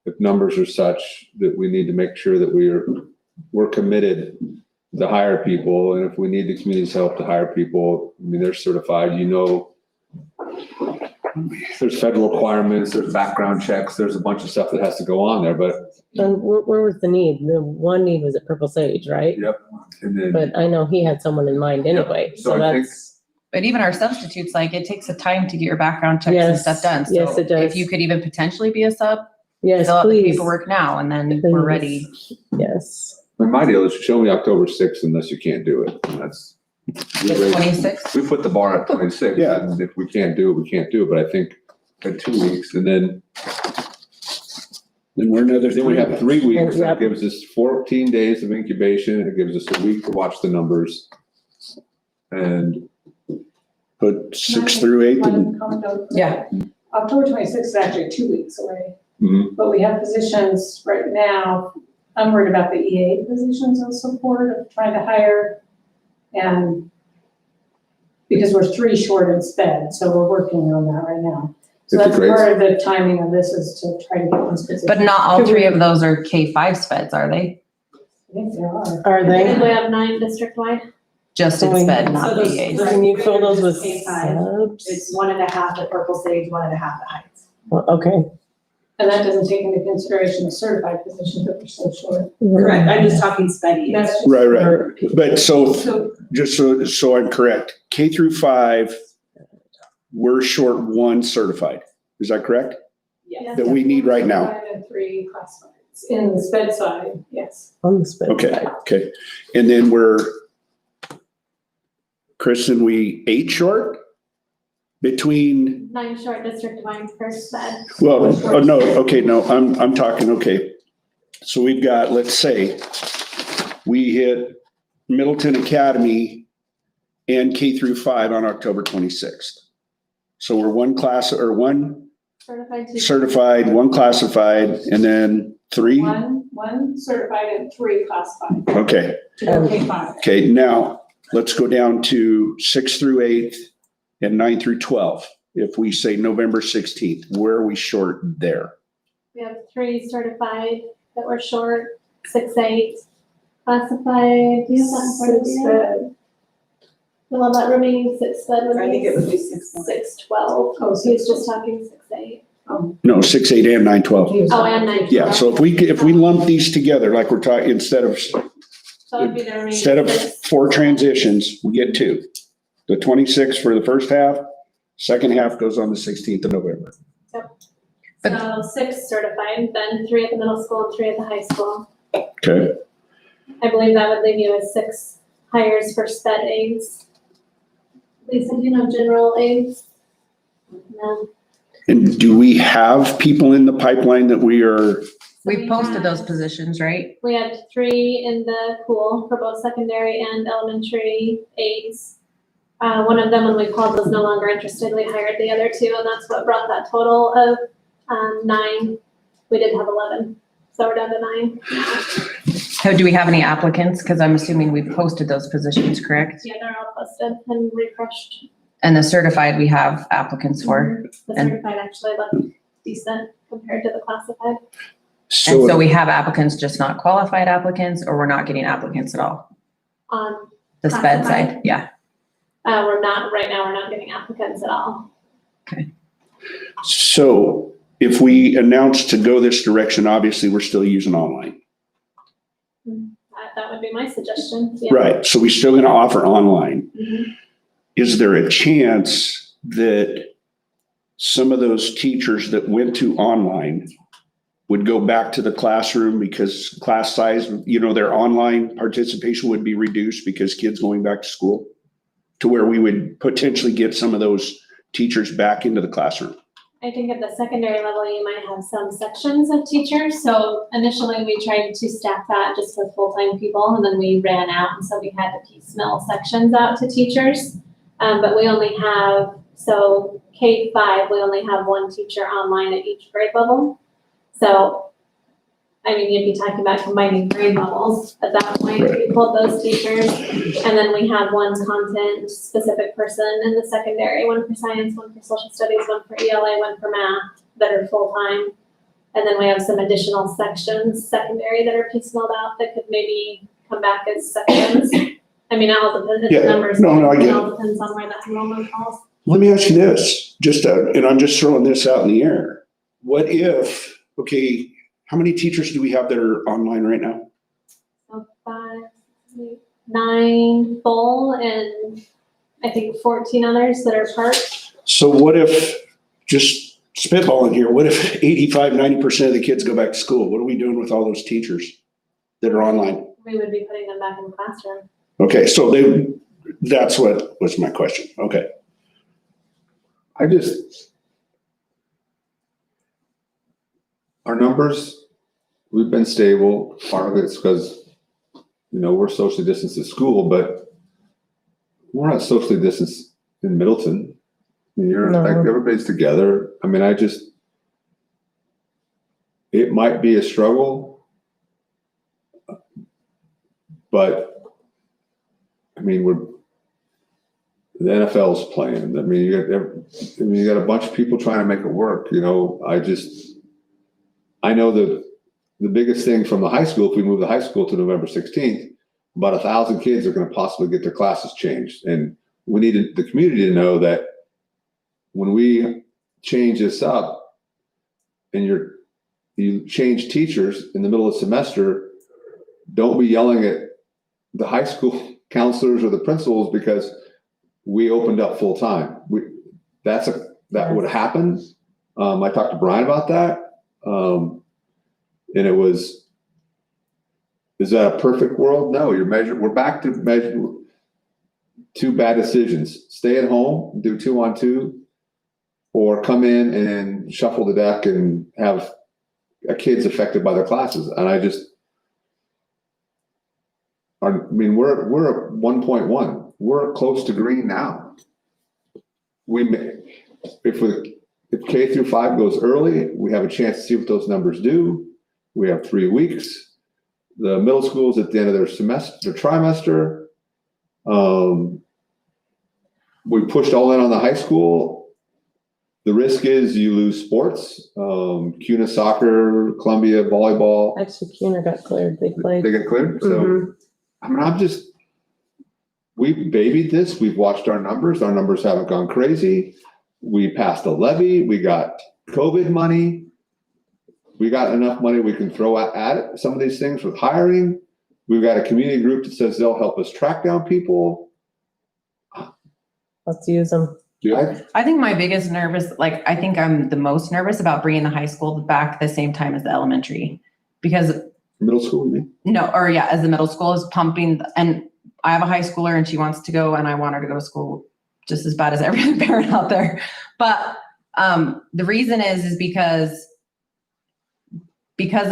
If numbers are such that we need to make sure that we're committed to hire people. And if we need the community's help to hire people, I mean, they're certified, there's federal requirements, there's background checks, there's a bunch of stuff that has to go on there, but and where was the need? The one need was at Purple Sage, right? yep. And then, but I know he had someone in mind anyway, So so I think- that's, But even our substitutes, like it takes a time to get your background checks and Yes, stuff done. yes, So it does. If you could even potentially be a sub, yes, fill out the please. paperwork now and then we're Please. ready. Yes. my deal is show me October 6th unless you can't do it. And that's. we The raised- 26th. We put the bar at 26. Yeah. And if we can't do it, we can't do it. But I think at 2 weeks and then Then we're another then we have 3 weeks. Yep. That gives us 14 days of incubation. It gives us a week to watch the numbers. And Put 6th through 8th and One comment on- Yeah. October 26th is actually 2 weeks away, mhm, but we have positions right now. I'm worried about the EA positions of support, of trying to hire, and because we're 3 short in sped, so we're working on that right now. So Fifth that's grades? part of the timing of this, is to try to get these positions. But not all 3 of those are K-5 speds, are they? I think they are. Are I think we they? have 9 district-wide. Just in sped, not So those- VAs. those- Can you fill those with K-5. subs? It's 1.5 at Purple Sage, 1.5 at Heights. Well, okay. And that doesn't take into consideration the certified positions that we're so short. Correct, I'm just talking sped EAs. That's right. Or- But so, So just so I'm correct, K through 5, we're short 1 certified. Is that correct? Yes. That we need right now? 5 and 3 classifieds. In the sped side, yes. On the sped Okay, side. okay. And then Kristen, we 8 short between, 9 short district-wide for sped. well, oh, no, okay, no, I'm talking, okay. So we've got, let's say, we hit Middleton Academy and K through 5 on October 26th. So we're 1 class or 1 Certified teacher. certified, 1 classified, and then 3? One certified and 3 classified. Okay, To go K-5. okay, now let's go down to 6th through 8th and 9 through 12. If we say November 16th, where are we short there? We have 3 certified that were short, 6-8 classified. Do you have that in front of you? Sped. Well, that remaining 6 sped would I think be it would be 6 more. 6-12. Oh, He was just talking 6-8. No, 6, 8, and 9, 12. Oh, and 9. Yeah, so if we lump these together, like we're talking, So it'd be the remaining. instead of 6. 4 transitions, we get 2. The 26th for the first half, second half goes on the 16th of November. So 6 certified, then 3 at the middle school and 3 at the high school. Okay, I believe that would leave you with 6 hires for sped aides. Lisa, do you know general aides? No. and do we have people in the pipeline that we are, We've posted those positions, right? We had 3 in the pool for both secondary and elementary aides. One of them, when we called, was no longer interested. We hired the other 2, and that's what brought that total of 9. We did have 11, so we're down to 9. So do we have any applicants? Because I'm assuming we've posted those positions, correct? Yeah, they're all posted and refreshed. And the certified we have applicants for. The And- certified actually looked decent compared to the classified. And so we have applicants, just not qualified applicants, or we're not getting applicants at all? On, The sped Classified? side, yeah. we're not, right now, we're not getting applicants at all. so if we announce to go this direction, obviously, we're still using online. That would be my suggestion. Yeah. Right, so we're still gonna offer online. Mhm. Is there a chance that some of those teachers that went to online would go back to the classroom because class size, their online participation would be reduced because kids going back to school? To where we would potentially get some of those teachers back into the classroom? I think at the secondary level, you might have some sections of teachers. So initially, we tried to staff that just with full-time people, and then we ran out, and so we had to piecemeal sections out to teachers. But we only have, so K-5, we only have 1 teacher online at each grade level. So, I mean, you'd be talking about combining grade levels at that point, if you pulled those teachers. And then we have 1 content-specific person in the secondary, 1 for science, 1 for social studies, 1 for ELA, 1 for math, that are full-time. And then we have some additional sections, secondary, that are piecemealed out that could maybe come back as sections. I mean, it all depends, Yeah, the numbers. no, I get It it. all depends on where that enrollment falls. Let me ask you this, and I'm just throwing this out in the air. What if, how many teachers do we have that are online right now? So 5, 8, 9 full and I think 14 others that are part. So what if, just spitballing here, what if 85-90% of the kids go back to school? What are we doing with all those teachers that are online? We would be putting them back in the classroom. Okay, so that's what was my question. Okay. Our numbers, we've been stable. Part of it's because, we're socially distanced at school, but we're not socially distanced in Middleton. No. Everybody's together. It might be a struggle, but the NFL's playing. You got a bunch of people trying to make it work. I know the biggest thing from the high school, if we move the high school to November 16th, about 1,000 kids are going to possibly get their classes changed. And we need the community to know that when we change this up and you change teachers in the middle of the semester, don't be yelling at the high school counselors or the principals because we opened up full time. That would happen. I talked to Brian about that. And it was, is that a perfect world? No, we're back to measure 2 bad decisions. Stay at home, do 2-on-2, or come in and shuffle the deck and have kids affected by their classes. And we're at 1.1. We're close to green now. If K through 5 goes early, we have a chance to see what those numbers do. We have 3 weeks. The middle school's at the end of their trimester. We pushed all in on the high school. The risk is you lose sports. CUNA soccer, Columbia volleyball. Actually, CUNA got cleared. They played. They get cleared. So, we babied this. We've watched our numbers. Our numbers haven't gone crazy. We passed a levy. We got COVID money. We got enough money we can throw at it. Some of these things with hiring. We've got a community group that says they'll help us track down people. Let's use them. I think my biggest I think I'm the most nervous about bringing the high school back at the same time as the elementary, because Middle school, you mean? as the middle school is pumping, and I have a high schooler and she wants to go, and I want her to go to school just as bad as every other parent out there. But the reason is because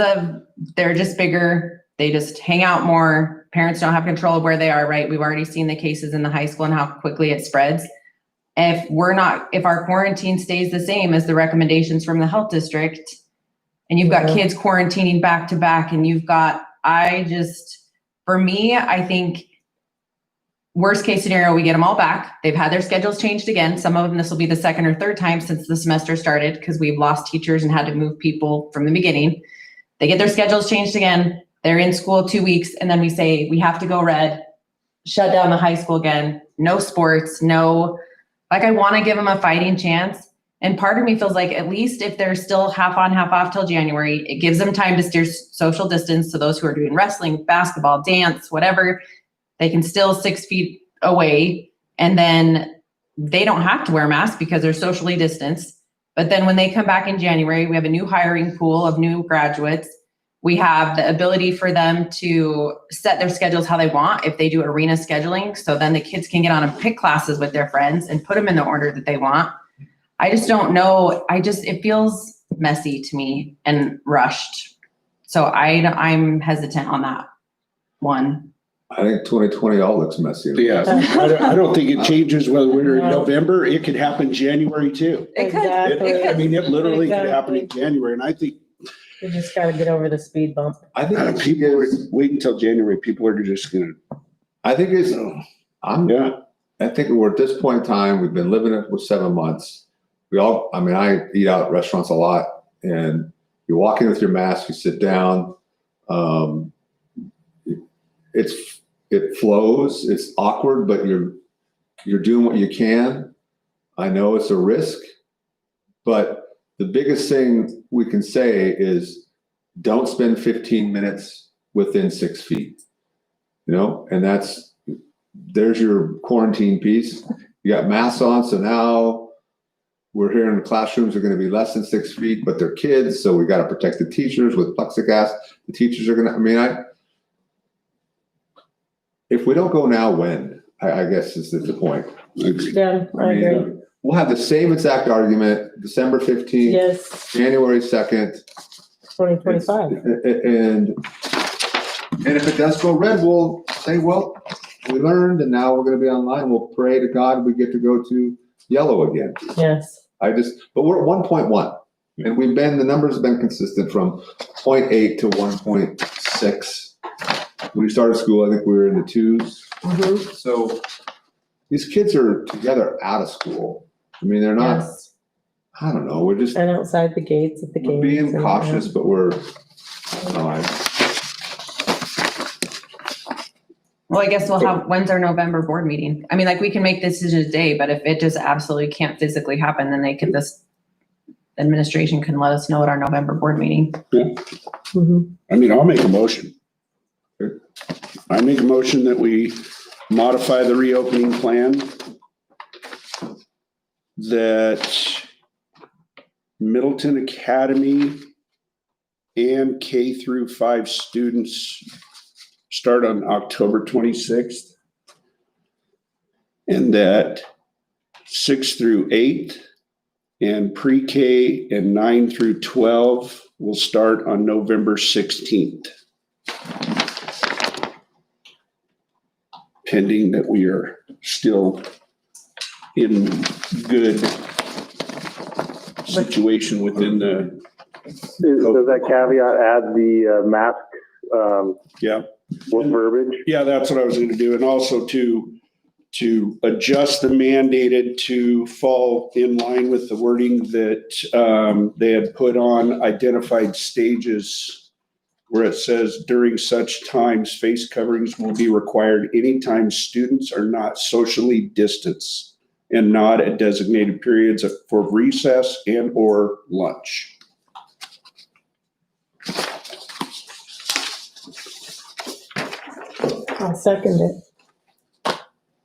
of they're just bigger, they just hang out more. Parents don't have control of where they are, right? We've already seen the cases in the high school and how quickly it spreads. If our quarantine stays the same as the recommendations from the health district, and you've got kids quarantining back to back, and for me, I think worst case scenario, we get them all back. They've had their schedules changed again. Some of them, this will be the 2nd or 3rd time since the semester started, because we've lost teachers and had to move people from the beginning. They get their schedules changed again. They're in school 2 weeks, and then we say, we have to go red, shut down the high school again. No sports, I want to give them a fighting chance. And part of me feels like, at least if they're still half on, half off till January, it gives them time to steer social distance. So those who are doing wrestling, basketball, dance, whatever, they can still 6 feet away. And then they don't have to wear masks because they're socially distanced. But then when they come back in January, we have a new hiring pool of new graduates. We have the ability for them to set their schedules how they want if they do arena scheduling. So then the kids can get on and pick classes with their friends and put them in the order that they want. I just don't know. It feels messy to me and rushed. So I'm hesitant on that one. I think 2020 all looks messy. Yeah, I don't think it changes whether we're in November. It could happen January too. It could. It literally could happen in January. And I think We just gotta get over the speed bump. I think people are wait until January. People are just gonna. I think I think we're at this point in time, we've been living it for 7 months. I eat out at restaurants a lot, and you walk in with your mask, you sit down. It flows, it's awkward, but you're doing what you can. I know it's a risk, but the biggest thing we can say is don't spend 15 minutes within 6 feet. And there's your quarantine piece. You got masks on, so now we're hearing the classrooms are gonna be less than 6 feet, but they're kids, so we gotta protect the teachers with plexiglass. The teachers are gonna, if we don't go now, when? I guess is the point. Yeah, I agree. We'll have the same exact argument, December 15th, Yes, January 2nd. 2025. And if it does go red, we'll say, well, we learned and now we're gonna be online. We'll pray to God we get to go to yellow again. Yes. But we're at 1.1 and the numbers have been consistent from 0.8 to 1.6. When we started school, I think we were in the 2s. Mhm. So these kids are together out of school. They're not, Yes. I don't know, we're just And outside the gates at the we're gates. being and- cautious, but we're, Well, I guess when's our November board meeting? We can make this decision today, but if it just absolutely can't physically happen, then this administration can let us know at our November board meeting. Mhm. I'll make a motion. I make a motion that we modify the reopening plan that Middleton Academy and K through 5 students start on October 26th. And that 6 through 8 and pre-K and 9 through 12 will start on November 16th. Pending that we are still in good situation within the, Does that caveat add the mask yeah. verbiage? Yeah, that's what I was gonna do. And also to adjust the mandated to fall in line with the wording that they had put on identified stages where it says during such times, face coverings will be required anytime students are not socially distanced and not at designated periods for recess and or lunch. I'll second it.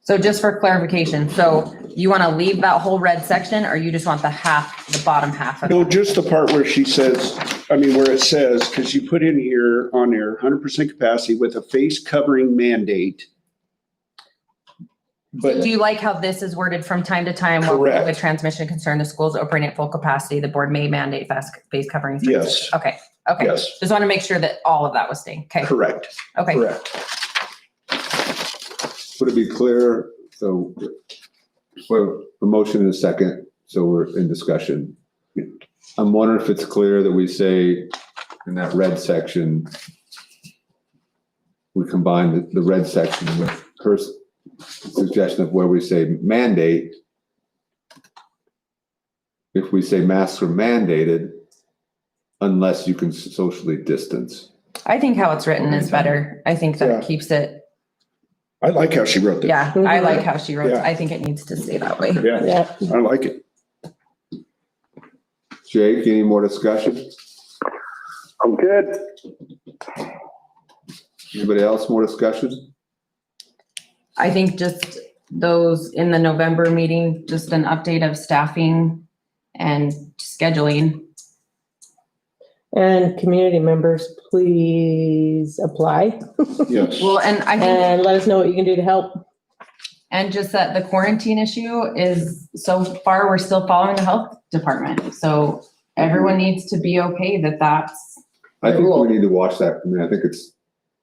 So just for clarification, so you want to leave that whole red section or you just want the bottom half of it? No, just the part where she says, where it says, because you put in here on there, 100% capacity with a face covering mandate. But Do you like how this is worded from time to time? Correct. With transmission concern, the schools operating at full capacity, the board may mandate face coverings. Yes. Okay, yes, just want to make sure that all of that was staying. Okay, correct, okay. correct. would it be clear? So, well, a motion and a second, so we're in discussion. I'm wondering if it's clear that we say in that red section, we combine the red section with her suggestion of where we say mandate. If we say masks are mandated, unless you can socially distance. I think how it's written is better. I think that Yeah. keeps it, I like how she wrote that. yeah, I like how she wrote it. Yeah. I think it needs to stay that way. Yeah, Yeah. I like it. Jake, any more discussion? I'm good. Anybody else more discussion? I think just those in the November meeting, just an update of staffing and scheduling. And community members, please apply Yes. Well, and I think, and let us know what you can do to help. and just that the quarantine issue is, so far, we're still following the health department. So everyone needs to be okay that that's I the think rule. we need to watch that. I mean, I think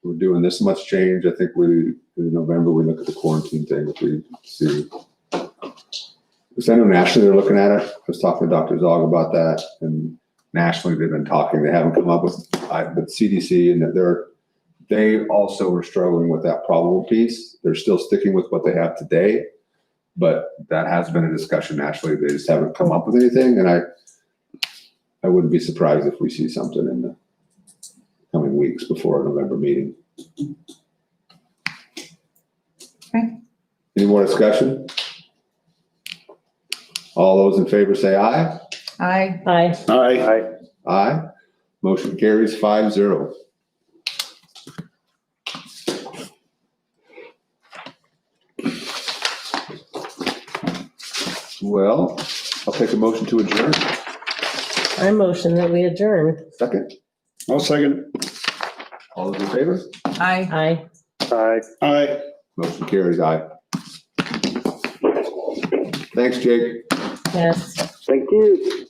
we're doing this much change. I think in November, we look at the quarantine thing, if we see. Because I know nationally they're looking at it. I was talking to Dr. Zog about that, and nationally they've been talking. They haven't come up with CDC, and that they also are struggling with that probable piece. They're still sticking with what they have today, but that has been a discussion nationally. They just haven't come up with anything, and I wouldn't be surprised if we see something in the coming weeks before our November meeting. Okay. Any more discussion? All those in favor say aye. Aye. Aye. Aye. Aye. Motion carries 5-0. Well, I'll take a motion to adjourn. I motion that we adjourn. Second, I'll second. all those in favor? Aye. Aye. Aye. Motion carries, aye. Thanks, Jake. Yes. Thank you.